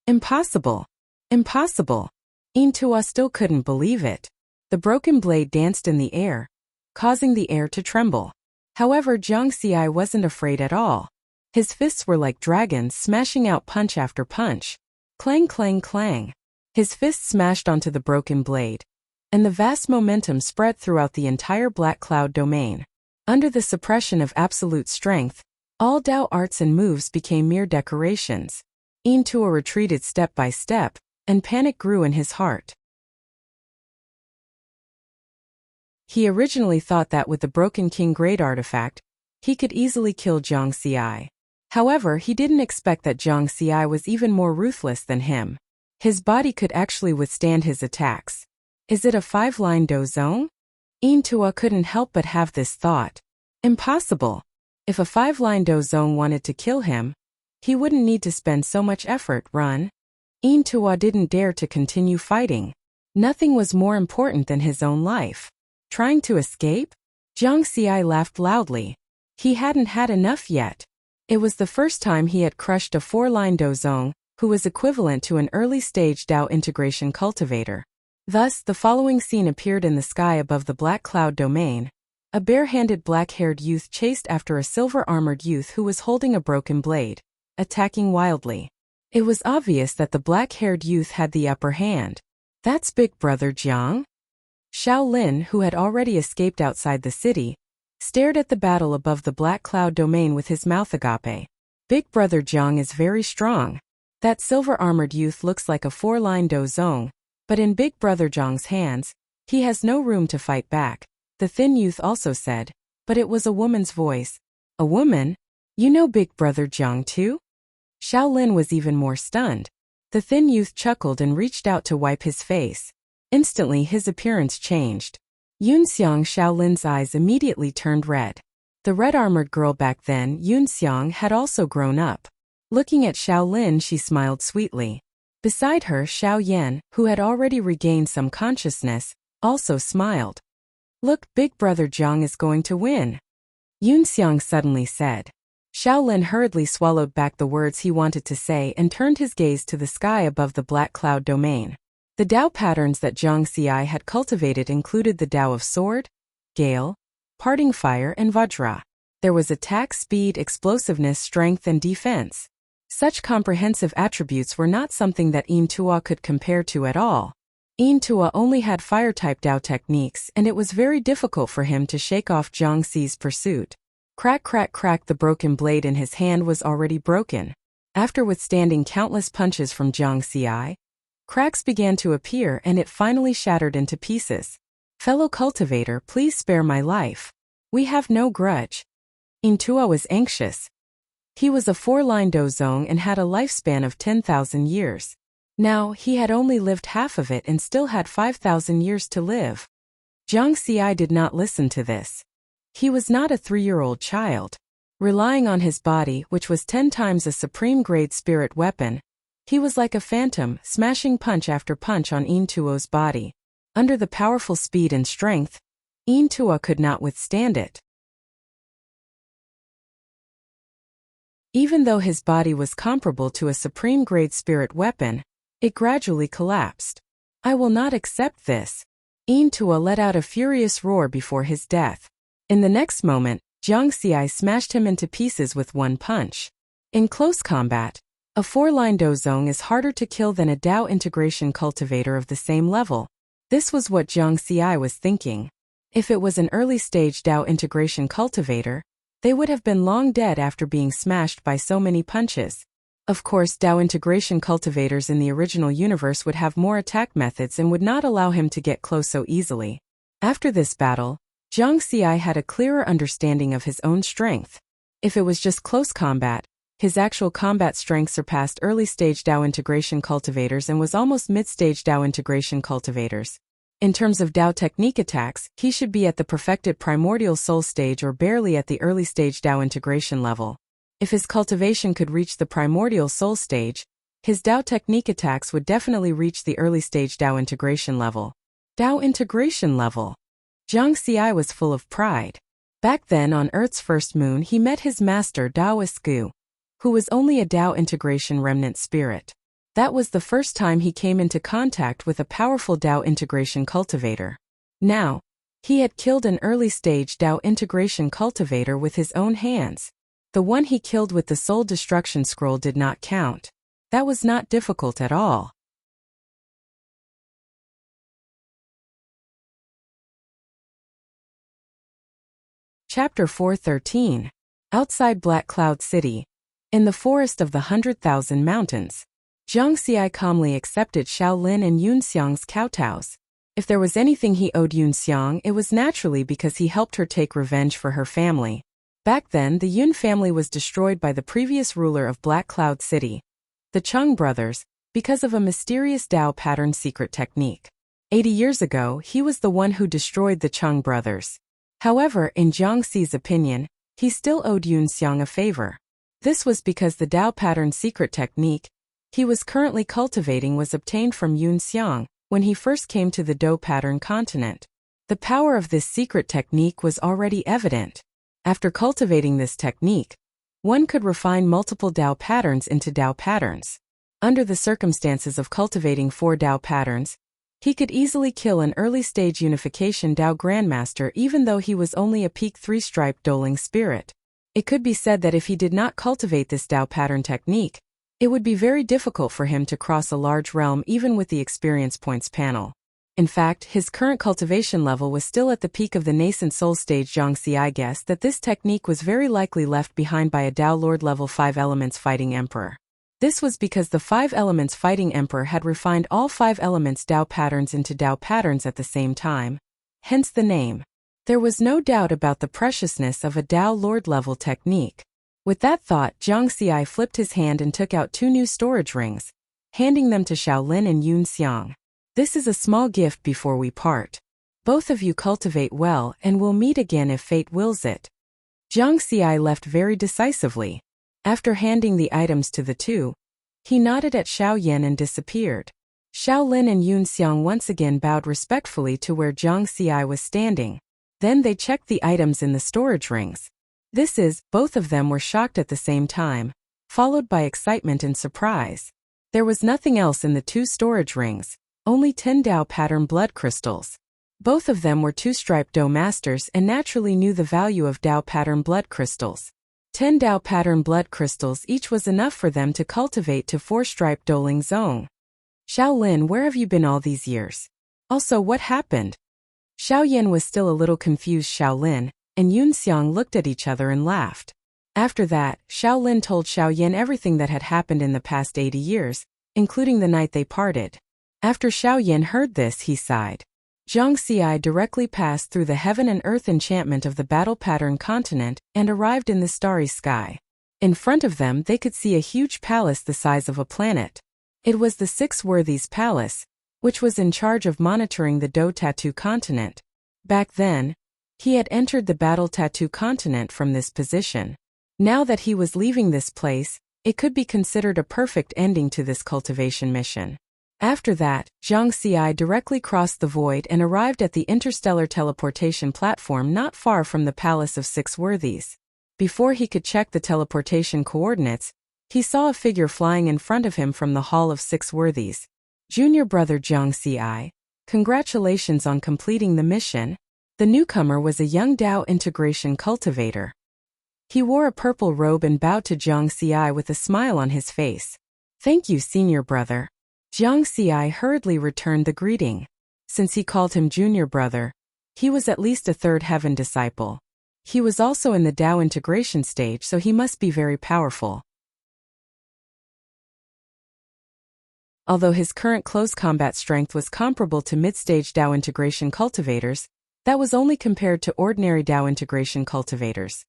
Impossible! Impossible! Intuo still couldn't believe it. The broken blade danced in the air, causing the air to tremble. However, Jiang Xi wasn't afraid at all. His fists were like dragons, smashing out punch after punch. Clang, clang, clang. His fists smashed onto the broken blade, and the vast momentum spread throughout the entire Black Cloud domain. Under the suppression of absolute strength, all Dao arts and moves became mere decorations. Intuo retreated step by step, and panic grew in his heart. He originally thought that with the Broken King Grade artifact, he could easily kill Jiang Xi. However, he didn't expect that Jiang Xi was even more ruthless than him. His body could actually withstand his attacks. Is it a 5-line dozong? Tua couldn't help but have this thought. Impossible. If a 5-line dozong wanted to kill him, he wouldn't need to spend so much effort. Run. Tua didn't dare to continue fighting. Nothing was more important than his own life. Trying to escape? Jiang Xi laughed loudly. He hadn't had enough yet. It was the first time he had crushed a 4-line dozong, who was equivalent to an early-stage Dao integration cultivator. Thus, the following scene appeared in the sky above the Black Cloud domain. A bare-handed black-haired youth chased after a silver-armored youth who was holding a broken blade, attacking wildly. It was obvious that the black-haired youth had the upper hand. That's Big Brother Jiang? Xiao Lin, who had already escaped outside the city, stared at the battle above the Black Cloud domain with his mouth agape. Big Brother Jiang is very strong. That silver-armored youth looks like a 4-line dozong, but in Big Brother Jiang's hands, he has no room to fight back. The thin youth also said, but it was a woman's voice. A woman? You know Big Brother Jiang too? Xiao Lin was even more stunned. The thin youth chuckled and reached out to wipe his face. Instantly his appearance changed. Yunxiang Xiao Lin's eyes immediately turned red. The red-armored girl back then, Yunxiang, had also grown up. Looking at Xiao Lin, she smiled sweetly. Beside her, Xiao Yan, who had already regained some consciousness, also smiled. Look, Big Brother Jiang is going to win, Yunxiang suddenly said. Xiao Lin hurriedly swallowed back the words he wanted to say and turned his gaze to the sky above the Black Cloud domain. The Dao patterns that Jiang Xi had cultivated included the Dao of Sword, Gale, Parting Fire and Vajra. There was attack, speed, explosiveness, strength and defense. Such comprehensive attributes were not something that Tua could compare to at all. Tua only had fire-type Dao techniques, and it was very difficult for him to shake off Jiang Xi's pursuit. Crack, crack, crack. The broken blade in his hand was already broken. After withstanding countless punches from Jiang Xi, cracks began to appear and it finally shattered into pieces. Fellow cultivator, please spare my life. We have no grudge. Tua was anxious. He was a 4-line dozong and had a lifespan of 10,000 years. Now, he had only lived half of it and still had 5,000 years to live. Jiang Xi did not listen to this. He was not a 3-year-old child. Relying on his body, which was 10 times a supreme-grade spirit weapon, he was like a phantom, smashing punch after punch on Tua's body. Under the powerful speed and strength, Tua could not withstand it. Even though his body was comparable to a supreme-grade spirit weapon, it gradually collapsed. I will not accept this. Tua let out a furious roar before his death. In the next moment, Jiang Xi smashed him into pieces with one punch. In close combat, a 4-line dozong is harder to kill than a Dao integration cultivator of the same level. This was what Jiang Xi was thinking. If it was an early-stage Dao integration cultivator, they would have been long dead after being smashed by so many punches. Of course, Dao integration cultivators in the original universe would have more attack methods and would not allow him to get close so easily. After this battle, Jiang Xi had a clearer understanding of his own strength. If it was just close combat, his actual combat strength surpassed early-stage Dao integration cultivators and was almost mid-stage Dao integration cultivators. In terms of Dao technique attacks, he should be at the perfected primordial soul stage or barely at the early-stage Dao integration level. If his cultivation could reach the primordial soul stage, his Dao technique attacks would definitely reach the early-stage Dao integration level. Dao integration level. Jiang Xi was full of pride. Back then on Earth's first moon he met his master Dao Isku, who was only a Dao integration remnant spirit. That was the first time he came into contact with a powerful Dao integration cultivator. Now, he had killed an early-stage Dao integration cultivator with his own hands. The one he killed with the soul destruction scroll did not count. That was not difficult at all. Chapter 413. Outside Black Cloud City. In the forest of the 100,000 mountains, Jiang Xi calmly accepted Xiao Lin and Yunxiang's kowtows. If there was anything he owed Yun Xiang, it was naturally because he helped her take revenge for her family. Back then, the Yun family was destroyed by the previous ruler of Black Cloud City, the Chung brothers, because of a mysterious Dao pattern secret technique. 80 years ago, he was the one who destroyed the Chung brothers. However, in Jiang Xi's opinion, he still owed Yun Xiang a favor. This was because the Dao pattern secret technique he was currently cultivating was obtained from Yun Xiang when he first came to the Dao pattern continent. The power of this secret technique was already evident. After cultivating this technique, one could refine multiple Dao patterns into Dao patterns. Under the circumstances of cultivating 4 Dao patterns, he could easily kill an early-stage unification Dao Grandmaster even though he was only a peak 3-striped doling spirit. It could be said that if he did not cultivate this Dao pattern technique, it would be very difficult for him to cross a large realm even with the experience points panel. In fact, his current cultivation level was still at the peak of the nascent soul stage. Jiang Xi guessed that this technique was very likely left behind by a Dao Lord level 5 elements fighting emperor. This was because the 5 elements fighting emperor had refined all 5 elements Dao patterns into Dao patterns at the same time, hence the name. There was no doubt about the preciousness of a Dao Lord level technique. With that thought, Jiang Xi flipped his hand and took out 2 new storage rings, handing them to Shaolin and Yun Xiang. This is a small gift before we part. Both of you cultivate well and we'll meet again if fate wills it. Jiang Xi left very decisively. After handing the items to the two, he nodded at Xiao Yan and disappeared. Shaolin and Yun Xiang once again bowed respectfully to where Jiang Xi was standing. Then they checked the items in the storage rings. Both of them were shocked at the same time, followed by excitement and surprise. There was nothing else in the 2 storage rings, only 10 Dao pattern blood crystals. Both of them were 2-striped Dao masters and naturally knew the value of Dao pattern blood crystals. 10 Dao pattern blood crystals each was enough for them to cultivate to 4-striped Doling Zone. Shaolin, where have you been all these years? Also, what happened? Xiao Yan was still a little confused. Shaolin and Yun Xiang looked at each other and laughed. After that, Shaolin told Xiao Yan everything that had happened in the past 80 years, including the night they parted. After Xiao Yan heard this, he sighed. Jiang Xi directly passed through the heaven and earth enchantment of the battle pattern continent and arrived in the starry sky. In front of them they could see a huge palace the size of a planet. It was the 6 Worthies Palace, which was in charge of monitoring the Dao Tattoo continent. Back then, he had entered the battle tattoo continent from this position. Now that he was leaving this place, it could be considered a perfect ending to this cultivation mission. After that, Jiang Xi directly crossed the void and arrived at the interstellar teleportation platform not far from the Palace of 6 Worthies. Before he could check the teleportation coordinates, he saw a figure flying in front of him from the Hall of 6 Worthies. Junior brother Jiang Xi, congratulations on completing the mission. The newcomer was a young Dao integration cultivator. He wore a purple robe and bowed to Jiang Xi with a smile on his face. Thank you, senior brother. Jiang Xi hurriedly returned the greeting. Since he called him junior brother, he was at least a 3rd heaven disciple. He was also in the Dao integration stage, so he must be very powerful. Although his current close combat strength was comparable to mid-stage Dao integration cultivators, that was only compared to ordinary Dao integration cultivators.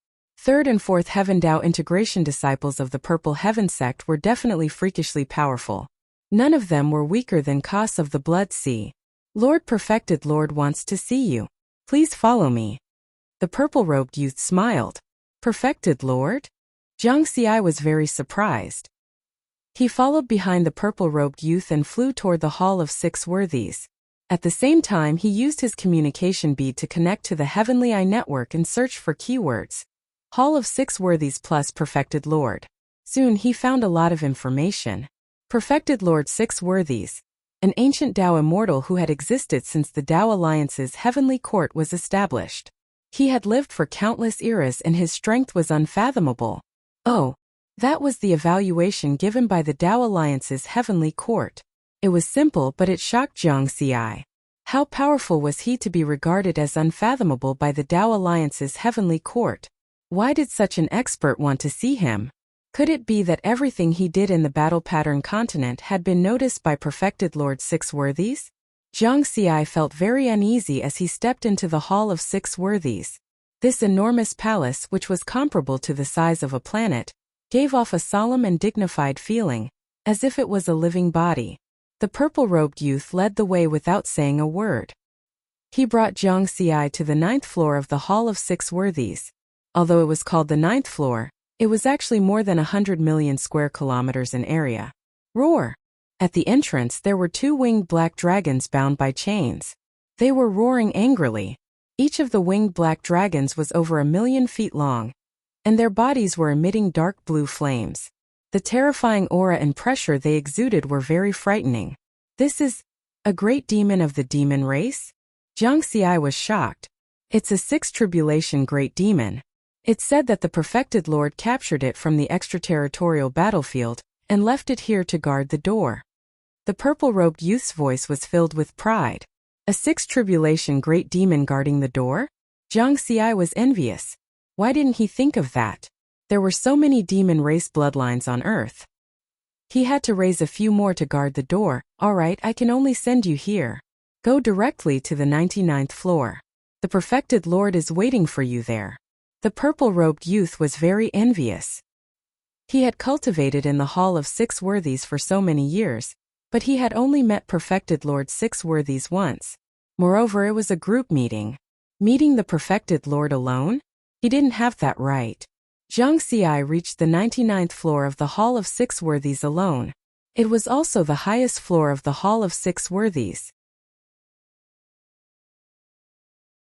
3rd and 4th heaven Dao integration disciples of the Purple Heaven sect were definitely freakishly powerful. None of them were weaker than Kas of the Blood Sea. Lord Perfected Lord wants to see you. Please follow me. The purple-robed youth smiled. Perfected Lord? Jiang Xi was very surprised. He followed behind the purple-robed youth and flew toward the Hall of 6 Worthies. At the same time, he used his communication bead to connect to the Heavenly Eye network and search for keywords. Hall of 6 Worthies plus Perfected Lord. Soon he found a lot of information. Perfected Lord 6 Worthies, an ancient Dao immortal who had existed since the Dao Alliance's heavenly court was established. He had lived for countless eras and his strength was unfathomable. Oh, that was the evaluation given by the Dao Alliance's heavenly court. It was simple, but it shocked Jiang Xi. How powerful was he to be regarded as unfathomable by the Dao Alliance's heavenly court? Why did such an expert want to see him? Could it be that everything he did in the battle pattern continent had been noticed by Perfected Lord 6 Worthies? Jiang Xi felt very uneasy as he stepped into the Hall of Six Worthies. This enormous palace, which was comparable to the size of a planet, gave off a solemn and dignified feeling, as if it was a living body. The purple-robed youth led the way without saying a word. He brought Jiang Xi to the 9th floor of the Hall of Six Worthies. Although it was called the 9th floor, it was actually more than 100 million square kilometers in area. Roar! At the entrance there were 2 winged black dragons bound by chains. They were roaring angrily. Each of the winged black dragons was over 1,000,000 feet long, and their bodies were emitting dark blue flames. The terrifying aura and pressure they exuded were very frightening. This is a great demon of the demon race? Jiang Xi was shocked. It's a 6th tribulation great demon. It's said that the perfected Lord captured it from the extraterritorial battlefield and left it here to guard the door. The purple-robed youth's voice was filled with pride. A 6th tribulation great demon guarding the door? Jiang Xi was envious. Why didn't he think of that? There were so many demon race bloodlines on Earth. He had to raise a few more to guard the door. All right, I can only send you here. Go directly to the 99th floor. The perfected Lord is waiting for you there. The purple-robed youth was very envious. He had cultivated in the Hall of Six Worthies for so many years, but he had only met perfected Lord Six Worthies once. Moreover, it was a group meeting. Meeting the perfected Lord alone? He didn't have that right. Jiang Xi reached the 99th floor of the Hall of Six Worthies alone. It was also the highest floor of the Hall of Six Worthies.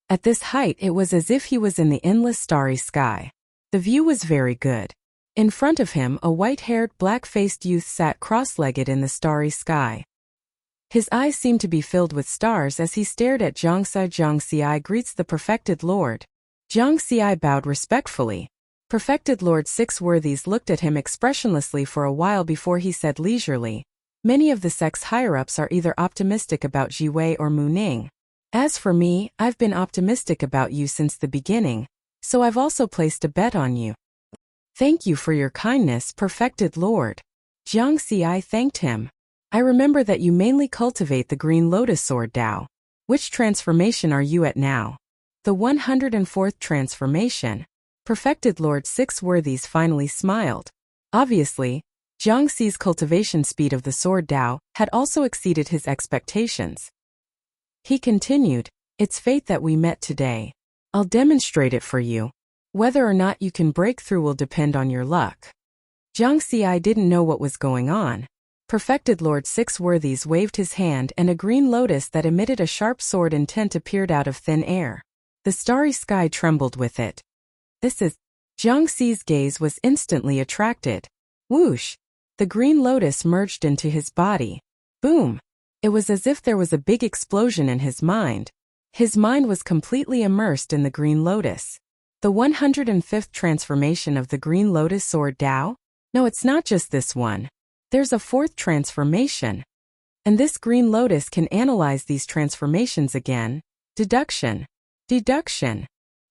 At this height it was as if he was in the endless starry sky. The view was very good. In front of him a white-haired, black-faced youth sat cross-legged in the starry sky. His eyes seemed to be filled with stars as he stared at Jiang Xi. Jiang Xi greets the perfected Lord. Jiang Xi bowed respectfully. Perfected Lord Six Worthies looked at him expressionlessly for a while before he said leisurely, "Many of the sect's higher-ups are either optimistic about Jiwei or Mu Ning. As for me, I've been optimistic about you since the beginning, so I've also placed a bet on you." "Thank you for your kindness, perfected Lord." Jiang Xi thanked him. "I remember that you mainly cultivate the Green Lotus Sword Dao. Which transformation are you at now?" "The 104th transformation." Perfected Lord Six Worthies finally smiled. Obviously, Jiang Xi's cultivation speed of the Sword Dao had also exceeded his expectations. He continued, "It's fate that we met today. I'll demonstrate it for you. Whether or not you can break through will depend on your luck." Jiang Xi didn't know what was going on. Perfected Lord Six Worthies waved his hand and a green lotus that emitted a sharp sword intent appeared out of thin air. The starry sky trembled with it. "This is..." Jiang Xi's gaze was instantly attracted. Whoosh! The green lotus merged into his body. Boom! It was as if there was a big explosion in his mind. His mind was completely immersed in the green lotus. The 105th transformation of the Green Lotus Sword Dao? No, it's not just this one. There's a 4th transformation. And this green lotus can analyze these transformations again. Deduction. Deduction.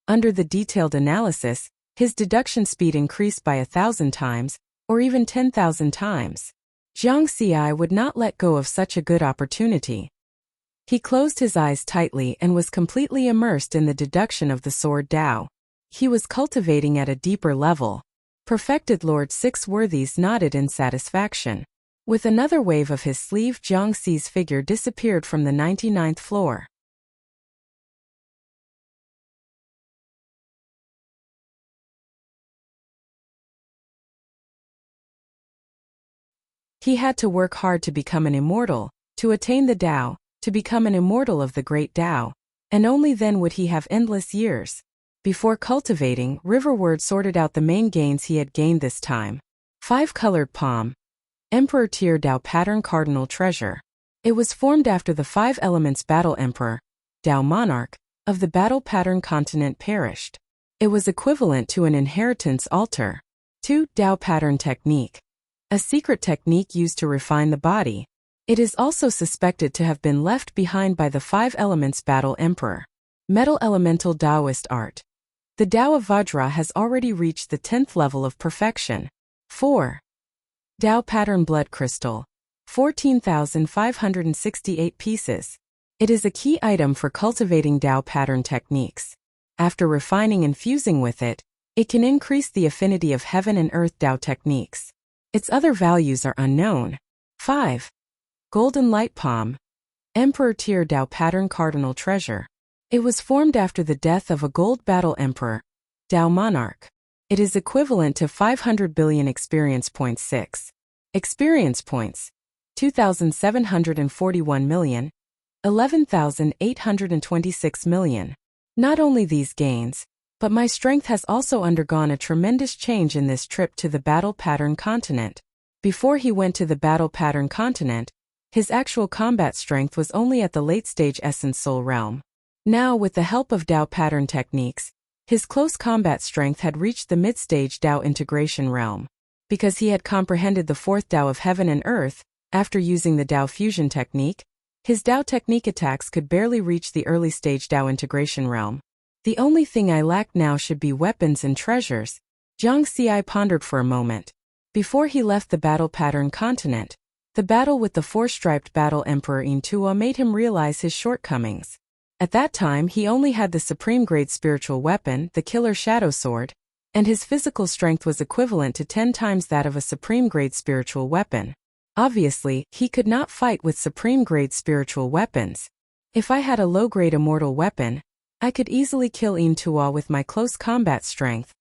Under the detailed analysis, his deduction speed increased by 1,000 times, or even 10,000 times. Jiang Xi would not let go of such a good opportunity. He closed his eyes tightly and was completely immersed in the deduction of the Sword Dao. He was cultivating at a deeper level. Perfected Lord Six Worthies nodded in satisfaction. With another wave of his sleeve, Jiang Xi's figure disappeared from the 99th floor. He had to work hard to become an immortal, to attain the Tao, to become an immortal of the great Tao, and only then would he have endless years. Before cultivating, Riverward sorted out the main gains he had gained this time. 5-colored palm. Emperor Tier Tao Pattern Cardinal Treasure. It was formed after the 5 elements Battle Emperor, Tao Monarch, of the Battle Pattern Continent perished. It was equivalent to an inheritance altar. 2. Tao Pattern Technique. A secret technique used to refine the body. It is also suspected to have been left behind by the 5 elements Battle Emperor. Metal Elemental Taoist Art. The Tao of Vajra has already reached the 10th level of perfection. 4. Tao Pattern Blood Crystal. 14,568 pieces. It is a key item for cultivating Tao pattern techniques. After refining and fusing with it, it can increase the affinity of heaven and earth Tao techniques. Its other values are unknown. 5. Golden Light Palm. Emperor Tier Tao Pattern Cardinal Treasure. It was formed after the death of a gold battle emperor, Tao Monarch. It is equivalent to 500 billion experience points. 6. Experience points. 2,741 million. 11,826 million. Not only these gains, but my strength has also undergone a tremendous change in this trip to the Battle Pattern Continent. Before he went to the Battle Pattern Continent, his actual combat strength was only at the late-stage Essence Soul realm. Now, with the help of Tao pattern techniques, his close combat strength had reached the mid-stage Tao integration realm. Because he had comprehended the fourth Tao of heaven and earth, after using the Tao fusion technique, his Tao technique attacks could barely reach the early-stage Tao integration realm. The only thing I lacked now should be weapons and treasures. Zhang Xi pondered for a moment. Before he left the Battle Pattern Continent, the battle with the four-striped battle Emperor Intua made him realize his shortcomings. At that time he only had the supreme-grade spiritual weapon, the Killer Shadow Sword, and his physical strength was equivalent to 10 times that of a supreme-grade spiritual weapon. Obviously, he could not fight with supreme-grade spiritual weapons. If I had a low-grade immortal weapon, I could easily kill Intua with my close combat strength.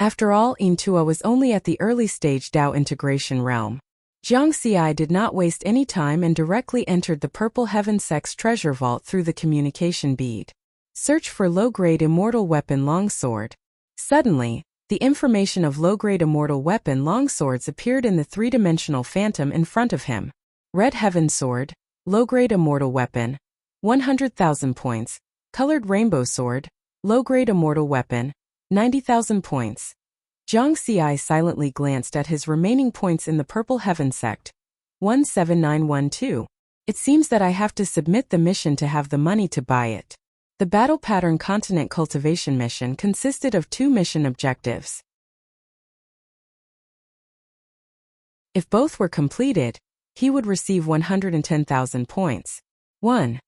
After all, Intua was only at the early-stage Tao integration realm. Zhang Xi did not waste any time and directly entered the Purple Heaven Sect's treasure vault through the communication bead. Search for low-grade immortal weapon longsword. Suddenly, the information of low-grade immortal weapon longswords appeared in the three-dimensional phantom in front of him. Red Heaven Sword, low-grade immortal weapon, 100,000 points. Colored Rainbow Sword, low-grade immortal weapon, 90,000 points. Zhang Xi silently glanced at his remaining points in the Purple Heaven Sect. 17912. It seems that I have to submit the mission to have the money to buy it. The Battle Pattern Continent Cultivation mission consisted of 2 mission objectives. If both were completed, he would receive 110,000 points. 1.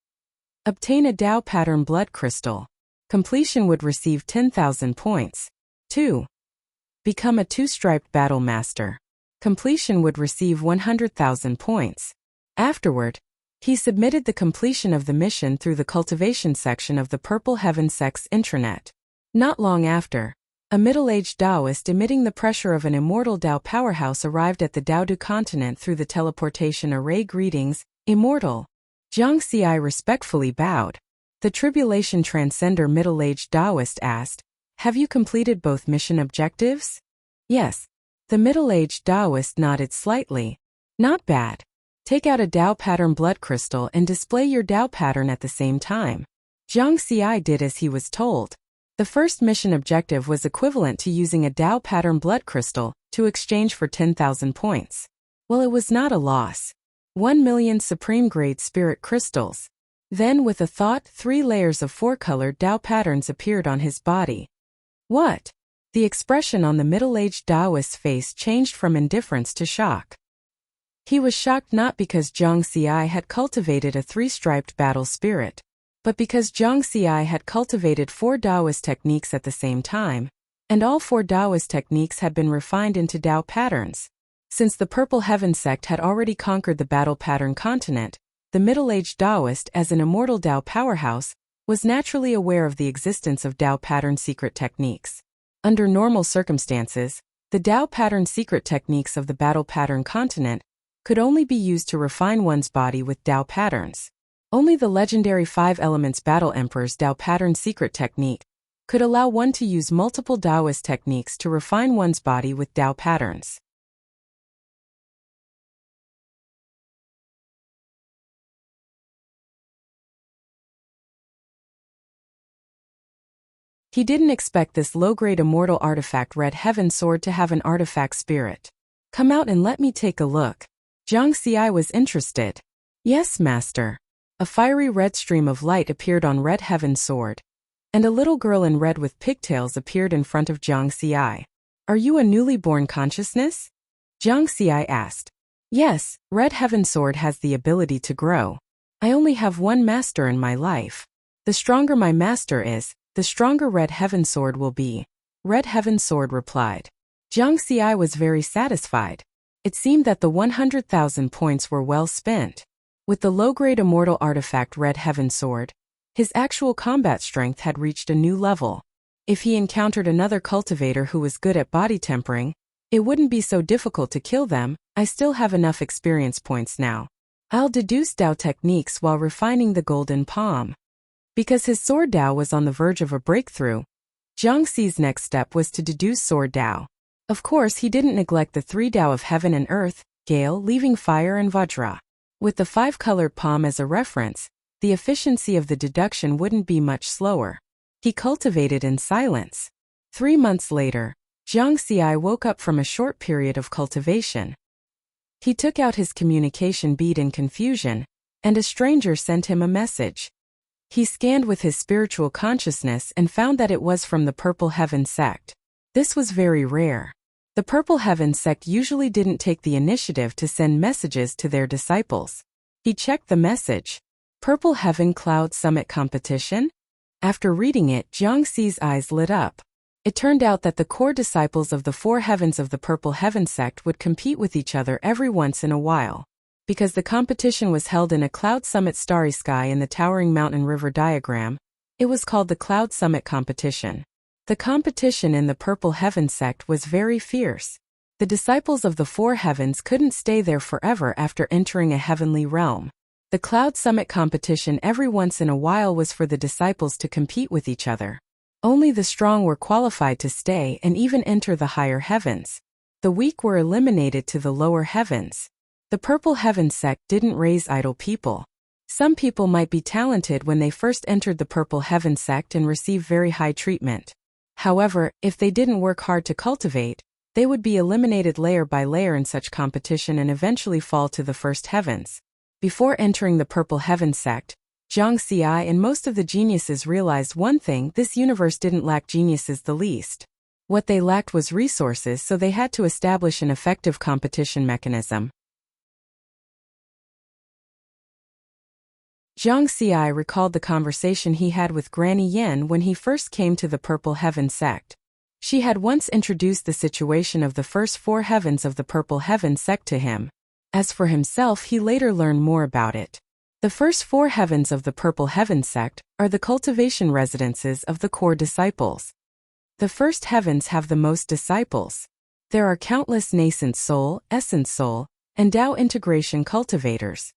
Obtain a Tao Pattern Blood Crystal. Completion would receive 10,000 points. 2. Become a 2-striped Battle Master. Completion would receive 100,000 points. Afterward, he submitted the completion of the mission through the cultivation section of the Purple Heaven Sect's intranet. Not long after, a middle-aged Taoist emitting the pressure of an immortal Tao powerhouse arrived at the Taodu continent through the teleportation array. Greetings, Immortal. Zhang Xi respectfully bowed. The Tribulation Transcender middle-aged Taoist asked, "Have you completed both mission objectives?" "Yes." The middle-aged Taoist nodded slightly. "Not bad. Take out a Tao pattern blood crystal and display your Tao pattern at the same time." Zhang Xi did as he was told. The first mission objective was equivalent to using a Tao pattern blood crystal to exchange for 10,000 points. Well, it was not a loss. 1 million supreme-grade spirit crystals. Then, with a thought, 3 layers of 4-colored Tao patterns appeared on his body. What? The expression on the middle-aged Taoist's face changed from indifference to shock. He was shocked not because Zhang Xi had cultivated a 3-striped battle spirit, but because Zhang Xi had cultivated 4 Taoist techniques at the same time, and all 4 Taoist techniques had been refined into Tao patterns. Since the Purple Heaven Sect had already conquered the Battle Pattern Continent, the middle-aged Taoist, as an immortal Tao powerhouse, was naturally aware of the existence of Tao pattern secret techniques. Under normal circumstances, the Tao pattern secret techniques of the Battle Pattern Continent could only be used to refine one's body with Tao patterns. Only the legendary 5 Elements Battle Emperor's Tao pattern secret technique could allow one to use multiple Taoist techniques to refine one's body with Tao patterns. He didn't expect this low-grade immortal artifact Red Heaven Sword to have an artifact spirit. "Come out and let me take a look." Zhang Xi was interested. "Yes, master." A fiery red stream of light appeared on Red Heaven Sword, and a little girl in red with pigtails appeared in front of Zhang Xi. "Are you a newly born consciousness?" Zhang Xi asked. "Yes, Red Heaven Sword has the ability to grow." I only have one master in my life. The stronger my master is, the stronger Red Heaven Sword will be. Red Heaven Sword replied. Jiang Xi was very satisfied. It seemed that the 100,000 points were well spent. With the low-grade immortal artifact Red Heaven Sword, his actual combat strength had reached a new level. If he encountered another cultivator who was good at body tempering, it wouldn't be so difficult to kill them. I still have enough experience points now. I'll deduce Dao techniques while refining the golden palm. Because his sword Dao was on the verge of a breakthrough, Jiang Xi's next step was to deduce sword Dao. Of course, he didn't neglect the 3 Dao of heaven and earth, gale, leaving fire and vajra. With the 5-colored palm as a reference, the efficiency of the deduction wouldn't be much slower. He cultivated in silence. 3 months later, Jiang Xi woke up from a short period of cultivation. He took out his communication bead in confusion, and a stranger sent him a message. He scanned with his spiritual consciousness and found that it was from the Purple Heaven sect. This was very rare. The Purple Heaven sect usually didn't take the initiative to send messages to their disciples. He checked the message. Purple Heaven Cloud Summit Competition? After reading it, Jiang Xi's eyes lit up. It turned out that the core disciples of the 4 heavens of the Purple Heaven sect would compete with each other every once in a while. Because the competition was held in a cloud summit starry sky in the towering mountain river diagram, it was called the Cloud Summit Competition. The competition in the Purple Heaven sect was very fierce. The disciples of the 4 heavens couldn't stay there forever after entering a heavenly realm. The Cloud Summit Competition every once in a while was for the disciples to compete with each other. Only the strong were qualified to stay and even enter the higher heavens. The weak were eliminated to the lower heavens. The Purple Heaven sect didn't raise idle people. Some people might be talented when they first entered the Purple Heaven sect and receive very high treatment. However, if they didn't work hard to cultivate, they would be eliminated layer by layer in such competition and eventually fall to the first heavens. Before entering the Purple Heaven sect, Jiang Xi and most of the geniuses realized one thing: this universe didn't lack geniuses the least. What they lacked was resources, so they had to establish an effective competition mechanism. Jiang Xi recalled the conversation he had with Granny Yen when he first came to the Purple Heaven sect. She had once introduced the situation of the first 4 heavens of the Purple Heaven sect to him. As for himself, he later learned more about it. The first 4 heavens of the Purple Heaven sect are the cultivation residences of the core disciples. The first heavens have the most disciples. There are countless nascent soul, essence soul, and Dao integration cultivators.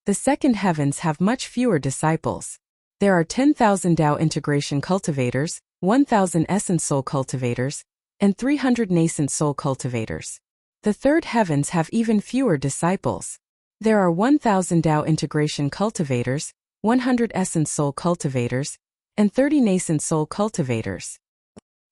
The second heavens have much fewer disciples. There are 10,000 Dao integration cultivators, 1,000 essence soul cultivators, and 300 nascent soul cultivators. The third heavens have even fewer disciples. There are 1,000 Dao integration cultivators, 100 essence soul cultivators, and 30 nascent soul cultivators.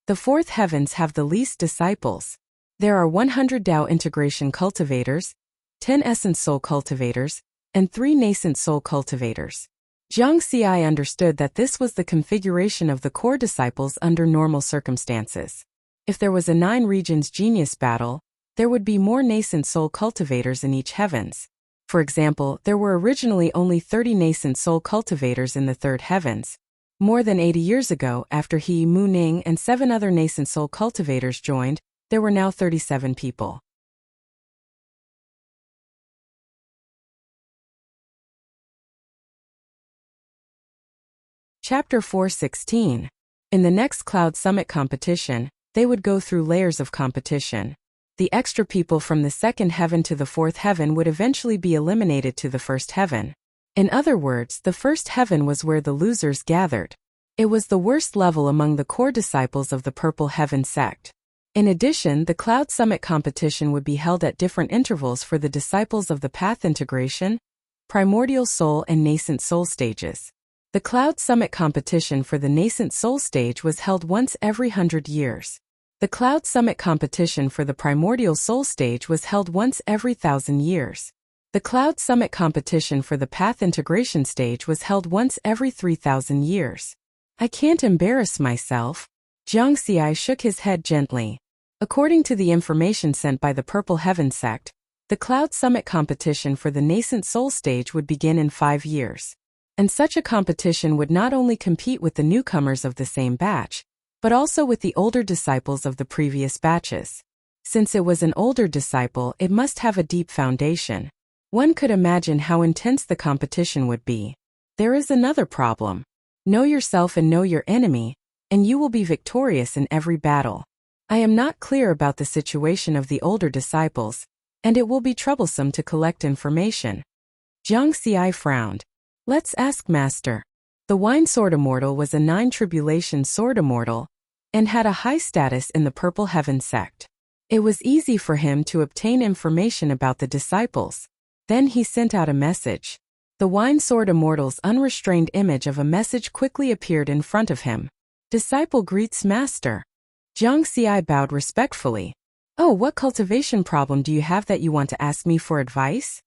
The fourth heavens have the least disciples. There are 100 Dao integration cultivators, 10 essence soul cultivators, and 3 nascent soul cultivators. Jiang Xi understood that this was the configuration of the core disciples under normal circumstances. If there was a 9 regions genius battle, there would be more nascent soul cultivators in each heavens. For example, there were originally only 30 nascent soul cultivators in the third heavens. More than 80 years ago, after he, Mu Ning, and 7 other nascent soul cultivators joined, there were now 37 people. Chapter 4:16. In the next Cloud Summit competition, they would go through layers of competition. The extra people from the second heaven to the fourth heaven would eventually be eliminated to the first heaven. In other words, the first heaven was where the losers gathered. It was the worst level among the core disciples of the Purple Heaven sect. In addition, the Cloud Summit competition would be held at different intervals for the disciples of the Path Integration, Primordial Soul, and Nascent Soul stages. The Cloud Summit competition for the Nascent Soul stage was held once every 100 years. The Cloud Summit competition for the Primordial Soul stage was held once every 1,000 years. The Cloud Summit competition for the Path Integration stage was held once every 3,000 years. I can't embarrass myself. Jiang Xi shook his head gently. According to the information sent by the Purple Heaven sect, The Cloud Summit competition for the nascent soul stage would begin in 5 years. And such a competition would not only compete with the newcomers of the same batch, but also with the older disciples of the previous batches. Since it was an older disciple, it must have a deep foundation. One could imagine how intense the competition would be. There is another problem. Know yourself and know your enemy, and you will be victorious in every battle. I am not clear about the situation of the older disciples, and it will be troublesome to collect information. Jiang Xi frowned. Let's ask Master. The Wine Sword Immortal was a 9 Tribulation Sword Immortal, and had a high status in the Purple Heaven sect. It was easy for him to obtain information about the disciples. Then he sent out a message. The Wine Sword Immortal's unrestrained image of a message quickly appeared in front of him. Disciple greets Master. Jiang Xi bowed respectfully. Oh, what cultivation problem do you have that you want to ask me for advice?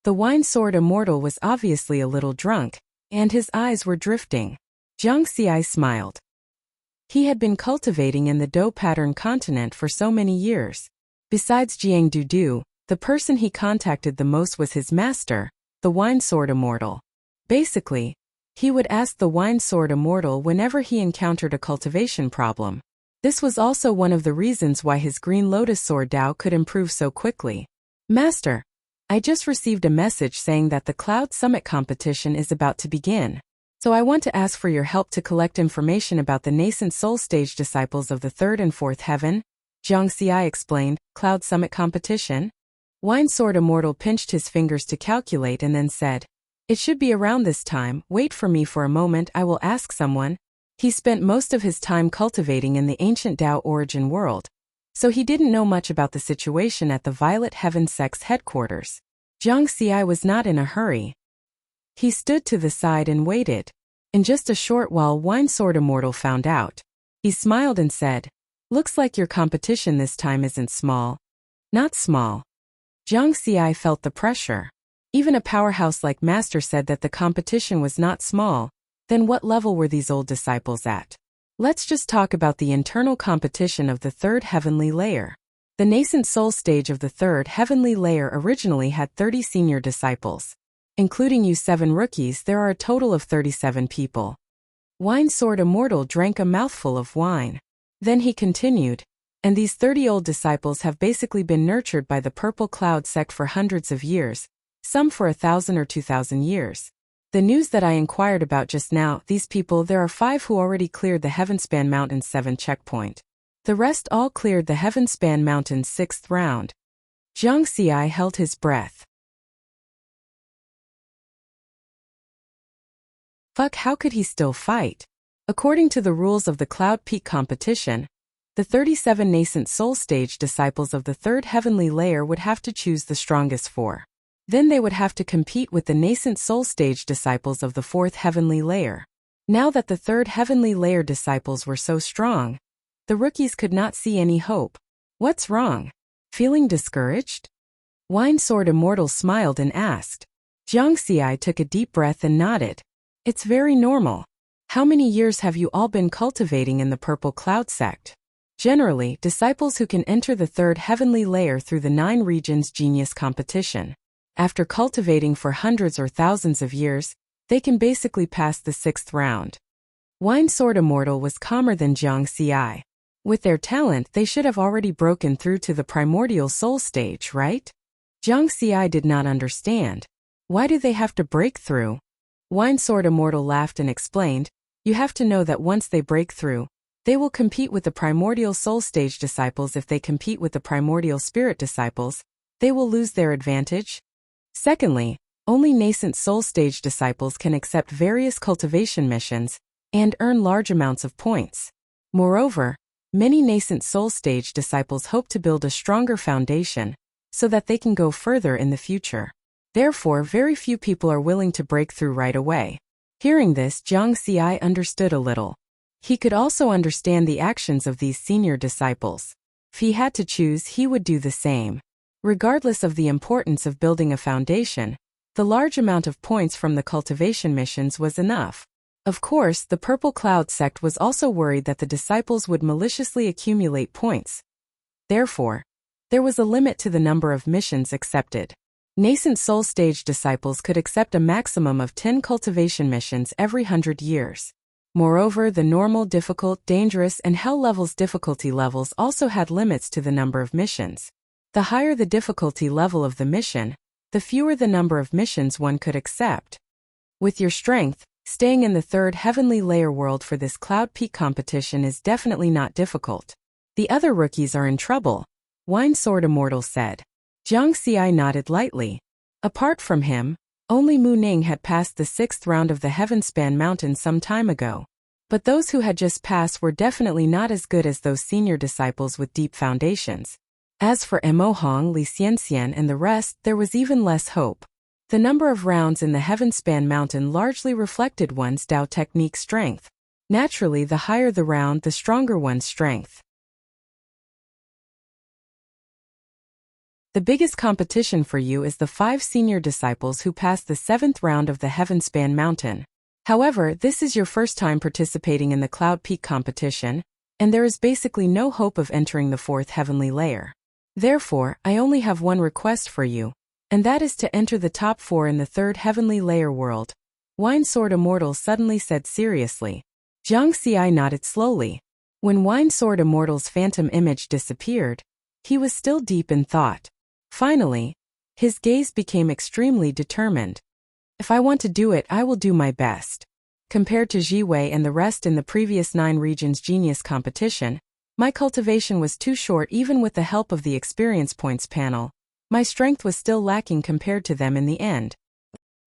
The Wine Sword Immortal was obviously a little drunk, and his eyes were drifting. Jiang Xi smiled. He had been cultivating in the Dou pattern continent for so many years. Besides Jiang Dudu, the person he contacted the most was his master, the Wine Sword Immortal. Basically, he would ask the Wine Sword Immortal whenever he encountered a cultivation problem. This was also one of the reasons why his Green Lotus Sword Dao could improve so quickly. Master, I just received a message saying that the Cloud Summit competition is about to begin. So I want to ask for your help to collect information about the nascent soul stage disciples of the 3rd and 4th heaven. Jiang Xi explained. Cloud Summit competition? Wine Sword Immortal pinched his fingers to calculate and then said, It should be around this time. Wait for me for a moment, I will ask someone. He spent most of his time cultivating in the ancient Dao origin world, so he didn't know much about the situation at the Violet Heaven sect's headquarters. Jiang Xi was not in a hurry. He stood to the side and waited. In just a short while, Wine Sword Immortal found out. He smiled and said, Looks like your competition this time isn't small. Not small. Jiang Xi felt the pressure. Even a powerhouse like Master said that the competition was not small. Then what level were these old disciples at? Let's just talk about the internal competition of the 3rd heavenly layer. The nascent soul stage of the 3rd heavenly layer originally had 30 senior disciples. Including you 7 rookies, there are a total of 37 people. Wine Sword Immortal drank a mouthful of wine. Then he continued, and these 30 old disciples have basically been nurtured by the Purple Cloud sect for hundreds of years, some for 1,000 or 2,000 years. The news that I inquired about just now, these people, there are 5 who already cleared the Heavenspan Mountain's 7th checkpoint. The rest all cleared the Heavenspan Mountain's 6th round. Jiang Xi held his breath. Fuck, how could he still fight? According to the rules of the Cloud Peak competition, the 37 nascent soul stage disciples of the 3rd heavenly layer would have to choose the strongest 4. Then they would have to compete with the nascent soul stage disciples of the 4th heavenly layer. Now that the 3rd heavenly layer disciples were so strong, the rookies could not see any hope. What's wrong? Feeling discouraged? Wine Sword Immortal smiled and asked. Jiang Xi took a deep breath and nodded. It's very normal. How many years have you all been cultivating in the Purple Cloud sect? Generally, disciples who can enter the 3rd heavenly layer through the 9 regions genius competition. After cultivating for hundreds or thousands of years, they can basically pass the 6th round. Wine Sword Immortal was calmer than Jiang Xi. With their talent, they should have already broken through to the primordial soul stage, right? Jiang Xi did not understand. Why do they have to break through? Wine Sword Immortal laughed and explained, You have to know that once they break through, they will compete with the primordial soul stage disciples. If they compete with the primordial spirit disciples, they will lose their advantage. Secondly, only nascent soul stage disciples can accept various cultivation missions and earn large amounts of points. Moreover, many nascent soul stage disciples hope to build a stronger foundation so that they can go further in the future. Therefore, very few people are willing to break through right away. Hearing this, Jiang Xi understood a little. He could also understand the actions of these senior disciples. If he had to choose, he would do the same. Regardless of the importance of building a foundation, the large amount of points from the cultivation missions was enough. Of course, the Purple Cloud sect was also worried that the disciples would maliciously accumulate points. Therefore, there was a limit to the number of missions accepted. Nascent soul stage disciples could accept a maximum of 10 cultivation missions every 100 years. Moreover, the normal, difficult, dangerous, and hell levels difficulty levels also had limits to the number of missions. The higher the difficulty level of the mission, the fewer the number of missions one could accept. With your strength, staying in the third heavenly layer world for this cloud peak competition is definitely not difficult. The other rookies are in trouble, Wine Sword Immortal said. Jiang Xi nodded lightly. Apart from him, only Mu Ning had passed the 6th round of the Heavenspan Mountain some time ago. But those who had just passed were definitely not as good as those senior disciples with deep foundations. As for Mo Hong, Li Xianxian and the rest, there was even less hope. The number of rounds in the Heavenspan Mountain largely reflected one's Dao technique strength. Naturally, the higher the round, the stronger one's strength. The biggest competition for you is the 5 senior disciples who passed the 7th round of the Heavenspan Mountain. However, this is your first time participating in the Cloud Peak competition, and there is basically no hope of entering the 4th heavenly layer. Therefore, I only have one request for you, and that is to enter the top 4 in the 3rd heavenly layer world, Wine Sword Immortal suddenly said seriously. Jiang Xi nodded slowly. When Wine Sword Immortal's phantom image disappeared, he was still deep in thought. Finally, his gaze became extremely determined. If I want to do it, I will do my best. Compared to Jiwei and the rest in the previous 9 regions genius competition, my cultivation was too short even with the help of the experience points panel. My strength was still lacking compared to them in the end.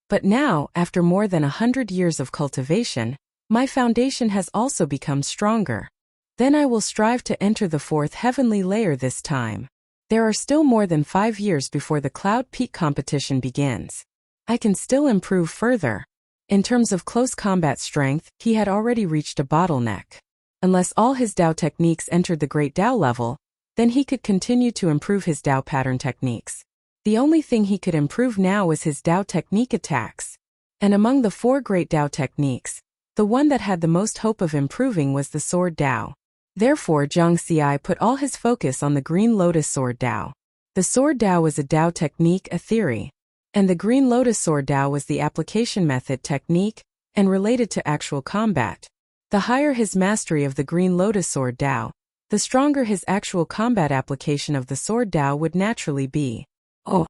But now, after more than 100 years of cultivation, my foundation has also become stronger. Then I will strive to enter the 4th heavenly layer this time. There are still more than 5 years before the Cloud Peak competition begins. I can still improve further. In terms of close combat strength, he had already reached a bottleneck. Unless all his Dao techniques entered the Great Dao level, then he could continue to improve his Dao pattern techniques. The only thing he could improve now was his Dao technique attacks. And among the 4 Great Dao techniques, the one that had the most hope of improving was the Sword Dao. Therefore, Jiang Xi put all his focus on the Green Lotus Sword Dao. The Sword Dao was a Dao technique, a theory, and the Green Lotus Sword Dao was the application method technique, and related to actual combat. The higher his mastery of the Green Lotus Sword Dao, the stronger his actual combat application of the Sword Dao would naturally be. Oh.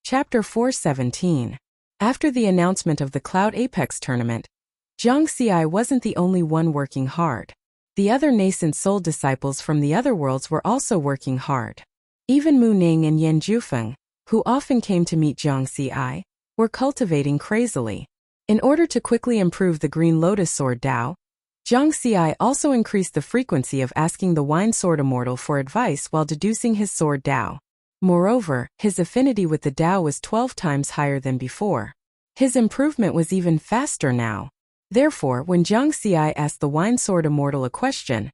Chapter 417. After the announcement of the Cloud Apex tournament, Jiang Xi wasn't the only one working hard. The other nascent soul disciples from the other worlds were also working hard. Even Mu Ning and Yan Jufeng, who often came to meet Jiang Xi, were cultivating crazily. In order to quickly improve the Green Lotus Sword Dao, Jiang Xi also increased the frequency of asking the Wine Sword Immortal for advice while deducing his Sword Dao. Moreover, his affinity with the Dao was 12 times higher than before. His improvement was even faster now. Therefore, when Jiang Xi asked the Wine Sword Immortal a question,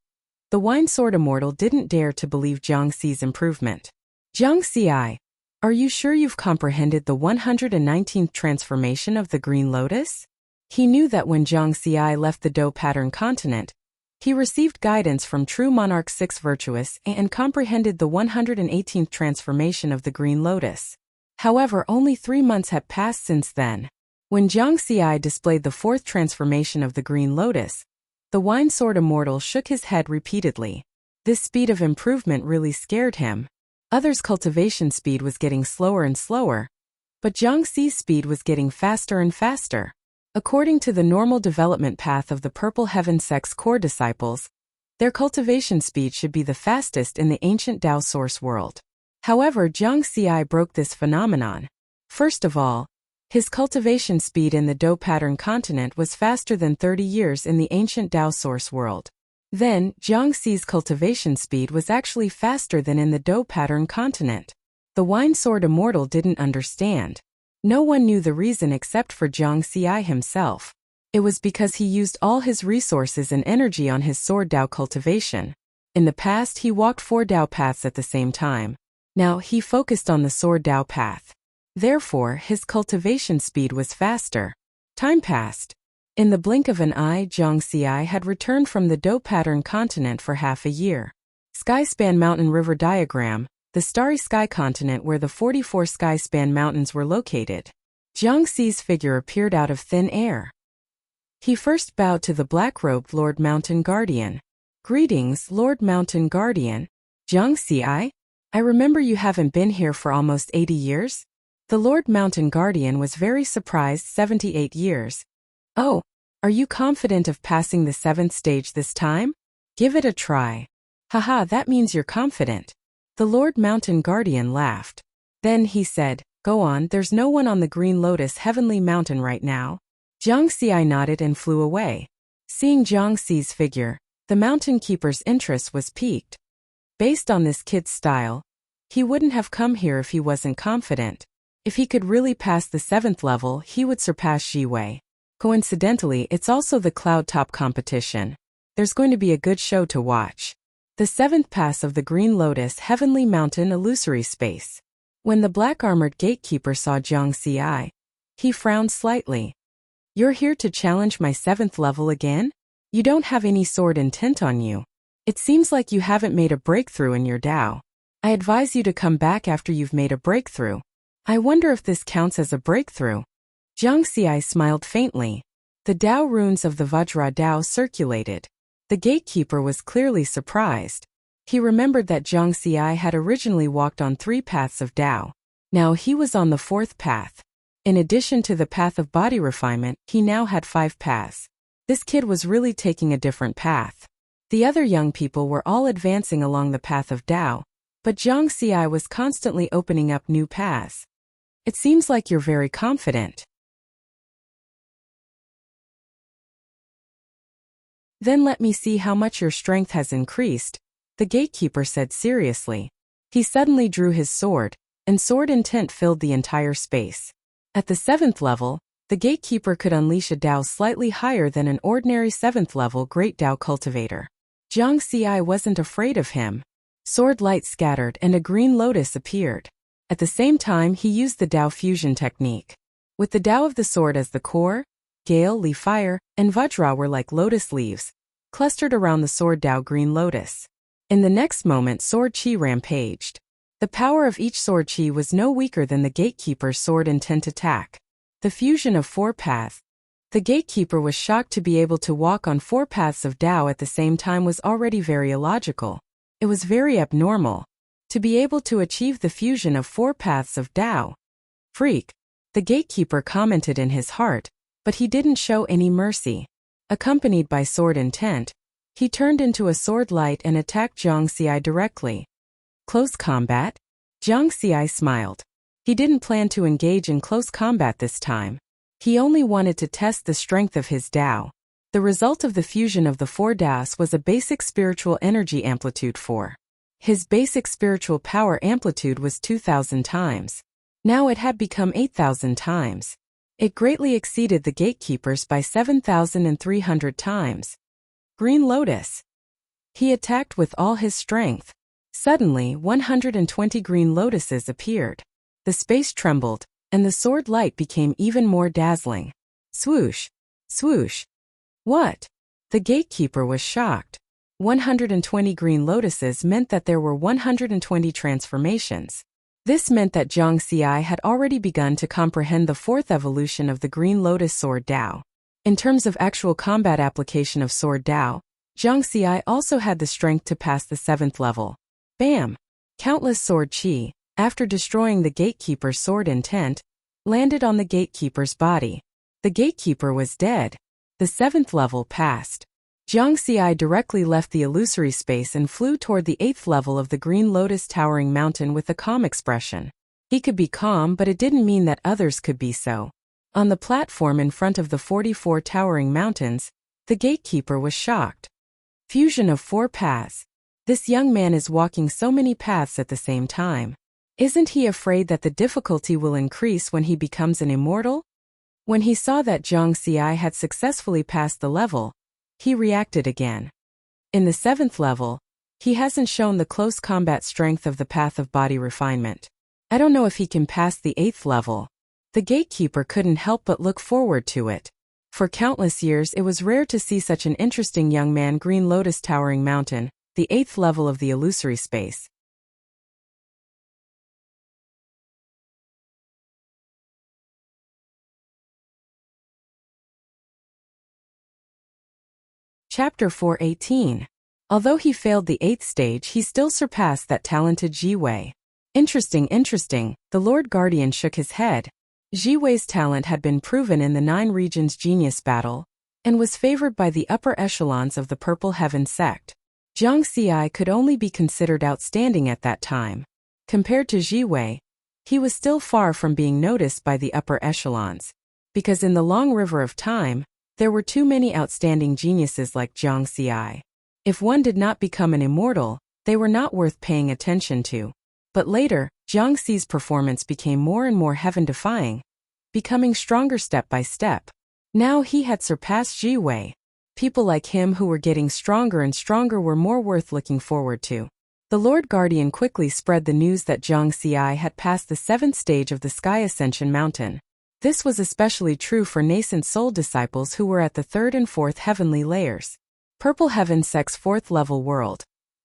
the Wine Sword Immortal didn't dare to believe Jiang Xi's improvement. Jiang Xi, are you sure you've comprehended the 119th transformation of the Green Lotus? He knew that when Jiang Xi left the Dou Pattern continent, he received guidance from True Monarch 6 Virtuous and comprehended the 118th transformation of the Green Lotus. However, only 3 months had passed since then. When Jiang Xi displayed the 4th transformation of the Green Lotus, the Wine Sword Immortal shook his head repeatedly. This speed of improvement really scared him. Others' cultivation speed was getting slower and slower, but Jiang Xi's speed was getting faster and faster. According to the normal development path of the Purple Heaven Sect's core disciples, their cultivation speed should be the fastest in the ancient Dao source world. However, Jiang Xi broke this phenomenon. First of all, his cultivation speed in the Dou Pattern continent was faster than 30 years in the ancient Dao source world. Then, Jiang Xi's cultivation speed was actually faster than in the Dou Pattern continent. The Wine Sword Immortal didn't understand. No one knew the reason except for Jiang Xi himself. It was because he used all his resources and energy on his Sword Dao cultivation. In the past, he walked 4 Dao paths at the same time. Now, he focused on the Sword Dao path. Therefore, his cultivation speed was faster. Time passed. In the blink of an eye, Zhang Xi had returned from the Dough Pattern continent for half a year. Skyspan Mountain River Diagram, the starry sky continent where the 44 Skyspan Mountains were located. Zhang Xi's figure appeared out of thin air. He first bowed to the black-robed Lord Mountain Guardian. Greetings, Lord Mountain Guardian. Zhang Xi, I remember you haven't been here for almost 80 years? The Lord Mountain Guardian was very surprised. 78 years. Oh, are you confident of passing the 7th stage this time? Give it a try. Haha, that means you're confident. The Lord Mountain Guardian laughed. Then he said, go on, there's no one on the Green Lotus Heavenly Mountain right now. Zhang Xi nodded and flew away. Seeing Zhang Xi's figure, the mountain keeper's interest was piqued. Based on this kid's style, he wouldn't have come here if he wasn't confident. If he could really pass the 7th level, he would surpass Jiwei. Coincidentally, it's also the Cloud Top competition. There's going to be a good show to watch. The 7th pass of the Green Lotus Heavenly Mountain Illusory Space. When the black-armored gatekeeper saw Zhang Xi, he frowned slightly. You're here to challenge my 7th level again? You don't have any sword intent on you. It seems like you haven't made a breakthrough in your Dao. I advise you to come back after you've made a breakthrough. I wonder if this counts as a breakthrough. Zhang Xi smiled faintly. The Dao runes of the Vajra Dao circulated. The gatekeeper was clearly surprised. He remembered that Zhang Xi had originally walked on 3 paths of Dao. Now he was on the 4th path. In addition to the path of body refinement, he now had 5 paths. This kid was really taking a different path. The other young people were all advancing along the path of Dao, but Zhang Xi was constantly opening up new paths. It seems like you're very confident. Then let me see how much your strength has increased, the gatekeeper said seriously. He suddenly drew his sword, and sword intent filled the entire space. At the 7th level, the gatekeeper could unleash a Dao slightly higher than an ordinary 7th level Great Dao cultivator. Zhang Xi wasn't afraid of him. Sword light scattered and a green lotus appeared. At the same time, he used the Dao fusion technique. With the Dao of the sword as the core, Gale, Li Fire, and Vajra were like lotus leaves, clustered around the sword Dao green lotus. In the next moment, sword chi rampaged. The power of each sword chi was no weaker than the gatekeeper's sword intent attack. The fusion of 4 paths. The gatekeeper was shocked to be able to walk on 4 paths of Dao at the same time was already very illogical. It was very abnormal. To be able to achieve the fusion of 4 paths of Dao. Freak. The gatekeeper commented in his heart, but he didn't show any mercy. Accompanied by sword intent, he turned into a sword light and attacked Zhang Xi directly. Close combat? Zhang Xi smiled. He didn't plan to engage in close combat this time. He only wanted to test the strength of his Dao. The result of the fusion of the 4 Daos was a basic spiritual energy amplitude 4. His basic spiritual power amplitude was 2,000 times. Now it had become 8,000 times. It greatly exceeded the gatekeepers by 7,300 times. Green Lotus. He attacked with all his strength. Suddenly, 120 green lotuses appeared. The space trembled, and the sword light became even more dazzling. Swoosh! Swoosh! What? The gatekeeper was shocked. 120 green lotuses meant that there were 120 transformations. This meant that Zhang Xi had already begun to comprehend the 4th evolution of the Green Lotus Sword Dao. In terms of actual combat application of Sword Dao, Zhang Xi also had the strength to pass the 7th level. Bam! Countless sword chi, after destroying the gatekeeper's sword intent, landed on the gatekeeper's body. The gatekeeper was dead. The 7th level passed. Zhang Xi directly left the illusory space and flew toward the 8th level of the Green Lotus towering mountain with a calm expression. He could be calm, but it didn't mean that others could be so. On the platform in front of the 44 towering mountains, the gatekeeper was shocked. Fusion of 4 paths. This young man is walking so many paths at the same time. Isn't he afraid that the difficulty will increase when he becomes an immortal? When he saw that Zhang Xi had successfully passed the level, he reacted again. In the 7th level, he hasn't shown the close combat strength of the path of body refinement. I don't know if he can pass the 8th level. The gatekeeper couldn't help but look forward to it. For countless years it was rare to see such an interesting young man. Green Lotus Towering Mountain, the 8th level of the illusory space. Chapter 4:18. Although he failed the 8th stage, he still surpassed that talented Ji Wei. Interesting. The Lord Guardian shook his head. Ji Wei's talent had been proven in the 9 regions genius battle, and was favored by the upper echelons of the Purple Heaven sect. Zhang Xi could only be considered outstanding at that time. Compared to Ji Wei, he was still far from being noticed by the upper echelons, because in the long river of time, there were too many outstanding geniuses like Zhang Xi. If one did not become an immortal, they were not worth paying attention to. But later, Zhang Xi's performance became more and more heaven-defying, becoming stronger step by step. Now he had surpassed Ji Wei. People like him who were getting stronger and stronger were more worth looking forward to. The Lord Guardian quickly spread the news that Zhang Xi had passed the 7th stage of the Sky Ascension Mountain. This was especially true for nascent soul disciples who were at the 3rd and 4th heavenly layers. Purple Heaven Sect's 4th level world.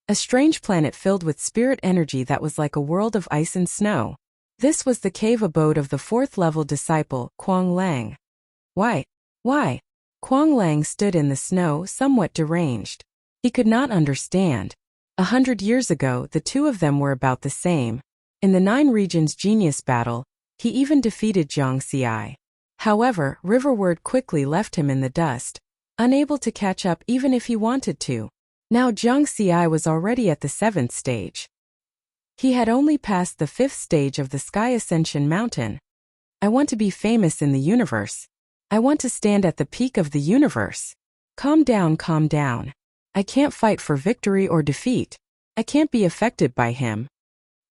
A strange planet filled with spirit energy that was like a world of ice and snow. This was the cave abode of the 4th level disciple, Kuang Lang. Why? Kuang Lang stood in the snow, somewhat deranged. He could not understand. 100 years ago, the two of them were about the same. In the 9 regions genius battle, he even defeated Zhang Xi. However, Riverward quickly left him in the dust, unable to catch up even if he wanted to. Now Zhang Xi was already at the 7th stage. He had only passed the 5th stage of the Sky Ascension Mountain. I want to be famous in the universe. I want to stand at the peak of the universe. Calm down. I can't fight for victory or defeat. I can't be affected by him.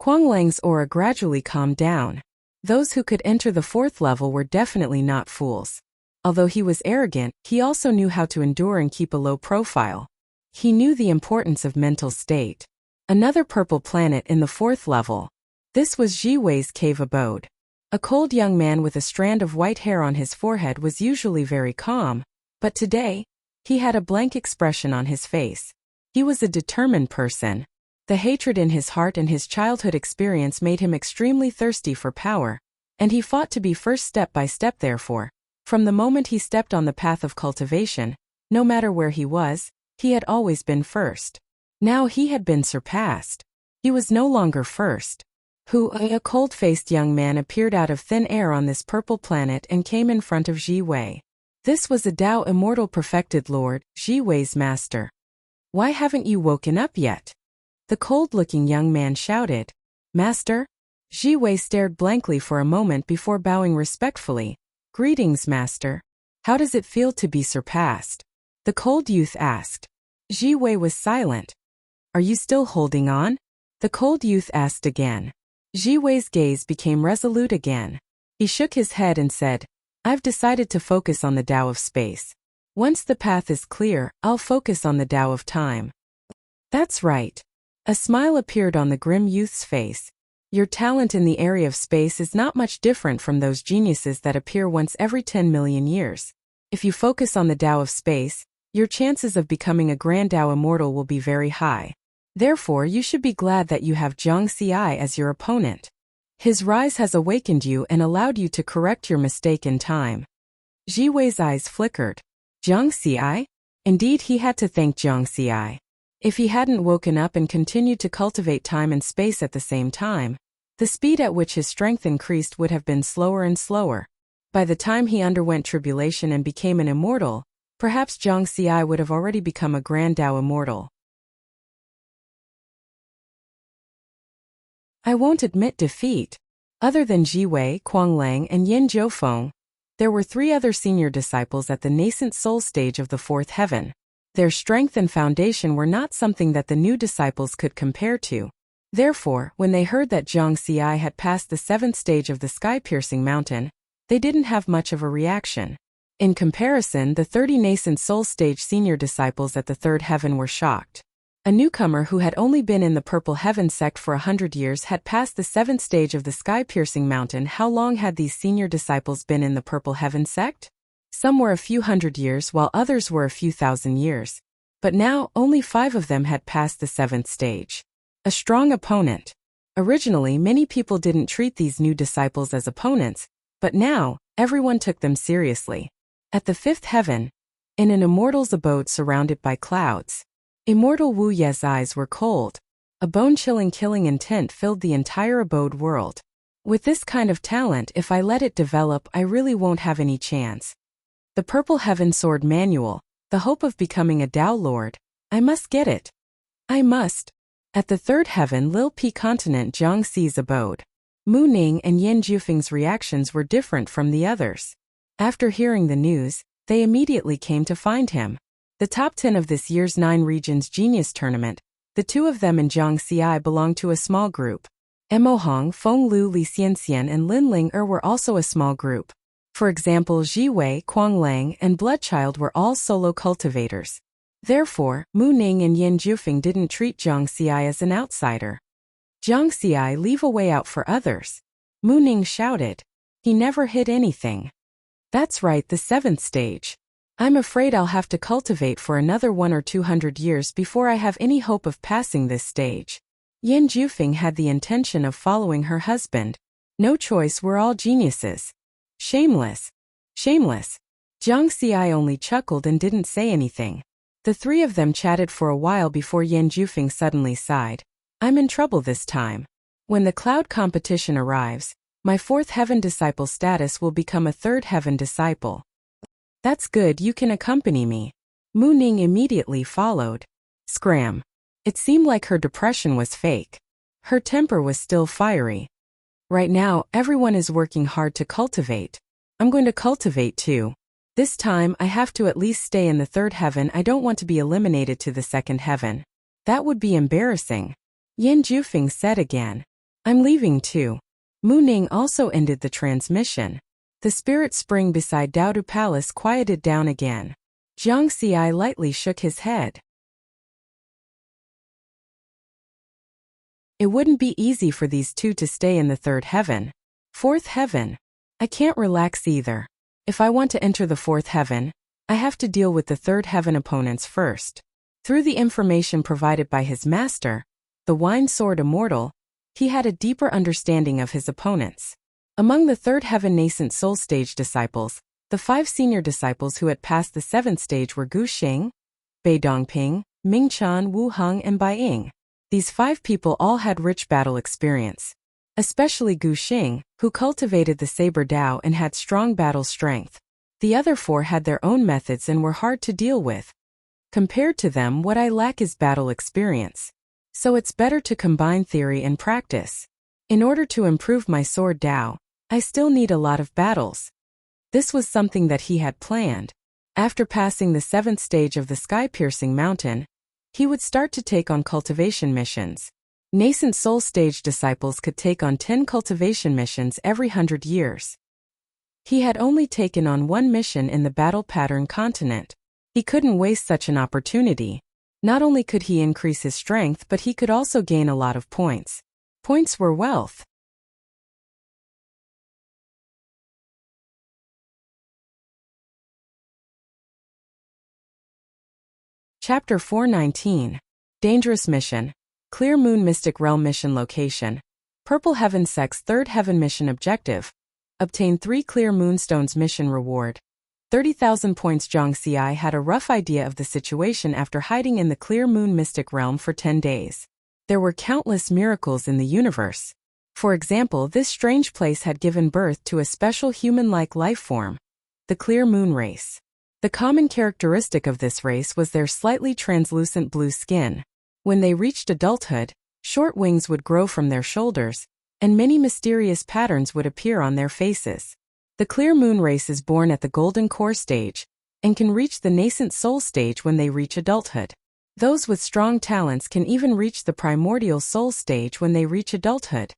Kuang Lang's aura gradually calmed down. Those who could enter the 4th level were definitely not fools. Although he was arrogant, he also knew how to endure and keep a low profile. He knew the importance of mental state. Another purple planet in the 4th level. This was Ji Wei's cave abode. A cold young man with a strand of white hair on his forehead was usually very calm, but today, he had a blank expression on his face. He was a determined person. The hatred in his heart and his childhood experience made him extremely thirsty for power, and he fought to be first step by step. Therefore, from the moment he stepped on the path of cultivation, no matter where he was, he had always been first. Now he had been surpassed. He was no longer first. A cold-faced young man appeared out of thin air on this purple planet and came in front of Ji Wei. This was a Tao immortal perfected lord, Ji Wei's master. Why haven't you woken up yet? The cold-looking young man shouted. Master? Ji Wei stared blankly for a moment before bowing respectfully. Greetings, master. How does it feel to be surpassed? The cold youth asked. Ji Wei was silent. Are you still holding on? The cold youth asked again. Ji Wei's gaze became resolute again. He shook his head and said, I've decided to focus on the Tao of space. Once the path is clear, I'll focus on the Tao of time. That's right. A smile appeared on the grim youth's face. Your talent in the area of space is not much different from those geniuses that appear once every 10 million years. If you focus on the Tao of space, your chances of becoming a grand Tao immortal will be very high. Therefore, you should be glad that you have Zhang Xi as your opponent. His rise has awakened you and allowed you to correct your mistake in time. Ji Wei's eyes flickered. Zhang Xi? Indeed, he had to thank Zhang Xi. If he hadn't woken up and continued to cultivate time and space at the same time, the speed at which his strength increased would have been slower and slower. By the time he underwent tribulation and became an immortal, perhaps Zhang Xi would have already become a grand Tao immortal. I won't admit defeat. Other than Ji Wei, Kuang Lang, and Yin Zhoufeng, there were 3 other senior disciples at the nascent soul stage of the 4th heaven. Their strength and foundation were not something that the new disciples could compare to. Therefore, when they heard that Zhang Xi had passed the 7th stage of the sky-piercing mountain, they didn't have much of a reaction. In comparison, the 30 nascent soul stage senior disciples at the 3rd heaven were shocked. A newcomer who had only been in the Purple Heaven sect for 100 years had passed the 7th stage of the sky-piercing mountain. How long had these senior disciples been in the Purple Heaven sect? Some were a few hundred years while others were a few thousand years. But now, only 5 of them had passed the 7th stage. A strong opponent. Originally, many people didn't treat these new disciples as opponents, but now, everyone took them seriously. At the 5th heaven, in an immortal's abode surrounded by clouds, immortal Wu Ye's eyes were cold. A bone-chilling killing intent filled the entire abode world. With this kind of talent, if I let it develop, I really won't have any chance. The Purple Heaven Sword Manual, the hope of becoming a Tao Lord. I must get it. I must. At the 3rd heaven, Lil P continent Jiangxi's abode. Mu Ning and Yan Jufeng's reactions were different from the others. After hearing the news, they immediately came to find him. The top 10 of this year's 9 Regions Genius Tournament, the 2 of them in Jiangxi belonged to a small group. Mo Hong, Feng Lu, Li Xianxian and Lin Ling were also a small group. For example, Ji Wei, Kuang Lang, and Bloodchild were all solo cultivators. Therefore, Mu Ning and Yan Jufeng didn't treat Jiangxi as an outsider. Jiangxi, leave a way out for others. Mu Ning shouted. He never hid anything. That's right, the 7th stage. I'm afraid I'll have to cultivate for another 100 or 200 years before I have any hope of passing this stage. Yan Jufeng had the intention of following her husband. No choice, we're all geniuses. Shameless. Shameless. Jiangxi only chuckled and didn't say anything. The 3 of them chatted for a while before Yan Jufeng suddenly sighed. I'm in trouble this time. When the cloud competition arrives, my 4th heaven disciple status will become a 3rd heaven disciple. That's good, you can accompany me. Mu Ning immediately followed. Scram. It seemed like her depression was fake. Her temper was still fiery. Right now, everyone is working hard to cultivate. I'm going to cultivate too. This time, I have to at least stay in the 3rd heaven. I don't want to be eliminated to the 2nd heaven. That would be embarrassing. Yan Jufeng said again. I'm leaving too. Mu Ning also ended the transmission. The spirit spring beside Daodu Palace quieted down again. Jiangxi lightly shook his head. It wouldn't be easy for these 2 to stay in the 3rd heaven. 4th heaven. I can't relax either. If I want to enter the 4th heaven, I have to deal with the 3rd heaven opponents first. Through the information provided by his master, the Wine Sword Immortal, he had a deeper understanding of his opponents. Among the 3rd heaven nascent soul stage disciples, the 5 senior disciples who had passed the 7th stage were Gu Xing, Bai Dongping, Ming Chan, Wu Heng and Bai Ying. These 5 people all had rich battle experience. Especially Gu Xing, who cultivated the Saber Dao and had strong battle strength. The other 4 had their own methods and were hard to deal with. Compared to them, what I lack is battle experience. So it's better to combine theory and practice. In order to improve my Sword Dao, I still need a lot of battles. This was something that he had planned. After passing the 7th stage of the sky-piercing mountain, he would start to take on cultivation missions. Nascent soul stage disciples could take on 10 cultivation missions every 100 years. He had only taken on 1 mission in the battle pattern continent. He couldn't waste such an opportunity. Not only could he increase his strength, but he could also gain a lot of points. Points were wealth. Chapter 419. Dangerous Mission. Clear Moon Mystic Realm Mission Location. Purple Heaven Sect's 3rd Heaven Mission Objective. Obtain 3 Clear Moonstones Mission Reward. 30,000 points. Jiangxi had a rough idea of the situation after hiding in the Clear Moon Mystic Realm for 10 days. There were countless miracles in the universe. For example, this strange place had given birth to a special human-like life form, the Clear Moon race. The common characteristic of this race was their slightly translucent blue skin. When they reached adulthood, short wings would grow from their shoulders, and many mysterious patterns would appear on their faces. The Clear Moon race is born at the Golden Core stage, and can reach the nascent soul stage when they reach adulthood. Those with strong talents can even reach the primordial soul stage when they reach adulthood.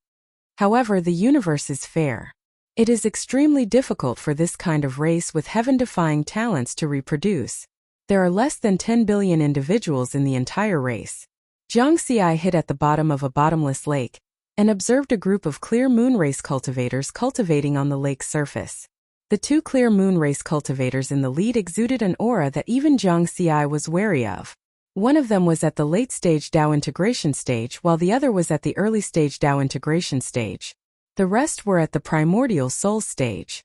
However, the universe is fair. It is extremely difficult for this kind of race with heaven-defying talents to reproduce. There are less than 10 billion individuals in the entire race. Jiangxi hid at the bottom of a bottomless lake and observed a group of Clear Moon race cultivators cultivating on the lake's surface. The two clear moon race cultivators in the lead exuded an aura that even Jiang Xi was wary of. One of them was at the late-stage Dao integration stage while the other was at the early-stage Dao integration stage. The rest were at the primordial soul stage.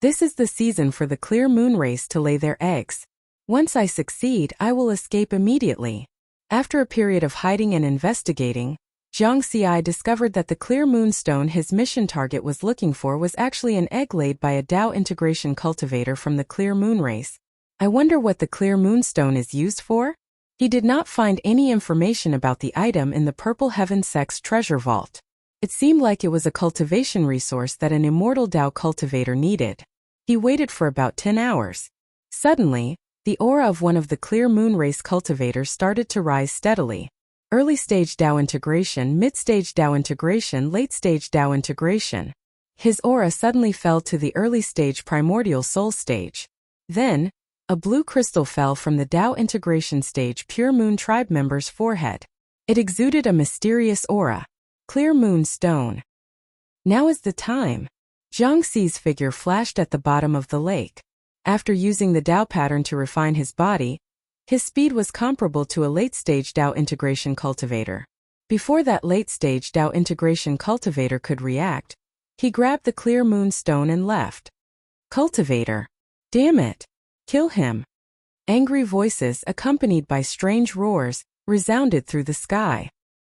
This is the season for the clear moon race to lay their eggs. Once I succeed, I will escape immediately. After a period of hiding and investigating, Jiang Xi discovered that the clear moonstone his mission target was looking for was actually an egg laid by a Dao integration cultivator from the clear moon race. I wonder what the clear moonstone is used for? He did not find any information about the item in the Purple Heaven Sect's treasure vault. It seemed like it was a cultivation resource that an immortal Dao cultivator needed. He waited for about 10 hours. Suddenly, the aura of one of the clear moon race cultivators started to rise steadily. Early-stage Dao integration, mid-stage Dao integration, late-stage Dao integration. His aura suddenly fell to the early-stage primordial soul stage. Then, a blue crystal fell from the Dao integration stage Pure Moon tribe member's forehead. It exuded a mysterious aura. Clear moon stone. Now is the time. Jiang Xi's figure flashed at the bottom of the lake. After using the Dao pattern to refine his body, his speed was comparable to a late-stage Dao integration cultivator. Before that late-stage Dao integration cultivator could react, he grabbed the clear moon stone and left. Cultivator. Damn it. Kill him. Angry voices, accompanied by strange roars, resounded through the sky.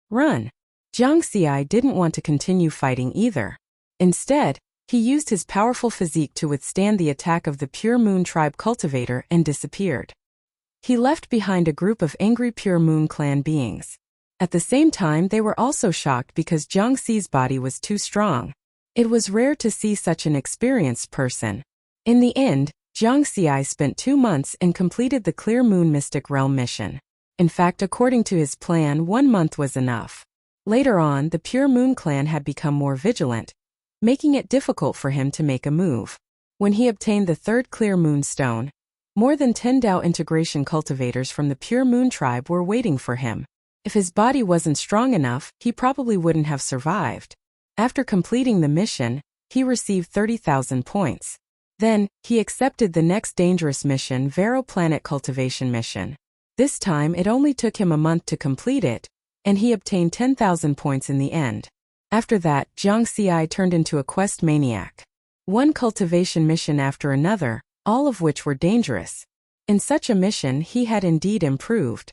Run. Jiang Xi didn't want to continue fighting either. Instead, he used his powerful physique to withstand the attack of the Pure Moon tribe cultivator and disappeared. He left behind a group of angry Pure Moon clan beings. At the same time, they were also shocked because Jiang Xi's body was too strong. It was rare to see such an experienced person. In the end, Jiang Xi spent 2 months and completed the Clear Moon Mystic Realm mission. In fact, according to his plan, 1 month was enough. Later on, the Pure Moon clan had become more vigilant, making it difficult for him to make a move. When he obtained the third Clear Moon stone, more than 10 Dao integration cultivators from the Pure Moon tribe were waiting for him. If his body wasn't strong enough, he probably wouldn't have survived. After completing the mission, he received 30,000 points. Then, he accepted the next dangerous mission, Vero Planet Cultivation Mission. This time it only took him a month to complete it, and he obtained 10,000 points in the end. After that, Jiang Xi turned into a quest maniac. One cultivation mission after another, all of which were dangerous. In such a mission he had indeed improved.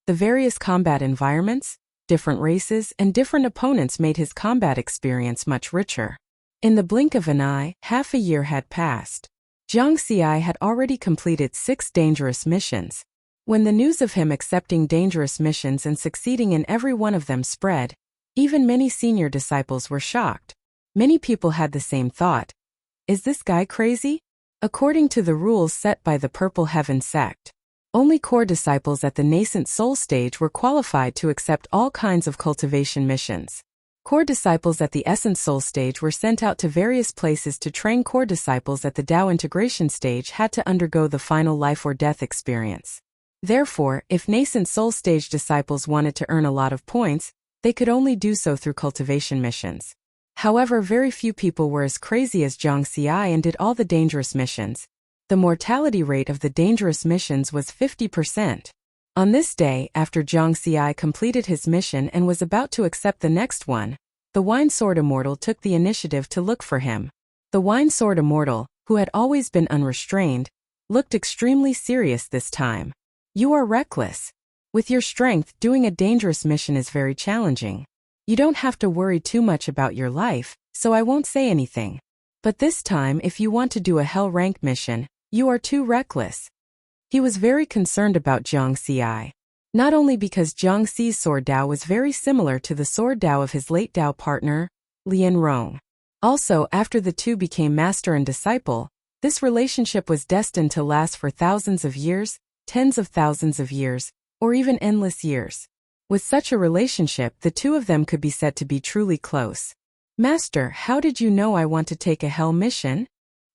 The various combat environments, different races, and different opponents made his combat experience much richer. In the blink of an eye, half a year had passed. Jiang Xi had already completed 6 dangerous missions. When the news of him accepting dangerous missions and succeeding in every one of them spread, even many senior disciples were shocked. Many people had the same thought. Is this guy crazy? According to the rules set by the Purple Heaven sect, only core disciples at the nascent soul stage were qualified to accept all kinds of cultivation missions. Core disciples at the essence soul stage were sent out to various places to train. Core disciples at the Dao integration stage had to undergo the final life or death experience. Therefore, if nascent soul stage disciples wanted to earn a lot of points, they could only do so through cultivation missions. However, very few people were as crazy as Jiang Xi and did all the dangerous missions. The mortality rate of the dangerous missions was 50%. On this day, after Jiang Xi completed his mission and was about to accept the next one, the Wine Sword Immortal took the initiative to look for him. The Wine Sword Immortal, who had always been unrestrained, looked extremely serious this time. You are reckless. With your strength, doing a dangerous mission is very challenging. You don't have to worry too much about your life, so I won't say anything. But this time, if you want to do a hell rank mission, you are too reckless. He was very concerned about Jiang Xi. Not only because Jiang Xi's sword Dao was very similar to the sword Dao of his late Dao partner, Lian Rong. Also, after the two became master and disciple, this relationship was destined to last for thousands of years, tens of thousands of years, or even endless years. With such a relationship, the two of them could be said to be truly close. Master, how did you know I want to take a hell mission?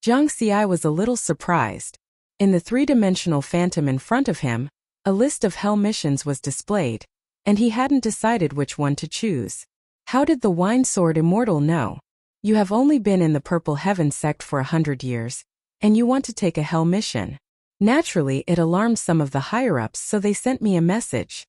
Jiang Xi was a little surprised. In the 3-dimensional phantom in front of him, a list of hell missions was displayed, and he hadn't decided which one to choose. How did the Wine Sword Immortal know? You have only been in the Purple Heaven sect for 100 years, and you want to take a hell mission. Naturally, it alarmed some of the higher-ups, so they sent me a message.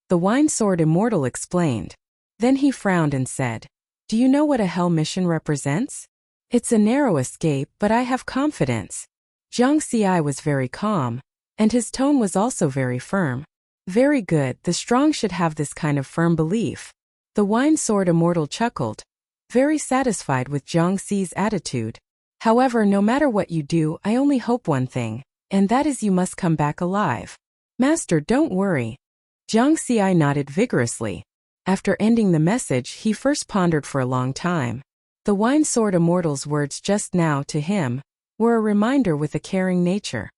The Wine Sword Immortal explained. Then he frowned and said, "Do you know what a hell mission represents? It's a narrow escape, but I have confidence." Jiang Xi was very calm, and his tone was also very firm. Very good, the strong should have this kind of firm belief. The Wine Sword Immortal chuckled, very satisfied with Jiang Xi's attitude. However, no matter what you do, I only hope one thing, and that is you must come back alive. Master, don't worry. Jiang Xi nodded vigorously. After ending the message, he first pondered for a long time. The Wine Sword Immortal's words just now, to him, were a reminder with a caring nature.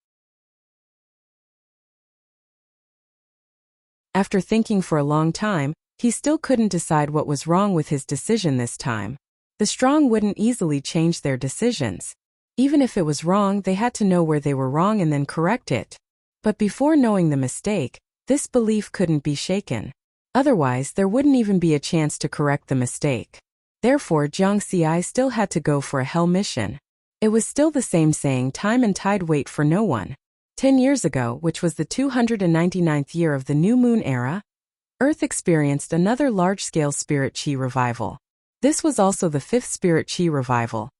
After thinking for a long time, he still couldn't decide what was wrong with his decision this time. The strong wouldn't easily change their decisions. Even if it was wrong, they had to know where they were wrong and then correct it. But before knowing the mistake, this belief couldn't be shaken. Otherwise, there wouldn't even be a chance to correct the mistake. Therefore, Jiang Xi still had to go for a hell mission. It was still the same saying, time and tide wait for no one. 10 years ago, which was the 299th year of the New Moon era, Earth experienced another large-scale spirit chi revival. This was also the 5th spirit chi revival,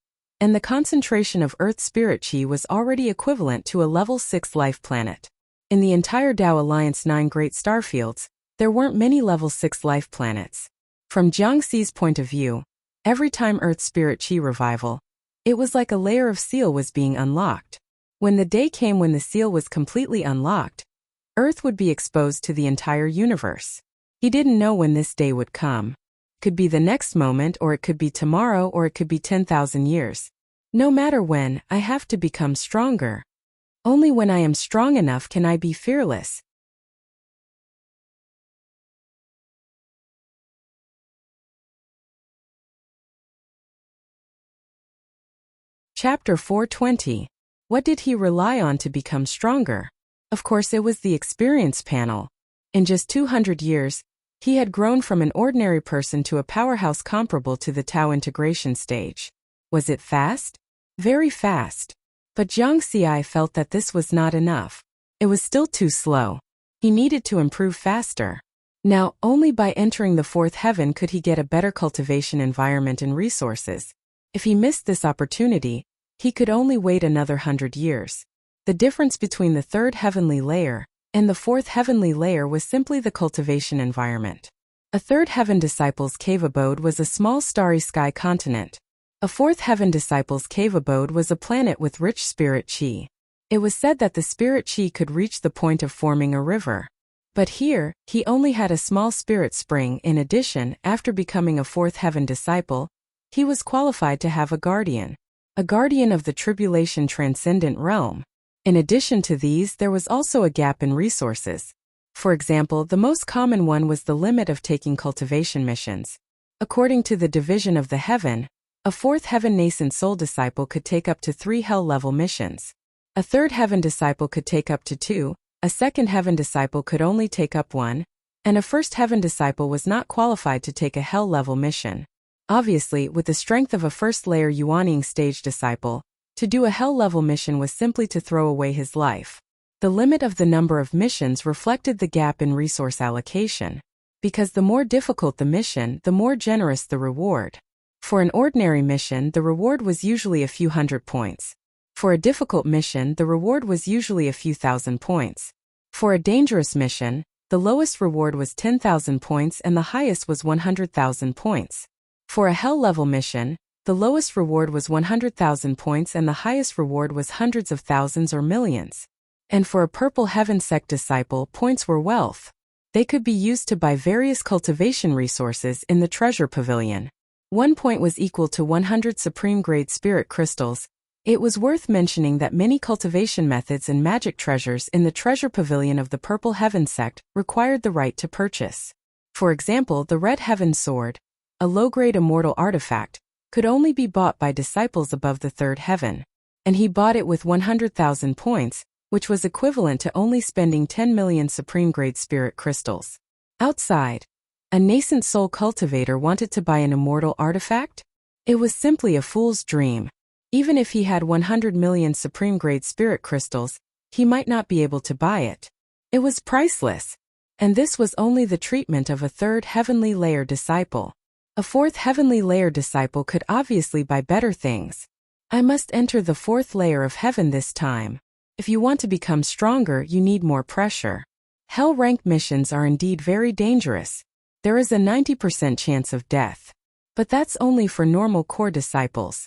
and the concentration of Earth spirit chi was already equivalent to a level 6 life planet. In the entire Tao Alliance 9 great star fields, there weren't many level 6 life planets. From Jiang Xi's point of view, every time Earth spirit chi revival, it was like a layer of seal was being unlocked. When the day came when the seal was completely unlocked, Earth would be exposed to the entire universe. He didn't know when this day would come. Could be the next moment, or it could be tomorrow, or it could be 10,000 years. No matter when, I have to become stronger. Only when I am strong enough can I be fearless. Chapter 420. What did he rely on to become stronger? Of course, it was the experience panel. In just 200 years, he had grown from an ordinary person to a powerhouse comparable to the Tao integration stage. Was it fast? Very fast. But Jiang Xi felt that this was not enough. It was still too slow. He needed to improve faster. Now, only by entering the 4th heaven could he get a better cultivation environment and resources. If he missed this opportunity, he could only wait another 100 years. The difference between the 3rd heavenly layer and the 4th heavenly layer was simply the cultivation environment. A 3rd heaven disciple's cave abode was a small starry sky continent. A 4th heaven disciple's cave abode was a planet with rich spirit chi. It was said that the spirit chi could reach the point of forming a river. But here, he only had a small spirit spring. In addition, after becoming a 4th heaven disciple, he was qualified to have a guardian of the tribulation transcendent realm. In addition to these, there was also a gap in resources. For example, the most common one was the limit of taking cultivation missions. According to the division of the heaven, a 4th heaven nascent soul disciple could take up to 3 hell-level missions. A 3rd heaven disciple could take up to 2, a 2nd heaven disciple could only take up 1, and a 1st heaven disciple was not qualified to take a hell-level mission. Obviously, with the strength of a 1st layer Yuaning stage disciple, to do a hell-level mission was simply to throw away his life. The limit of the number of missions reflected the gap in resource allocation. Because the more difficult the mission, the more generous the reward. For an ordinary mission, the reward was usually a few hundred points. For a difficult mission, the reward was usually a few thousand points. For a dangerous mission, the lowest reward was 10,000 points and the highest was 100,000 points. For a hell-level mission, the lowest reward was 100,000 points and the highest reward was hundreds of thousands or millions. And for a Purple Heaven sect disciple, points were wealth. They could be used to buy various cultivation resources in the treasure pavilion. 1 point was equal to 100 supreme-grade spirit crystals. It was worth mentioning that many cultivation methods and magic treasures in the treasure pavilion of the Purple Heaven sect required the right to purchase. For example, the Red Heaven Sword, a low-grade immortal artifact, could only be bought by disciples above the 3rd heaven. And he bought it with 100,000 points, which was equivalent to only spending 10 million supreme-grade spirit crystals. Outside, A nascent soul cultivator wanted to buy an immortal artifact? It was simply a fool's dream. Even if he had 100 million supreme-grade spirit crystals, he might not be able to buy it. It was priceless. And this was only the treatment of a third heavenly layer disciple. A fourth heavenly layer disciple could obviously buy better things. I must enter the fourth layer of heaven this time. If you want to become stronger, you need more pressure. Hell rank missions are indeed very dangerous. There is a 90% chance of death. But that's only for normal core disciples.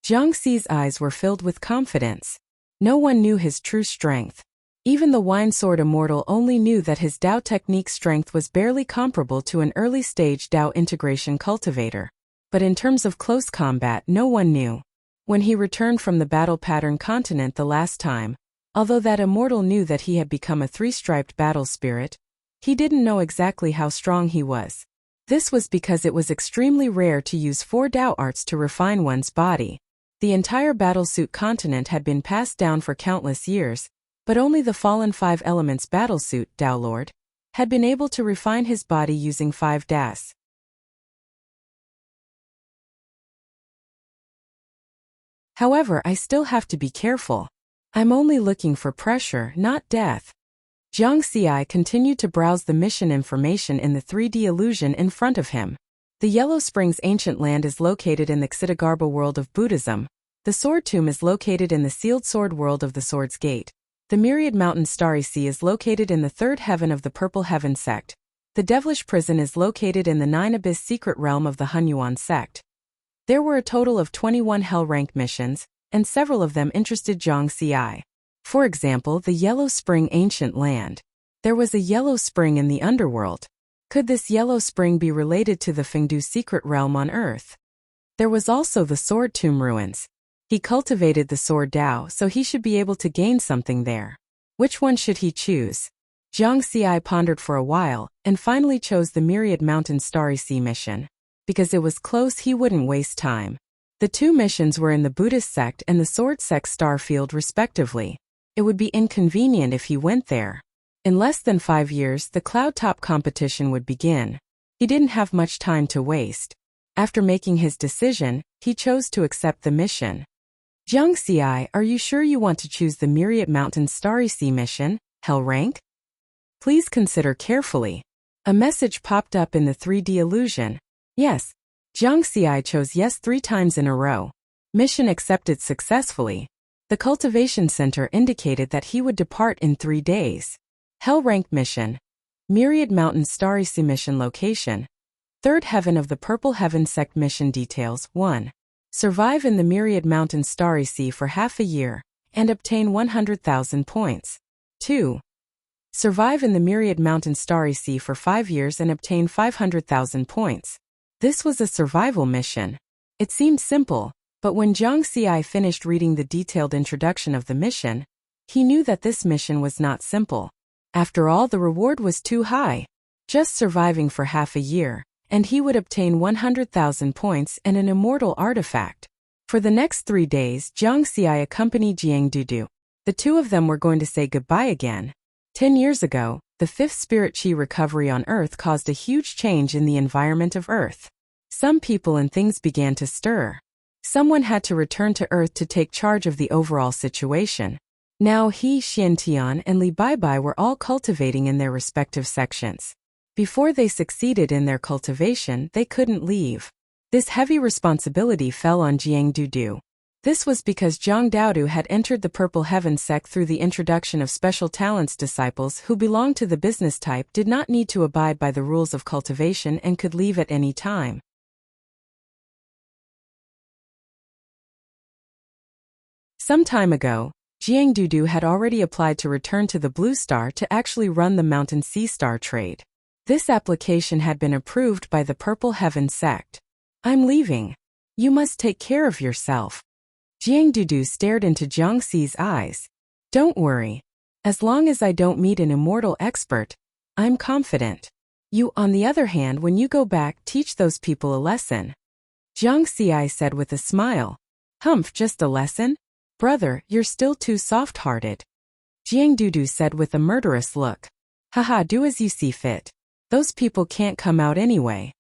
Jiang Xi's eyes were filled with confidence. No one knew his true strength. Even the Wine Sword Immortal only knew that his Dao technique strength was barely comparable to an early-stage Dao integration cultivator. But in terms of close combat, no one knew. When he returned from the battle pattern continent the last time, although that immortal knew that he had become a three-striped battle spirit, he didn't know exactly how strong he was. This was because it was extremely rare to use 4 Dao arts to refine one's body. The entire battlesuit continent had been passed down for countless years, but only the fallen 5 elements battlesuit, Dao Lord, had been able to refine his body using 5 Das. However, I still have to be careful. I'm only looking for pressure, not death. Jiang Xi continued to browse the mission information in the 3D illusion in front of him. The Yellow Springs ancient land is located in the Ksitigarbha world of Buddhism. The Sword Tomb is located in the Sealed Sword world of the Sword's Gate. The Myriad Mountain Starry Sea is located in the third heaven of the Purple Heaven sect. The Devilish Prison is located in the Nine Abyss secret realm of the Hunyuan sect. There were a total of 21 Hell rank missions, and several of them interested Jiang Xi. For example, the Yellow Spring ancient land. There was a yellow spring in the underworld. Could this yellow spring be related to the Fengdu secret realm on Earth? There was also the Sword Tomb ruins. He cultivated the Sword Dao, so he should be able to gain something there. Which one should he choose? Jiang Xi pondered for a while, and finally chose the Myriad Mountain Starry Sea mission. Because it was close, he wouldn't waste time. The 2 missions were in the Buddhist sect and the Sword sect star field respectively. It would be inconvenient if he went there. In less than 5 years, the Cloud Top competition would begin. He didn't have much time to waste. After making his decision, he chose to accept the mission. Jiang Xi, are you sure you want to choose the Myriad Mountain Starry Sea mission, Hell rank? Please consider carefully. A message popped up in the 3D illusion. Yes. Jiang Xi chose yes 3 times in a row. Mission accepted successfully. The cultivation center indicated that he would depart in 3 days. Hell rank mission. Myriad Mountain Starry Sea mission location. Third heaven of the Purple Heaven sect mission details. 1. Survive in the Myriad Mountain Starry Sea for half a year, and obtain 100,000 points. 2. Survive in the Myriad Mountain Starry Sea for 5 years and obtain 500,000 points. This was a survival mission. It seemed simple, but when Jiang Xi finished reading the detailed introduction of the mission, he knew that this mission was not simple. After all, the reward was too high. Just surviving for half a year, and he would obtain 100,000 points and an immortal artifact. For the next 3 days, Jiang Xi accompanied Jiang Dudu. The 2 of them were going to say goodbye again. 10 years ago, the 5th Spirit Chi recovery on Earth caused a huge change in the environment of Earth. Some people and things began to stir. Someone had to return to Earth to take charge of the overall situation. Now he, Xiantian, and Li Baibai were all cultivating in their respective sections. Before they succeeded in their cultivation, they couldn't leave. This heavy responsibility fell on Jiang Dudu. This was because Jiang Daodu had entered the Purple Heaven sect through the introduction of special talents. Disciples who belonged to the business type did not need to abide by the rules of cultivation and could leave at any time. Some time ago, Jiang Dudu had already applied to return to the Blue Star to actually run the Mountain Sea Star trade. This application had been approved by the Purple Heaven sect. I'm leaving. You must take care of yourself. Jiang Dudu stared into Jiang Xi's eyes. Don't worry. As long as I don't meet an immortal expert, I'm confident. You, on the other hand, when you go back, teach those people a lesson. Jiang Xi said with a smile. Humph, just a lesson? Brother, you're still too soft-hearted. Jiang Dudu said with a murderous look. Haha, do as you see fit. Those people can't come out anyway.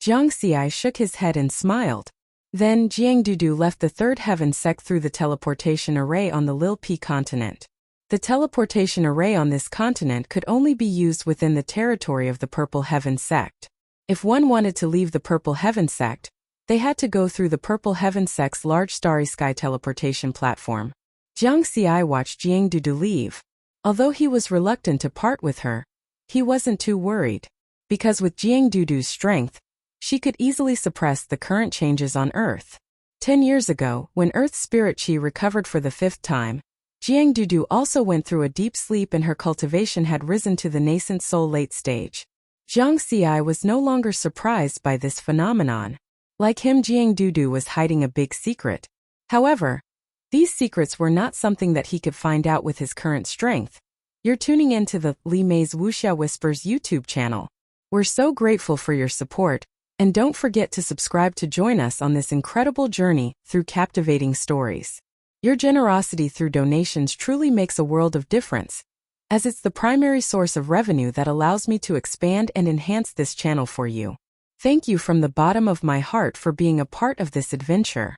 Jiang Xi shook his head and smiled. Then Jiang Dudu left the third heaven sect through the teleportation array on the Lil Pi continent. The teleportation array on this continent could only be used within the territory of the Purple Heaven sect. If one wanted to leave the Purple Heaven sect, they had to go through the Purple Heaven sect's large starry sky teleportation platform. Jiang Xi watched Jiang Dudu leave. Although he was reluctant to part with her, he wasn't too worried. Because with Jiang Dudu's strength, she could easily suppress the current changes on Earth. 10 years ago, when Earth's spirit chi recovered for the 5th time, Jiang Dudu also went through a deep sleep and her cultivation had risen to the nascent soul late stage. Jiang Xi was no longer surprised by this phenomenon. Like him, Jiang Dudu was hiding a big secret. However, these secrets were not something that he could find out with his current strength. You're tuning into the Li Mei's Wuxia Whispers YouTube channel. We're so grateful for your support, and don't forget to subscribe to join us on this incredible journey through captivating stories. Your generosity through donations truly makes a world of difference, as it's the primary source of revenue that allows me to expand and enhance this channel for you. Thank you from the bottom of my heart for being a part of this adventure.